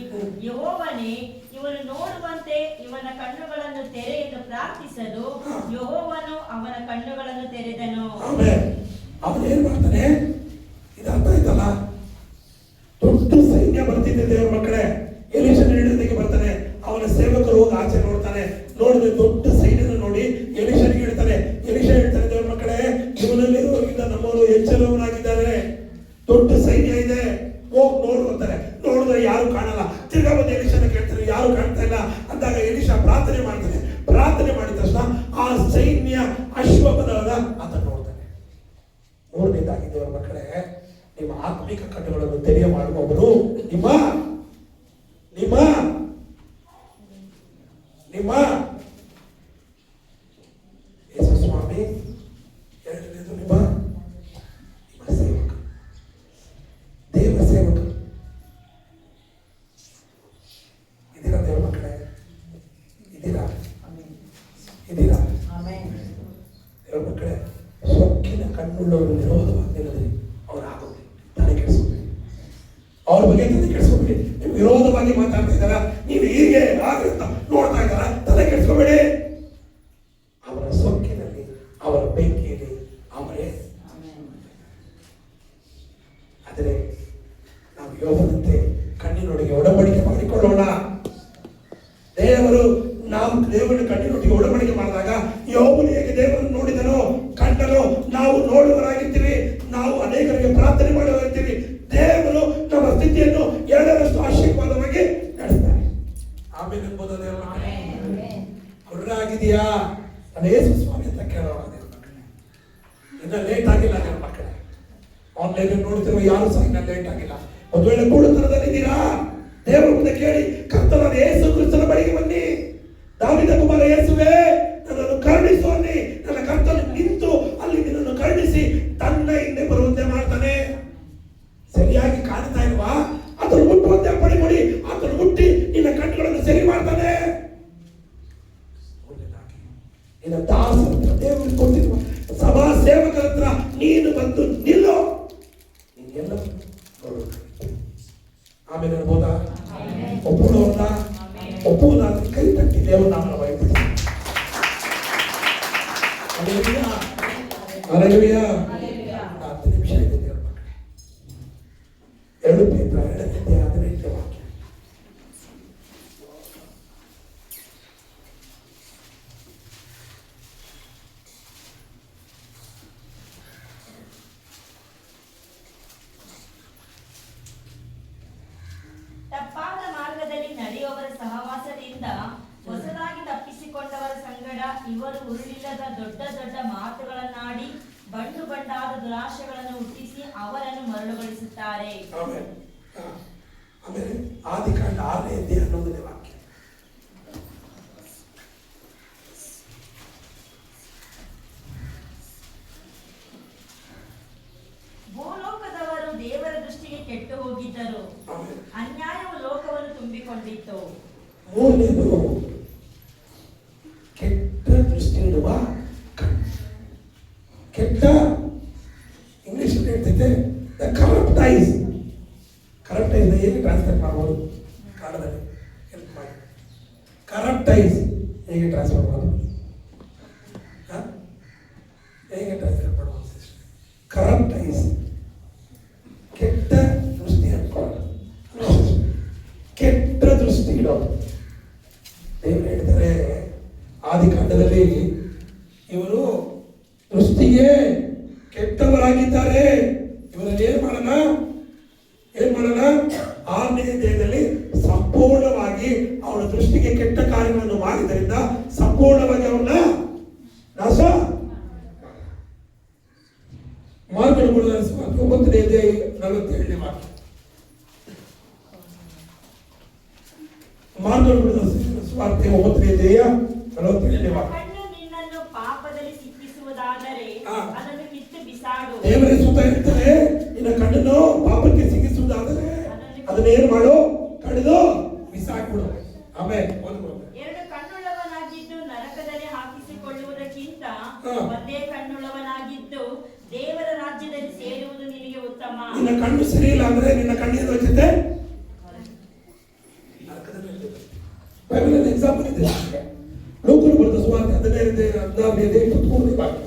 ಯೆಹೋವನೇ ಇವನು ನೋಡುವಂತೆ ಇವನ ಕಣ್ಣುಗಳನ್ನು ತೆರೆ ಎಂದು ಪ್ರಾರ್ಥಿಸಲು ಯೆಹೋವನು ಅವನ ಕಣ್ಣುಗಳನ್ನು ತೆರೆದನು. ಅವನು ಏನ್ ಮಾಡ್ತಾನೆ? ಇದು ಅರ್ಥ ಆಯ್ತಲ್ಲ? ದೊಡ್ಡ ಸೈನ್ಯ ಬರ್ತಿದ್ದೆ ದೇವ್ರ ಮಕ್ಕಳೇ. ಎಲಿಷನ ಹಿಡಿದಕ್ಕೆ ಬರ್ತಾನೆ, ಅವನ ಸೇವಕರು ಹೋಗಿ ಆಚೆ ನೋಡ್ತಾನೆ. ನೋಡಿದ್ರೆ ದೊಡ್ಡ ಸೈನ್ಯನ ನೋಡಿ ಎಲಿಷನಿಗೆ ಹೇಳ್ತಾನೆ. ಎಲಿಷ ಹೇಳ್ತಾನೆ, ದೇವ್ರ ಮಕ್ಕಳೇ, ಇವನಲ್ಲಿರುವವರಿಗಿಂತ ನಮ್ಮವರು ಎಚ್ಚರವನಾಗಿದ್ದಾರೆ, ದೊಡ್ಡ ಸೈನ್ಯ ಇದೆ, ಹೋಗಿ ನೋಡು ಅಂತಾರೆ. ನೋಡಿದ್ರೆ ಯಾರು ಕಾಣಲ್ಲ. ತಿರ್ಗಾ ಬಂದು ಎಲಿಷನ ಕೇಳ್ತಾರೆ, ಯಾರು ಕಾಣ್ತಾ ಇಲ್ಲ ಅಂದಾಗ ಎಲಿಷ ಪ್ರಾರ್ಥನೆ ಮಾಡ್ತಾನೆ. ಪ್ರಾರ್ಥನೆ ಮಾಡಿದ ತಕ್ಷಣ ಆ ಸೈನ್ಯ ಅಶ್ವಬಲದ ಆತ ನೋಡ್ತಾನೆ. ಮೂರನೇದಾಗಿ ದೇವರ ಮಕ್ಕಳೇ, ನಿಮ್ಮ ಆತ್ಮಿಕ ಕಣ್ಣುಗಳನ್ನು ತೆರೆಯ ಮಾಡುವವರು ನಿಮ್ಮ ನಿಮ್ಮ ನಿಮ್ಮ ಯೇಸು ಸ್ವಾಮಿ. ಎರಡನೇದು ನಿಮ್ಮ ಸೇವಕ, ದೇವ ಸೇವಕ. ಇದೀರಾ ದೇವರ ಮಕ್ಕಳೇ? ಇದೀರಾ? ಇದೀರಾ ದೇವರ ಮಕ್ಕಳೇ? ಸೊಕ್ಕಿನ ಕಣ್ಣುಳ್ಳವರು ವಿರೋಧವಾಗಿ ನಿಲ್ಲದೆ ಅವ್ರು ಆಗೋದು ತಲೆ ಕೆಡಿಸ್ಕೋಬೇಡಿ. ಅವ್ರ ಬಗ್ಗೆ ತಲೆ ಕೆಡಿಸ್ಕೋಬೇಡಿ. ನಿಮ್ಗೆ ವಿರೋಧವಾಗಿ ಮಾತಾಡ್ತಾ ಇದ್ದಾರ, ನೀವು ಹೀಗೆ ಹಾಗೆ ಅಂತ ನೋಡ್ತಾ ಇದ್ದಾರ, ತಲೆ ಕೆಡಿಸ್ಕೋಬೇಡಿ. ಅವರ ಸೊಕ್ಕಿನಲ್ಲಿ, ಅವರ ಬೆಂಕಿಯಲ್ಲಿ ಅವರೇ. ಆದರೆ ನಾವು ಯೋಬನಂತೆ ಕಣ್ಣಿನೊಳಗೆ ಒಡಂಬಡಿಕೆ ಮಾಡಿಕೊಳ್ಳೋಣ. ದೇವರು ನಾವು ದೇವರ ಕಣ್ಣಿನೊಟ್ಟಿಗೆ ಒಡಂಬಡಿಕೆ ಮಾಡಿದಾಗ ಯೋಬನು ಹೇಗೆ ದೇವರನ್ನು ನೋಡಿದನೋ ಕಂಡನೋ ನಾವು ನೋಡುವರಾಗಿರ್ತೀವಿ. ನಾವು ಅನೇಕರಿಗೆ ಪ್ರಾರ್ಥನೆ ಮಾಡುವರಾಗಿರ್ತೀವಿ. ದೇವರು ನಮ್ಮ ಸ್ಥಿತಿಯನ್ನು 2ರಷ್ಟು ಆಶೀರ್ವಾದವಾಗಿ ನಡೆಸ್ತಾರೆ. ಆಮೇಲೆ ಎಂಬುದು ದೇವರ ಕುರುಡಾಗಿದೆಯಾ? ನಾನು ಯೇಸು ಸ್ವಾಮಿ ಅಂತ ಕೇಳೋಣ. ದೇವರ ಮಕ್ಕಳೇ, ಇನ್ನ ಲೇಟ್ ಆಗಿಲ್ಲ. ದೇವರ ಮಕ್ಕಳೇ, ಆನ್ಲೈನ್ ನೋಡ್ತಿರುವ ಯಾರು ಸಹ ಇನ್ನ ಲೇಟ್ ಆಗಿಲ್ಲ. ಒಂದು ವೇಳೆ ಕೂಡುತ್ತರದಲ್ಲಿದ್ದೀರಾ, ದೇವರ ಮುಂದೆ ಕೇಳಿ, ಕರ್ತನಾದ ಯೇಸು ಕ್ರಿಸ್ತನ ಬಳಿಗೆ ಬನ್ನಿ. ದಾವೀದ ಕುಮಾರ ಯೇಸುವೇ, ನನ್ನನ್ನು ಕರುಣಿಸು ಅನ್ನಿ. ನನ್ನ ಹಿಂದೆ ಬರುವಂತೆ ಮಾಡ್ತಾನೆ. ಸರಿಯಾಗಿ ಕಾಣ್ತಾ ಇಲ್ವಾ? ಅದನ್ನು ಮುಟ್ಟುವಂತೆ ಪಡಿಮಡಿ, ಅದನ್ನು ಮುಟ್ಟಿ ನಿನ್ನ ಕಣ್ಣುಗಳನ್ನು ಸರಿ ಮಾಡ್ತಾನೆ. ನಿನ್ನ ದಾಸರ ಹತ್ರ, ದೇವರು ಕೊಟ್ಟಿರುವ ಸಭಾ ಸೇವಕರ ಹತ್ರ ನೀನು ಬಂದು ನಿಲ್ಲೋ, ನೀನೆಲ್ಲ ಆಮೇಲೆ ಅನ್ಬೋದಾ? ಒಪ್ಪುವುದಾ? ಒಪ್ಪುವುದಾದ್ರೆ ಕೈ ತಟ್ಟಿ ದೇವರು ನಾಮನ ವಹಿಸ್ತೀವಿ. ಹಲ್ಲೆಲೂಯಾ. 10 ನಿಮಿಷ ಇದೆ ದೇವರ ಮಕ್ಕಳೇ. 2 ಪೇತ್ರ 2:15 ವಾಕ್ಯ. ತಪ್ಪಾದ ಮಾರ್ಗದಲ್ಲಿ ನಡೆಯುವವರ ಸಹವಾಸದಿಂದ ಹೊಸದಾಗಿ ತಪ್ಪಿಸಿಕೊಂಡವರ ಸಂಗಡ ಇವರು ಉರುಳಿಲ್ಲದ ದೊಡ್ಡ ದೊಡ್ಡ ಮಾತುಗಳನ್ನಾಡಿ ಬಂಡು ಬಂಡಾದ ದುರಾಶೆಗಳನ್ನು ಹುಟ್ಟಿಸಿ ಅವರನ್ನು ಮರಳುಗೊಳಿಸುತ್ತಾರೆ. ಆಮೇಲೆ ಆದಿಕಾಂಡ 6:11 ವಾಕ್ಯ. ಭೂಲೋಕದವರು ದೇವರ ದೃಷ್ಟಿಗೆ ಕೆಟ್ಟು ಹೋಗಿದ್ದರು, ಅನ್ಯಾಯವು ಲೋಕವನ್ನು ತುಂಬಿಕೊಂಡಿತ್ತು. ಮೂರನೇದು ಕೆಟ್ಟ ದೃಷ್ಟಿ ಇಡುವ ಕಣ್ಣು. ಕೆಟ್ಟ ಇಂಗ್ಲಿಷ್ ಹೇಳ್ತಿದ್ದೆ the corrupt ice. Corrupt ice ಹೇಗೆ ಟ್ರಾನ್ಸ್ಲೇಟ್ ಮಾಡ್ಬೋದು ಕನ್ನಡದಲ್ಲಿ? ಹೆಲ್ಪ್ ಮಾಡಿ. ಕರಪ್ಟ್ ಐಸ್ ಹೇಗೆ ಟ್ರಾನ್ಸ್ಫರ್ ಮಾಡೋದು? ಹೇಗೆ ಟ್ರಾನ್ಸ್ಲೇಟ್ ಮಾಡೋದು? ಕರಪ್ಟ್ ಐಸ್, ಕೆಟ್ಟ ದೃಷ್ಟಿ ಅನ್ಕೊಳ್ಳೋದು, ಕೆಟ್ಟ ದೃಷ್ಟಿ ಇಡೋದು. ದೇವರು ಹೇಳ್ತಾರೆ ಆದಿಕಾಂಡದಲ್ಲಿ, ಇವರು ದೃಷ್ಟಿಗೆ ಕೆಟ್ಟವರಾಗಿದ್ದಾರೆ. ಇವರಲ್ಲಿ ಏನ್ ಮಾಡೋಣ? 6ನೇ ಅಧ್ಯಾಯದಲ್ಲಿ ಸಂಪೂರ್ಣವಾಗಿ ಅವರ ದೃಷ್ಟಿಗೆ ಕೆಟ್ಟ ಕಾರ್ಯಗಳನ್ನು ಮಾಡಿದ್ದರಿಂದ ಸಂಪೂರ್ಣವಾಗಿ ಅವನ್ನ ನಾಶ ಮಾರ್ಗಗಳು. 9ನೇ ಅಧ್ಯಾಯ 47ನೇ ವಾಕ್ಯ. ಮಾರ್ಗಗಳು ಸ್ವಾರ್ಥ 9ನೇ ಅಧ್ಯಾಯ 47ನೇ ವಾಕ್ಯ. ಕಣ್ಣು ನಿನ್ನನ್ನು ಪಾಪದಲ್ಲಿ ಸಿಕ್ಕಿಸುವುದಾದರೆ ಅದನ್ನು ಕಿತ್ತು ಬಿಸಾಡು. ದೇವರೇ ಸುತ್ತ ಹೇಳ್ತಾರೆ, ನಿನ್ನ ಕಣ್ಣನ್ನು ಪಾಪಕ್ಕೆ ಸಿಕ್ಕಿಸುವುದಾದರೆ ಅದನ್ನೇನು ಮಾಡು? ಕಡಿದು ಬಿಸಾಕ್ಬಿಡು. ಆಮೇಲೆ 2 ಕಣ್ಣುಳ್ಳವನಾಗಿದ್ದು ನರಕದಲ್ಲಿ ಹಾಕಿಸಿಕೊಳ್ಳುವುದಕ್ಕಿಂತ ಒಂದೇ ಕಣ್ಣುಳ್ಳವನಾಗಿದ್ದು ದೇವರ ರಾಜ್ಯದಲ್ಲಿ ಸೇರುವುದು ನಿನಗೆ ಉತ್ತಮ. ನಿನ್ನ ಕಣ್ಣು ಸರಿ ಇಲ್ಲ ಅಂದ್ರೆ ನಿನ್ನ ಕಣ್ಣಿನ ಹೋಗ್ತದೆ. ಬೈಬಲ್ ಎಕ್ಸಾಂಪಲ್ ಇದೆ. ಲೋಕರು ಬರೆದ ಸುವಾರ್ತೆ 15:16 ವಾಕ್ಯ.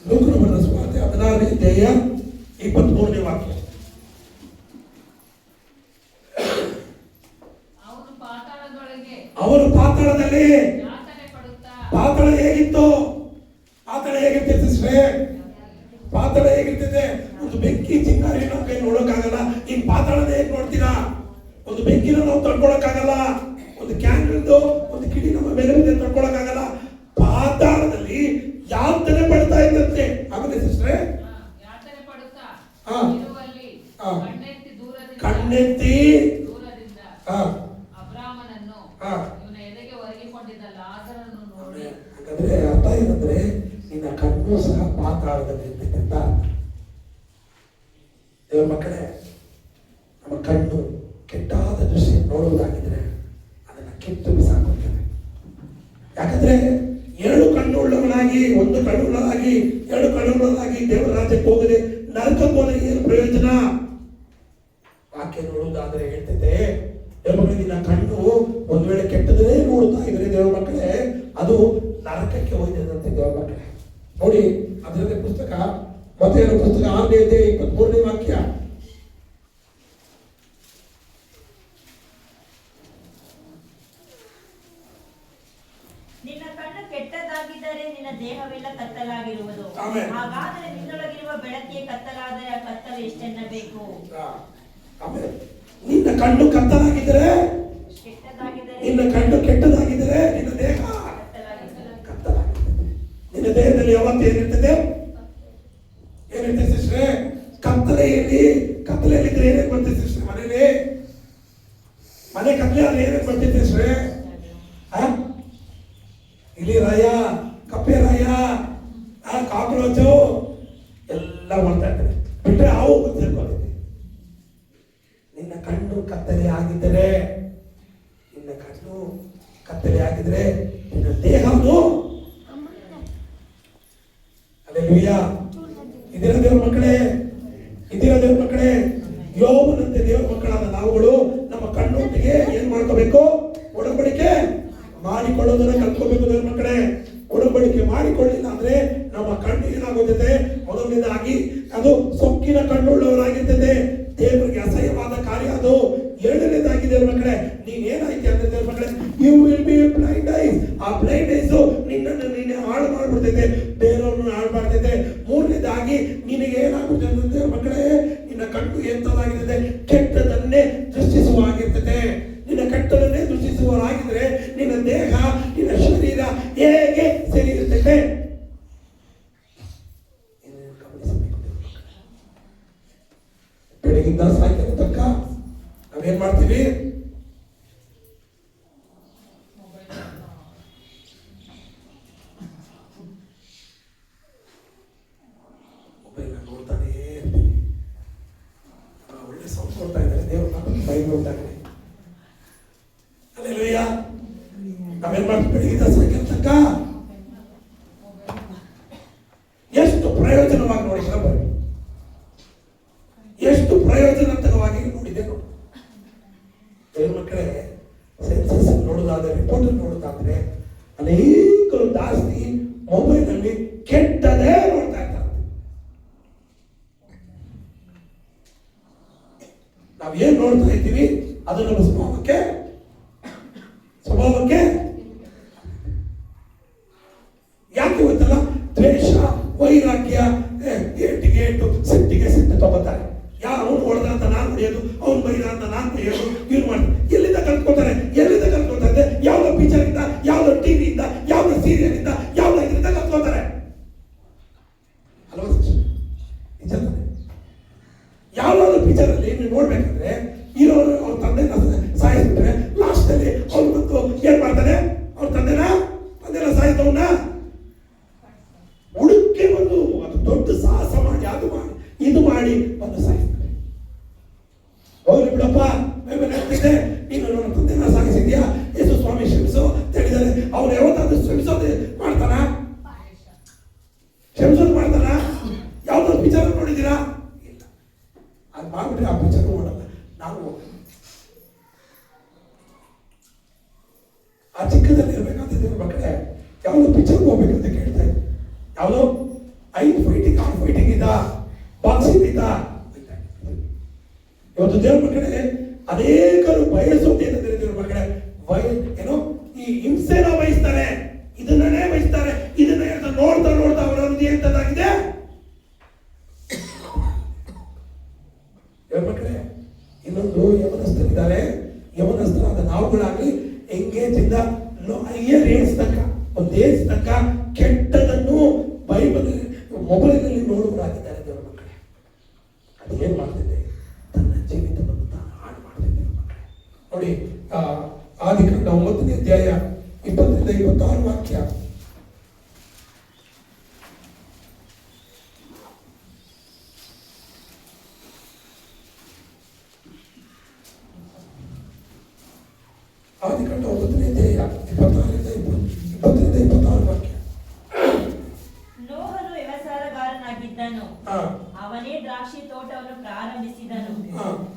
ಲೋಕರು ಬರೆದ ಸುವಾರ್ತೆ 16:23 ವಾಕ್ಯ. ಅವರು ಪಾತಾಳದಲ್ಲಿ. ಪಾತಾಳ ಹೇಗಿತ್ತು? ಪಾತಾಳ ಹೇಗಿರ್ತದೆ ಸಿಸ್ಟ್ರೇ? ಪಾತಾಳ ಹೇಗಿರ್ತದೆ? ಒಂದು ಬೆಂಕಿ ಚಿಂಗಾರಿ ನಮ್ಮ ಕೈ ನೋಡೋಕ್ಕಾಗಲ್ಲ. ಈ ಪಾತಾಳದ ಹೇಗೆ ನೋಡ್ತೀರಾ? ಒಂದು ಬೆಂಕಿನ ನಾವು ತಡ್ಕೊಳಕ್ಕಾಗಲ್ಲ. ಒಂದು ಕ್ಯಾಂಡಲ್ದು ಒಂದು ಕಿಡಿ ನಮ್ಮ ಮೇಲೆ ಮೇಲೆ ತಡ್ಕೊಳಕ್ಕಾಗಲ್ಲ. ಪಾತಾಳದಲ್ಲಿ ಯಾತನೆ ಪಡ್ತಾ ಇದ್ದಂತೆ. ಆಮೇಲೆ ಸಿಸ್ಟ್ರೇ ಕಣ್ಣೆತ್ತಿ ಹಾಗಾದ್ರೆ ಅರ್ಥ ಏನಂದ್ರೆ ನಿನ್ನ ಕಣ್ಣು ಸಹ ಪಾತಾಳದಲ್ಲಿ ಇರ್ಬೇಕಂತ. ದೇವರ ಮಕ್ಕಳೇ, ನಮ್ಮ ಕಣ್ಣು ಕೆಟ್ಟಾದ ದೃಶ್ಯ ನೋಡುವುದಾಗಿದ್ರೆ ಅದನ್ನ ಕೆಟ್ಟು ಬಿಸಾಕುತ್ತೇವೆ. ಯಾಕಂದ್ರೆ 2 ಕಣ್ಣು ಉಳ್ಳವನಾಗಿ 1 ಕಣ್ಣು ಉಳ್ಳದಾಗಿ 2 ಕಣ್ಣು ಉಳ್ಳದಾಗಿ ದೇವರ ರಾಜ್ಯಕ್ಕೆ ಹೋಗದೆ ನರಕಕ್ಕೆ ಹೋದರೆ ಏನು ಪ್ರಯೋಜನ? ವಾಕ್ಯ ನೋಡುವುದಾದ್ರೆ ಹೇಳ್ತೈತೆ, ದೇವರ ಮಕ್ಕಳೇ, ನಿನ್ನ ಕಣ್ಣು ಒಂದು ವೇಳೆ ಕೆಟ್ಟದೇ ನೋಡ್ತಾ ಇದ್ರೆ ದೇವರ ಮಕ್ಕಳೇ ಅದು ನರಕಕ್ಕೆ ಹೋಯ್ತದಂತೆ. ದೇವರ ಮಕ್ಕಳೇ ನೋಡಿ, ಅದರಲ್ಲಿ ಪುಸ್ತಕ ಮತ್ತೇನು ಪುಸ್ತಕ 6ನೇ ಅಧ್ಯಾಯ 23ನೇ ವಾಕ್ಯ. ನಿನ್ನ ಕಣ್ಣು ಕೆಟ್ಟದಾಗಿದ್ದರೆ ನಿನ್ನ ದೇಹವೆಲ್ಲ ಕತ್ತಲಾಗಿರುವುದು. ಹಾಗಾದರೆ ನಿನ್ನೊಳಗಿರುವ ಬೆಳಕಿಗೆ ಕತ್ತಲಾದರೆ ಆ ಕತ್ತಲು ಎಷ್ಟೆನ್ನಬೇಕು? ಆಮೇಲೆ ನಿನ್ನ ಕಣ್ಣು ಕತ್ತಲಾಗಿದ್ದರೆ, ನಿನ್ನ ಕಣ್ಣು ಕೆಟ್ಟದಾಗಿದ್ದರೆ ನಿನ್ನ ದೇಹ ಕತ್ತಲಾಗಿರ್ತದೆ. ನಿನ್ನ ದೇಹದಲ್ಲಿ ಯಾವತ್ತು ಏನಿರ್ತದೆ? ಏನಿರ್ತದೆ ಸಿಸ್ಟ್ರೆ? ಕತ್ತಲೆಯಲ್ಲಿದ್ರೆ ಏನೇನು ಬರ್ತದೆ ಸಿಸ್ಟ್ರೆ? ಮನೆ ಕತ್ತಲೆ ಆದ್ರೆ ಏನೇನು ಬರ್ತೈತೆ ಸಿಸ್ಟ್ರೆ? ಇಲಿ ರಾಯ, ಕಪ್ಪೆ ರಾಯ, ಕಾಕ್ರೋಚು ಎಲ್ಲ ಮಾಡ್ತಾ ಇರ್ತಾರೆ. ಬಿಟ್ರೆ ಅವು ಸೇರ್ಕೊಂಡಿದೆ. ನಿನ್ನ ಕಣ್ಣು ಕತ್ತಲೆ ಆಗಿದ್ದರೆ, ನಿನ್ನ ಕಣ್ಣು ಕತ್ತಲೆ ಆಗಿದ್ರೆ ನಿನ್ನ ದೇಹನು ಅಲ್ಲೆಲೂಯಾ. ಇದರ ದೇವ್ರ ಮಕ್ಕಳೇ, ಇದರ ದೇವ್ರ ಮಕ್ಕಳೇ, ಯೋಬನಂತೆ ದೇವ್ರ ಮಕ್ಕಳಾದ ನಾವುಗಳು ನಮ್ಮ ಕಣ್ಣೊಟ್ಟಿಗೆ ಏನ್ ಮಾಡ್ಕೋಬೇಕು? ಒಡಂಬಡಿಕೆ ಮಾಡಿಕೊಳ್ಳೋದನ್ನ ಕಲ್ತ್ಕೋಬೇಕು ದೇವ್ರ ಮಕ್ಕಳೇ. ಒಡಂಬಡಿಕೆ ಮಾಡಿಕೊಳ್ಳಿಲ್ಲ ಅಂದ್ರೆ ನಮ್ಮ ಕಣ್ಣು ಏನಾಗುತ್ತದೆ? ಮೊದಲನೇದಾಗಿ ಅದು ಸೊಕ್ಕಿನ ಕಣ್ಣುಳ್ಳವರಾಗಿರ್ತದೆ, ದೇವರಿಗೆ ಅಸಹ್ಯವಾದ ಕಾರ್ಯ ಅದು. ಎರಡನೇದಾಗಿ ದೇವ್ರ ಮಕ್ಕಳೇ, ನೀನೇನಾಯ್ತು ಅಂದ್ರೆ ದೇವ್ರ ಮಕ್ಕಳೇ, you will be blind eyes. ಆ ಬ್ಲೈಂಡ್ ಐಸ್ ನಿನ್ನನ್ನು ನೀನೆ ಹಾಳು ಮಾಡ್ಬಿಡ್ತೈತೆ, ಬೇರೆಯವ್ರನ್ನ ಹಾಳು ಮಾಡ್ತೈತೆ. ಮೂರನೇದಾಗಿ ನಿನಗೆ ಏನಾಗುತ್ತೆ ಅಂದ್ರೆ ದೇವ್ರ ಮಕ್ಕಳೇ, ನಿನ್ನ ಕಣ್ಣು ಎಂತದಾಗಿರ್ತದೆ? ಕೆಟ್ಟದನ್ನೇ ದೃಷ್ಟಿಸುವಾಗಿರ್ತದೆ. ನಿನ್ನ ಕೆಟ್ಟದನ್ನೇ ದೃಷ್ಟಿಸುವರಾಗಿದ್ರೆ ನಿನ್ನ ದೇಹ, ನಿನ್ನ ಶರೀರ ಹೇಗೆ ಸರಿ ಇರ್ತೈತೆ? ಬೆಳಗಿಂದ ಸಾಯಂಕಾಲ ತನಕ ನಾವೇನ್ ಮಾಡ್ತೀವಿ? ಮೊಬೈಲ್ ನೋಡ್ತಾನೆ ಇರ್ತೀವಿ. ಒಳ್ಳೆ ಸೌಂಡ್ ಕೊಡ್ತಾ ಇದ್ದಾರೆ, ದೇವರು ಬೈಕ್ ನೋಡ್ತಾನೆ. ಅಲ್ಲೆಲೂಯಾ. ನಾವೇನ್ ಮಾಡ್ತೀವಿ? ಬೆಳಗಿಂದ ಸಾಯಂಕಾಲ ತನಕ ಎಷ್ಟು ಪ್ರಯೋಜನವಾಗಿ ನೋಡಿದ್ರೆ ಬನ್ನಿ, ಎಷ್ಟು ಪ್ರಯೋಜನಕರವಾಗಿ ನೋಡಿದೆ ನೋಡಿ ದೇವ್ರ ಮಕ್ಕಳೇ. ಸೆನ್ಸಸ್ ನೋಡೋದಾದ್ರೆ, ರಿಪೋರ್ಟ್ ನೋಡೋದಾದ್ರೆ ಅನೇಕರು ಜಾಸ್ತಿ ಮೊಬೈಲ್ ಅಲ್ಲಿ ಕೆಟ್ಟದೇ ನೋಡ್ತಾ ಇದ್ದಾರೆ. ನಾವೇನ್ ನೋಡ್ತಾ ಇದ್ದೀವಿ ಅದು ನಮ್ಮ ಸ್ವಭಾವಕ್ಕೆ ಯಾಕೆ ಗೊತ್ತಲ್ಲ? ದ್ವೇಷ, ವೈರಾಗ್ಯ, ಗೇಟು ಸಿಟ್ಟಿಗೆ ಸಿಟ್ಟು ತಗೋತಾರೆ. ಅವನು ಹೊಡೆದ ಅಂತ ನಾನು ಹೊಡೆಯೋದು, ಅವ್ನು ಬೈದ ಅಂತ ನಾನು ಬೈಯೋದು, ಇವ್ರು ಮಾಡ್ತಾರೆ. ಎಲ್ಲಿಂದ ಕಲ್ತ್ಕೊತಾರೆ? ಯಾವ್ದೋ ಪಿಕ್ಚರ್ ಇಂದ, ಯಾವ್ದೋ ಟಿವಿಯಿಂದ, ಯಾವ್ದೋ ಸೀರಿಯಲ್ ಇಂದ, ಯಾವ್ದೋ ಇದರಿಂದ ಕಲ್ತ್ಕೊತಾರೆ ಅಲ್ವಾ? ನಿಜ ತಾನೆ? ಯಾವ್ದಾದ್ರು ಪಿಕ್ಚರ್ ಅಲ್ಲಿ ನೀವು ನೋಡ್ಬೇಕಂದ್ರೆ ಹೀರೋರು ಅವ್ರ ತಂದೆನ ಸಾಯಿಸ್ಬಿಟ್ರೆ ಲಾಸ್ಟ್ ಅಲ್ಲಿ ಅವ್ರು ಬಂದು ಏನ್ ಮಾಡ್ತಾನೆ? ಅವ್ರ ತಂದೆನ ಸಾಯಿಸ್ತವನ್ನ ಹುಡುಕಿ ಬಂದು ಅದು ದೊಡ್ಡ ಸಾಹಸ ಮಾಡಿ, ಅದು ಮಾಡಿ, ಇದು ಮಾಡಿ ಒಂದು ಸಾಯಿಸ್ತಾರೆ. ಹೋಗ್ಲಿ ಬಿಡಪ್ಪ, ಹೇಳ್ತಿದ್ದೆ, ನೀನು ನನ್ನ ತಂದೆನ ಸಾಗಿಸಿದ್ಯಾ, ಯೇಸು ಸ್ವಾಮಿ ಶ್ರಮಿಸು ಹೇಳಿದ್ದಾರೆ. ಅವ್ರು ಯಾವತ್ತಾದ್ರೂ ಶ್ರಮಿಸೋದು ಮಾಡ್ತಾನ? ಶ್ರಮಿಸೋದು ಮಾಡ್ತಾನ? ಯಾವ್ದೋ ಪಿಕ್ಚರ್ ನೋಡಿದ್ದೀರಾ? ಇಲ್ಲ. ಅದು ಮಾಡ್ಬಿಟ್ರೆ ಆ ಪಿಕ್ಚರ್ ನೋಡಲ್ಲ. ನಾವು ಆ ಚಿಕ್ಕದಲ್ಲಿ ಇರ್ಬೇಕಾದ್ರೆ ದೇವ್ರ ಮಕ್ಕಳೇ, ಯಾವ್ದೋ ಪಿಕ್ಚರ್ಗೆ ಹೋಗ್ಬೇಕಂತ ಕೇಳ್ತಾ ಇದ್ದೆ. ಯಾವ್ದೋ 5 ಫೈಟಿಂಗ್ 6 ಫೈಟಿಂಗ್ ಇದ್ದ, ಬಾಕ್ಸಿಂಗ್ ಇದ್ದ. ಇವತ್ತು ದೇವ್ರ ಮಕ್ಕಳೇ ಅನೇಕರು ಬಯಸೋದೇನಂದ್ರೆ ದೇವ್ರ ಮಕ್ಕಳೇ ಏನೋ ಈ ಹಿಂಸೆನ ಬಯಸ್ತಾರೆ, ಇದನ್ನೇ ಬಯಸ್ತಾರೆ. ಇದನ್ನ ನೋಡ್ತಾ ನೋಡ್ತಾ ಅವರ ಹೃದಯ ಎಂತದಾಗಿದೆ ದೇವ್ರ ಮಕ್ಕಳೇ. ಇನ್ನೊಂದು ಯವನಸ್ಥರಿದ್ದಾರೆ. ಯವನಸ್ಥರಾದ ನಾವುಗಳಾಗಲಿ ಎಂಗೇಜ್ ಇಂದ ಹೈಯರ್ ಏಜ್ ತನಕ, ಒಂದು ಏಜ್ ತನಕ ಕೆಟ್ಟದನ್ನು ಬೈಬಲ್ ಮೊಬೈಲ್ನಲ್ಲಿ ನೋಡುವರಾಗಿದ್ದಾರೆ ದೇವರ ಮಕ್ಕಳೇ. ಅದು ಏನ್ ಮಾಡ್ತಿದೆ? ತನ್ನ ಜೀವಿತವನ್ನು ತಾನು ಹಾಳು ಮಾಡ್ತಿದ್ದೆ ಮಕ್ಕಳೇ. ನೋಡಿ, ಆದಿಕಾಂಡ 9ನೇ ಅಧ್ಯಾಯ 20ರಿಂದ 26 ವಾಕ್ಯ. ಆದಿಕಾಂಡ 9ನೇ ಅಧ್ಯಾಯ 20ರಿಂದ 26 ವಾಕ್ಯ. ನೋಹನು ವ್ಯವಸಾಯಗಾರನಾಗಿದ್ದನು. ಅವನೇ ದ್ರಾಕ್ಷಿ ತೋಟವನ್ನು ಪ್ರಾರಂಭಿಸಿದನು.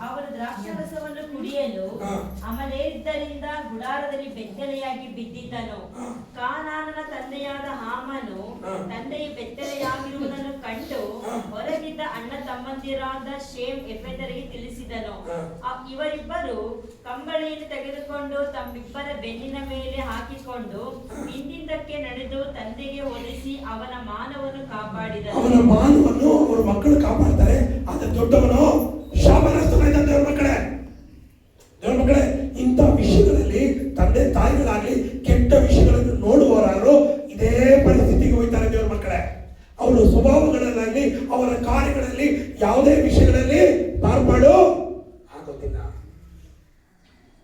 ಅವನು ದ್ರಾಕ್ಷಾರಸವನ್ನು ಕುಡಿಯಲು ಅಮಲೇರಿದ್ದರಿಂದ ಗುಡಾರದಲ್ಲಿ ಬೆತ್ತಲೆಯಾಗಿ ಬಿದ್ದಿದ್ದನು. ಕಾನಾನನ ತಂದೆಯಾದ ಹಾಮನು ತಂದೆಯು ಬೆತ್ತಲೆಯಾಗಿರುವುದನ್ನು ಕಂಡು ಹೊರಗಿದ್ದ ಅಣ್ಣ ತಮ್ಮಂದಿರಾದ ಶೇಮ್ ಎಫೆದರಿಗೆ ತಿಳಿಸಿದನು. ಇವರಿಬ್ಬರು ಕಂಬಳಿಯನ್ನು ತೆಗೆದುಕೊಂಡು ತಮ್ಮಿಬ್ಬರ ಬೆನ್ನಿನ ಮೇಲೆ ಹಾಕಿಕೊಂಡು ಹಿಂದಿಂದಕ್ಕೆ ನಡೆದು ತಂದೆಗೆ ಹೋಲಿಸಿ ಅವನ ಮಾನವನ್ನು ಕಾಪಾಡಿದರು. ಅವನ ಮಾನವನ್ನು ಅವರ ಮಕ್ಕಳು ಕಾಪಾಡ್ತಾರೆ. ಆದ್ರೆ ದೊಡ್ಡವನು ಶಾಪಗ್ರಸ್ತನಾಗಿದ್ದಾನೆ. ದೇವ್ರ ಮಕ್ಕಳೇ, ಇಂಥ ವಿಷಯಗಳಲ್ಲಿ ತಂದೆ ತಾಯಿಗಳಾಗ್ಲಿ ಕೆಟ್ಟ ವಿಷಯಗಳನ್ನು ನೋಡುವವರಾರು ಇದೇ ಪರಿಸ್ಥಿತಿಗೆ ಹೋಗ್ತಾರೆ ದೇವ್ರ ಮಕ್ಕಳೇ. ಅವರ ಸ್ವಭಾವಗಳಲ್ಲಾಗಲಿ ಅವರ ಕಾರ್ಯಗಳಲ್ಲಿ ಯಾವುದೇ ವಿಷಯಗಳಲ್ಲಿ ಮಾರ್ಪಾಡು ಆಗೋದಿಲ್ಲ.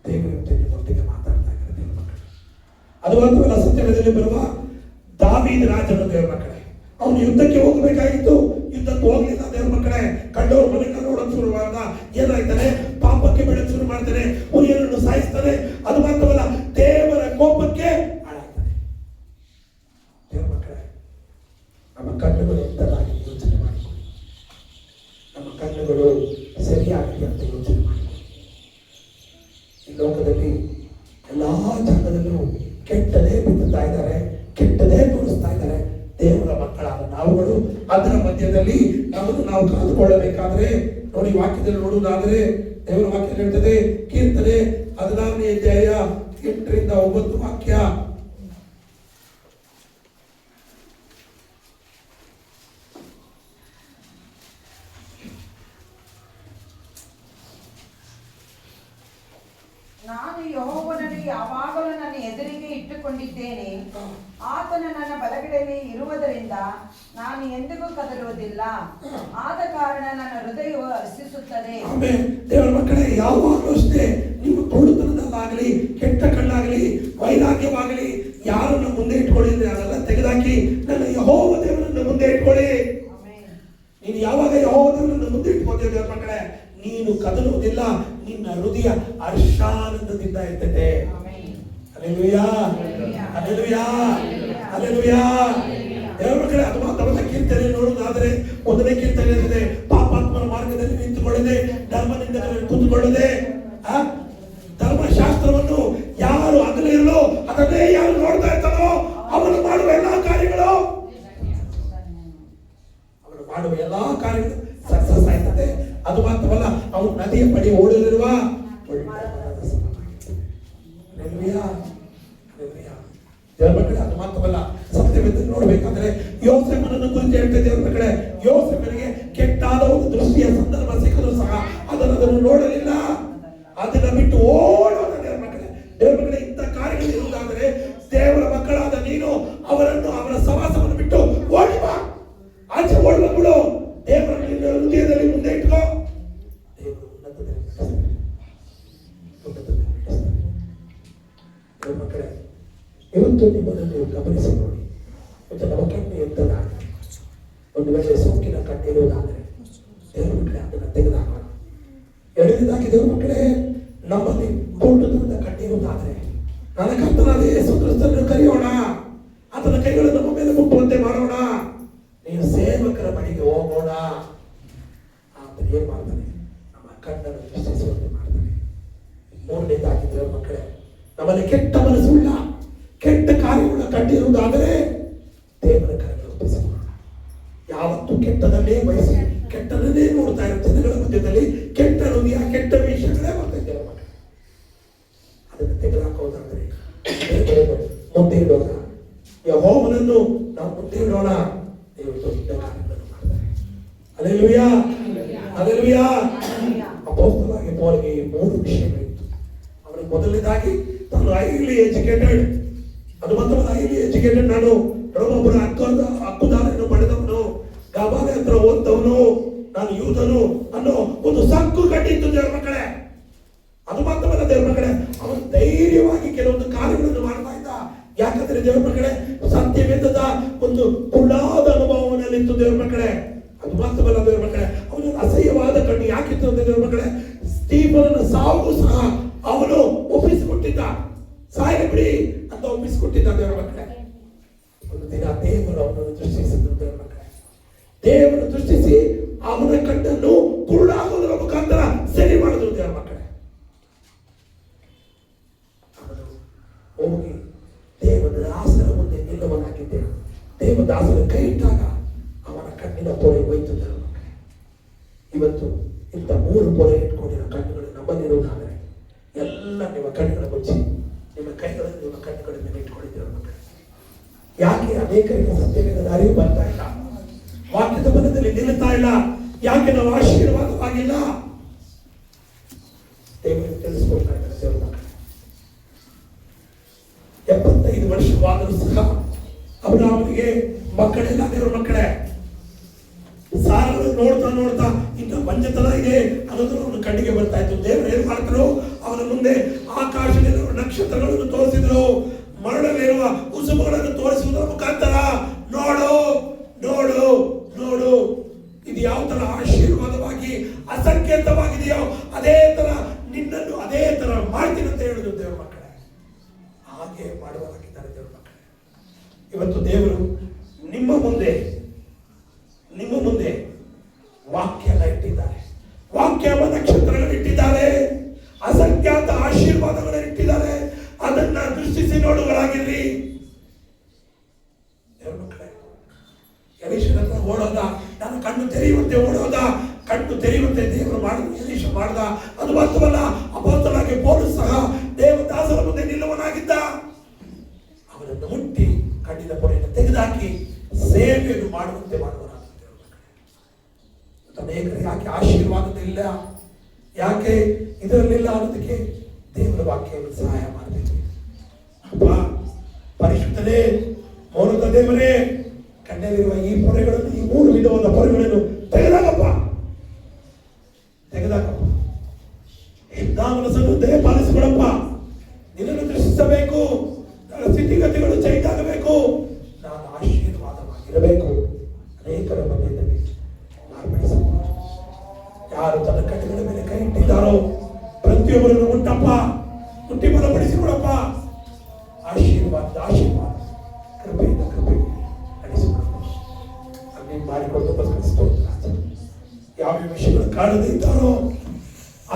ದೇವರ ಜೊತೆಗೆ ಮಾತಾಡ್ತಾ ಇದ್ದಾರೆ ದೇವ್ರ ಮಕ್ಕಳು. ಅದು ಮಾತ್ರವಲ್ಲ, ಸತ್ಯವೇದದಲ್ಲಿ ಬರುವ ದಾವೀದ ರಾಜನ ದೇವರ ಮಕ್ಕಳೇ, ಅವನು ಯುದ್ಧಕ್ಕೆ ಹೋಗಬೇಕಾಗಿತ್ತು, ಯುದ್ಧಕ್ಕೆ ಹೋಗ್ಲಿಲ್ಲ ದೇವರ ಮಕ್ಕಳೇ. ಕಂಡವರು ಮನೆಗೆ ನೋಡೋಕೆ ಶುರು ಮಾಡಿದ, ಏನಾಯ್ತಾನೆ, ಪಾಪಕ್ಕೆ ಬೆಳಕು ಶುರು ಮಾಡ್ತಾನೆ, ಹುರಿಯರನ್ನು ಸಾಯಿಸ್ತಾನೆ. ಅದು ಮಾತ್ರವಲ್ಲ, ದೇವರ ಕೋಪಕ್ಕೆ ಹಾಳಾಗ್ತಾನೆ. ದೇವರ ಮಕ್ಕಳೇ, ನಮ್ಮ ಕಣ್ಣುಗಳು ಎಂತದಾಗಿ ಯೋಚನೆ ಮಾಡಿಕೊಳ್ಳಿ, ನಮ್ಮ ಕಣ್ಣುಗಳು ಸರಿಯಾಗಿ ಅಂತ ಯೋಚನೆ ಮಾಡಿಕೊಳ್ಳಿ. ಈ ಲೋಕದಲ್ಲಿ ಎಲ್ಲಾ ಜಾಗದಲ್ಲೂ ಕೆಟ್ಟದೇ ಬಿತ್ತುತ್ತಾ ಇದ್ದಾರೆ, ಕೆಟ್ಟದೇ ತೋರಿಸ್ತಾ ಇದ್ದಾರೆ. ದೇವರ ಮಕ್ಕಳಾದ ನಾವುಗಳು ಅದರ ಮಧ್ಯದಲ್ಲಿ ನಮ್ಮನ್ನು ನಾವು ಕಾದುಕೊಳ್ಳಬೇಕಾದ್ರೆ ನೋಡಿ, ವಾಕ್ಯದಲ್ಲಿ ನೋಡುವುದಾದರೆ ದೇವರ ವಾಕ್ಯ ಹೇಳ್ತದೆ, ಕೀರ್ತನೆ 16ನೇ ಅಧ್ಯಾಯ 8ರಿಂದ 9 ವಾಕ್ಯ. ನಾನು ಯೆಹೋವನಲ್ಲಿ ಯಾವಾಗಲೂ ನನ್ನ ಎದುರಿಗೆ ಇಟ್ಟುಕೊಂಡಿದ್ದೇನೆ. ಆತನು ನನ್ನ ಬಲಗಡೆಯಲ್ಲಿ ಇರುವುದರಿಂದ ನಾನು ಎಂದಿಗೂ ಕದಲುವುದಿಲ್ಲ. ಆದ ಕಾರಣ ನನ್ನ ಹೃದಯವು ಹರ್ಷಿಸುತ್ತದೆ. ದೇವರ ಮಕ್ಕಳೇ, ಯಾವಾಗಲೂ ಅಷ್ಟೇ ನೀವು ತುಳುತನದಲ್ಲಾಗಲಿ, ಕೆಟ್ಟ ಕಣ್ಣಾಗಲಿ, ವೈರಾಗ್ಯವಾಗಲಿ ಯಾರನ್ನು ಮುಂದೆ ಇಟ್ಕೊಳ್ಳಿದ್ರೆ ಅದೆಲ್ಲ ತೆಗೆದಾಕಿ ನನ್ನ ಯೆಹೋವ ದೇವರನ್ನು ಮುಂದೆ ಇಟ್ಕೊಳ್ಳಿ. ನೀನು ಯಾವಾಗ ಯೆಹೋವ ದೇವರನ್ನು ಮುಂದೆ ಇಟ್ಕೊಳ್ತೀಯ ದೇವರ ಮಕ್ಕಳೇ, ನೀನು ಕದಲುವುದಿಲ್ಲ, ನಿನ್ನ ಹೃದಯ ಹರ್ಷಾನಂದದಿಂದ ಇರ್ತದೆ. Hallelujah, hallelujah, hallelujah. ದೇವರ ಮಕ್ಕಳೇ, ಅದು ಮಾತ್ರವಲ್ಲ, ಕೀರ್ತನೆ ನೋಡುವುದಾದರೆ 1ನೇ ಕೀರ್ತನೆ ಇರ್ತದೆ, ಪಾಪಾತ್ಮರ ಮಾರ್ಗದಲ್ಲಿ ನಿಂತುಕೊಳ್ಳದೆ, ಧರ್ಮನಿಂದಕರಲ್ಲಿ ಕೂತುಕೊಳ್ಳದೆ, ಧರ್ಮಶಾಸ್ತ್ರವನ್ನು ಯಾರು ಹಗಲಿರಲು ಅದನ್ನೇ ಯಾರು ನೋಡ್ತಾ ಇರ್ತಾರೋ ಅವನು ಮಾಡುವ ಎಲ್ಲಾ ಕಾರ್ಯಗಳು ಸಕ್ಸಸ್ ಆಯ್ತದೆ. ಅದು ಮಾತ್ರವಲ್ಲ, ಅವನು ನದಿಯ ಬಳಿ ಓಡಲಿರುವ ದೇವರ ಮಕ್ಕಳೇ, ಅದು ಮಾತ್ರವಲ್ಲ, ಸತ್ಯವೇದ ನೋಡ್ಬೇಕಾದ್ರೆ ಯೋಸೇಫನನ್ನು ಕುರಿತು ಹೇಳ್ತೇವೆ ದೇವರ ಮಕ್ಕಳೇ. ಯೋಸೇಫನಿಗೆ ಕೆಟ್ಟಾದ ಒಂದು ದೃಷ್ಟಿಯ ಸಂದರ್ಭ ಸಿಕ್ಕರೂ ಸಹ ಅದನ್ನು ನೋಡಲಿಲ್ಲ, ಅದನ್ನ ಬಿಟ್ಟು ಓಡೋಣ ದೇವರ ಮಕ್ಕಳೇ. ದೇವರ ಮಕ್ಕಳೇ, ಇಂಥ ಕಾರ್ಯಗಳು ಇರುವುದಾದರೆ ದೇವರ ಮಕ್ಕಳಾದ ನೀನು ಅವರನ್ನು, ಅವರ ಸವಾಸವನ್ನು ಬಿಟ್ಟು ಓಡಿ ಬಾ, ಆಚೆ ಓಡುವ ಬಿಡು. ದೇವರ ಹೃದಯದಲ್ಲಿ ಮುಂದೆ ಇಟ್ಕೋ. ದೇವರು ಉನ್ನತದಲ್ಲಿ ದೇವರ ಮಕ್ಕಳೇ, ಇವತ್ತು ನಿಮ್ಮನ್ನು ನೀವು ಗಮನಿಸಿ ನೋಡಿ. ಮತ್ತು ನಮ್ಮ ಕಣ್ಣು ಎಂತದಾಗ ಒಂದು ವೇಳೆ ಸೋಂಕಿನ ಕಣ್ಣಿರುವುದಾದರೆ ದೇವರ ಮಕ್ಕಳೇ ಅದನ್ನು ತೆಗೆದುಹಾಕೋಣ. ಎರಡನೇದಾಗಿ ದೇವರ ಮಕ್ಕಳೇ, ನಮ್ಮಲ್ಲಿ ಕೂಟದ ಕಣ್ಣಿರುವುದಾದರೆ ನನ್ನ ಕರ್ತನಾದ ಯೇಸು ಕ್ರಿಸ್ತನನ್ನು ಕರೆಯೋಣ, ಆತನ ಕೈಗಳು ನಮ್ಮ ಮೇಲೆ ಮುಟ್ಟುವಂತೆ ಮಾಡೋಣ. ನೀವು ಸೇವಕರ ಬಳಿಗೆ ಹೋಗೋಣ. ಆತನ ಏನ್ ಮಾಡ್ತಾನೆ, ನಮ್ಮ ಕಣ್ಣನ್ನು ದೃಷ್ಟಿಸುವಂತೆ ಮಾಡ್ತಾನೆ. ಮೂರನೇದಾಗಿ ದೇವರ ಮಕ್ಕಳೇ, ನಮ್ಮಲ್ಲಿ ಕೆಟ್ಟ ಮನಸ್ಸುಳ್ಳ, ಕೆಟ್ಟ ಕಾರ್ಯಗಳ ಕಂಡಿರುವುದಾದರೆ ದೇವರ ಕರೆಗೆ ಒಪ್ಪಿಸಿಕೊಳ್ಳೋಣ. ಯಾವತ್ತು ಕೆಟ್ಟದನ್ನೇ ಬಯಸಿ ಕೆಟ್ಟದನ್ನೇ ನೋಡ್ತಾ ಇರೋ ಜನಗಳ ಮಧ್ಯದಲ್ಲಿ ಕೆಟ್ಟ ಹೃದಯ, ಕೆಟ್ಟ ವಿಷಯಗಳೇ ಬರ್ತಾ ದೇವರ ಮಕ್ಕಳೇ. ಅದನ್ನು ತೆಗೆದುಹಾಕೋದಾದ್ರೆ ಮುಂದೆ ಇಡೋಣ. ಯೆಹೋವನನ್ನು ನಾವು ಮುಂದೆ ಇಡೋಣ. ದೇವರು ದೊಡ್ಡ ಕಾರ್ಯಗಳನ್ನು ಮಾಡ್ತಾರೆ. Hallelujah, hallelujah. ಅಪೊಸ್ತಲನಾಗಿ ಪೌಲನಿಗೆ 3 ವಿಷಯಗಳಿತ್ತು. ಅವನಿಗೆ ಮೊದಲನೇದಾಗಿ ತಾನು ಹೈಲಿ ಎಜುಕೇಟೆಡ್, ಅದು ಮಾತ್ರವಲ್ಲ, ಹೈಲಿ ಎಜುಕೇಟೆಡ್, ನಾನು ಒಬ್ಬರ ಹಕ್ಕುದಾರನ್ನು ಪಡೆದವನು, ಗಮಾಲೆ ಹತ್ರ ಓದ್ದವನು, ನಾನು ಯೂದನು ಅನ್ನೋ ಒಂದು ಸಕ್ಕು ಕಟ್ಟಿತ್ತು ದೇವರ ಮಕ್ಕಳೇ. ಅದು ಮಾತ್ರವಲ್ಲ ದೇವರ ಮಕ್ಕಳೇ, ಅವನು ಧೈರ್ಯವಾಗಿ ಕೆಲವೊಂದು ಕಾರ್ಯಗಳನ್ನು ಮಾಡ್ತಾ ಇದ್ದ. ಯಾಕಂದ್ರೆ ದೇವರ ಮಕ್ಕಳೇ, ಸತ್ಯವೇದದ ಒಂದು ಕುಳ್ಳಾದ ಅನುಭವನಲ್ಲಿತ್ತು ದೇವರ ಮಕ್ಕಳೇ. ಅದು ಮಾತ್ರವಲ್ಲ ದೇವರ ಮಕ್ಕಳೇ, ಅವನ ಅಸಹ್ಯವಾದ ಕಣ್ಣು ಯಾಕಿತ್ತು ಅಂತ ದೇವರ ಮಕ್ಕಳೇ, ಸ್ಟೀಫನನ ಸಾವು ಸಹ ಅವನು ಒಪ್ಪಿಸಿಕೊಟ್ಟಿದ್ದ, ಸಾಯ ಬಿಡಿ ಅಂತ ಒಪ್ಪಿಸಿಕೊಟ್ಟಿದ್ದ ದೇವರ ಮಕ್ಕಳೇ. ಒಂದು ದಿನ ದೇವರು ಅವನನ್ನು ದೃಷ್ಟಿಸಿದ್ರು ದೇವರ ಮಕ್ಕಳೇ. ದೇವರು ದೃಷ್ಟಿಸಿ ಅವನ ಕಣ್ಣನ್ನು ಕುರುಡಾಗುವುದರ ಮುಖಾಂತರ ಸರಿ ಮಾಡಿದ್ರು ದೇವರ ಮಕ್ಕಳೇ. ಅವನು ಹೋಗಿ ದೇವದಾಸರ ಮುಂದೆ ನಿಲ್ಲುವನಾಗಿದ್ದೆ. ದೇವದಾಸರ ಕೈ ಇಟ್ಟಾಗ ಅವನ ಕಣ್ಣಿನ ಪೊರೆ ಹೋಯ್ತು ದೇವರ ಮಕ್ಕಳೇ. ಇವತ್ತು ಇಂಥ 3 ಪೊರೆ ಇಟ್ಕೊಂಡಿರೋ ಕಣ್ಣುಗಳು ನಮ್ಮಲ್ಲಿರುವುದಾದರೆ ಎಲ್ಲ ನಿಮ್ಮ ಕಣ್ಣುಗಳ ಮುಚ್ಚಿ ನಿಮ್ಮ ಕೈಗಳನ್ನು ನಿಮ್ಮ ಕಣ್ಣುಗಳ ಮೇಲೆ ಇಟ್ಕೊಳ್ಳಿ ದೇವರ ಮಕ್ಕಳೇ. ಯಾಕೆ ಅನೇಕರಿಗೆ ಸತ್ಯವೇದದ ಅರಿವು ಬರ್ತಾ ಇಲ್ಲ, ವಾಕ್ಯದ ಬಲದಲ್ಲಿ ನಿಲ್ಲುತ್ತಾ ಇಲ್ಲ, ಯಾಕೆ ನಾವು ಆಶೀರ್ವಾದವಾಗಿಲ್ಲ? ದೇವರು ತಿಳಿಸ್ಕೊಳ್ತಾ ಇದ್ದಾರೆ ದೇವರ ಮಕ್ಕಳೇ. 75 ವರ್ಷವಾದರೂ ಸಹ ಅವನಿಗೆ ಮಕ್ಕಳೆಲ್ಲ ದೇವರ ಮಕ್ಕಳೇ. ಸಾರನ್ನು ನೋಡ್ತಾ ನೋಡ್ತಾ ಇಂಥ ಮಂಜತನ ಇದೆ ಅನ್ನೋದು ಅವನ ಕಣ್ಣಿಗೆ ಬರ್ತಾ ಇತ್ತು. ದೇವರು ಏನ್ ಮಾಡ್ತಾರೋ, ಅವನ ಮುಂದೆ ಆಕಾಶದಲ್ಲಿ ನಕ್ಷತ್ರಗಳನ್ನು ತೋರಿಸಿದ್ರು, ಮರಳಲ್ಲಿರುವ ಉಸುಬುಗಳನ್ನು ತೋರಿಸುವುದರ ಮುಖಾಂತರ ನೋಡು ನೋಡು ನೋಡು, ಇದು ಯಾವ ತರ ಆಶೀರ್ವಾದವಾಗಿ ಅಸಂಕೇತವಾಗಿದೆಯೋ ಅದೇ ತರ ನಿನ್ನನ್ನು ಅದೇ ತರ ಮಾಡ್ತೀನಿ ಅಂತ ಹೇಳುದು ದೇವರ ಮಕ್ಕಳೇ. ಹಾಗೆ ಮಾಡುವರಾಗಿದ್ದಾರೆ ದೇವರ ಮಕ್ಕಳೇ. ಇವತ್ತು ದೇವರು ನಿಮ್ಮ ಮುಂದೆ ವಾಕ್ಯನ ಇಟ್ಟಿದ್ದಾರೆ, ವಾಕ್ಯವ ನಕ್ಷತ್ರಗಳಿಟ್ಟಿದ್ದಾರೆ, ಅಸಂಖ್ಯಾತ ಆಶೀರ್ವಾದಗಳನ್ನಿಟ್ಟಿದ್ದಾರೆ. ಅದನ್ನ ದೃಷ್ಟಿಸಿ ನೋಡುವರಾಗಿರ್ರಿ ದೇವರ ಮಕ್ಕಳೇ. ಎಲೀಷನ ಹತ್ರ ಓಡೋದ, ನಾನು ಕಣ್ಣು ತೆರೆಯುವಂತೆ ಓಡೋದ, ಕಣ್ಣು ತೆರೆಯುವಂತೆ ದೇವರು ಮಾಡಿದ ಎಲೀಷ ಮಾಡ್ದ. ಅದು ಮಾತ್ರವಲ್ಲ, ಅಪೊಸ್ತಲನಾಗಿ ಪೌಲನು ಸಹ ದೇವದಾಸರ ಮುಂದೆ ನಿಲ್ಲುವನಾಗಿದ್ದ. ಅವರನ್ನು ಮುಟ್ಟಿ ಕಣ್ಣಿನ ಪೊರೆಯನ್ನು ತೆಗೆದುಹಾಕಿ ಸೇವೆಯನ್ನು ಮಾಡುವಂತೆ ಮಾಡುವನಾಗಿದ್ದ. ಅನೇಕರು ಯಾಕೆ ಆಶೀರ್ವಾದದಿಲ್ಲ, ಯಾಕೆ ಇದರಲ್ಲಿಲ್ಲ ಅನ್ನೋದಕ್ಕೆ ದೇವರ ವಾಕ್ಯವನ್ನು ಸಹಾಯ ಮಾಡಬೇಕು. ಅಪ್ಪ ಪರಿಶುದ್ಧನೇ, ಮೌನದ ದೇವರೇ, ಕಣ್ಣಲ್ಲಿರುವ ಈ ಪೊರೆಗಳನ್ನು, ಈ 3 ವಿಧವಾದ ಪೊರೆಗಳನ್ನು ತೆಗೆದಾಕಪ್ಪ. ಮನಸ್ಸನ್ನು ದಯಪಾಲಿಸಿಕೊಡಪ್ಪ. ನಿನ್ನನ್ನು ದೃಷ್ಟಿಸಬೇಕು, ನನ್ನ ಸ್ಥಿತಿಗತಿಗಳು ಚೇಂಜ್ ಆಗಬೇಕು, ನಾನು ಆಶೀರ್ವಾದವಾಗಿರಬೇಕು. ಅನೇಕರ ಮಧ್ಯದಲ್ಲಿ ಮಾರ್ಪಡಿಸಪ್ಪ. ಯಾರು ತನ್ನ ಕಣ್ಣುಗಳ ಮೇಲೆ ಕೈ ಇಟ್ಟಿದ್ದಾರೋ ಪ್ರತಿಯೊಬ್ಬರನ್ನು ಮುಟ್ಟಿ ಬಲಪಡಿಸಿಕೊಡಪ್ಪ. ಆಶೀರ್ವಾದ ಕೃಪೆಯಿಂದ ನಡೆಸಿಕೊಡಪ್ಪ. ಅಲ್ಲಿ ಮಾಡಿಕೊಂಡು ಸ್ತೋತ್ರ. ಯಾವ ವಿಷಯಗಳು ಕಾಣದೇ ಇದ್ದಾರೋ,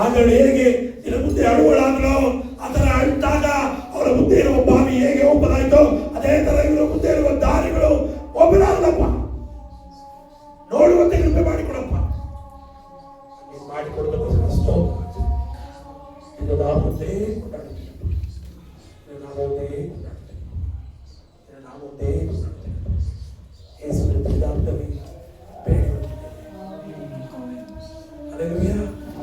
ಆಗಳು ಹೇಗೆ ನಿನ್ನ ಮುಂದೆ ಅಳುವಳಾಗಲೋ ಆ ಥರ ಅಳ್ತಾಗ ಅವರ ಮುಂದೆ ಇರುವ ಬಾವಿ ಹೇಗೆ ಓಪನ್ ಆಯ್ತೋ ಅದೇ ತರ ಇವರ ಮುಂದೆ ಇರುವ ದಾರಿಗಳು ಓಪನ್ ಆಗಲಪ್ಪ. ನೋಡುವಂತೆ ಕೃಪೆ ಮಾಡಿಕೊಡಪ್ಪ. ಮಾಡಿಕೊಡೋದಕ್ಕೋಸ್ಕರ ಸ್ತೋತ್ರ. ನಿನ್ನ ನಾಮವನ್ನೇ ಕೊಂಡಾಡುತ್ತೀನಿ.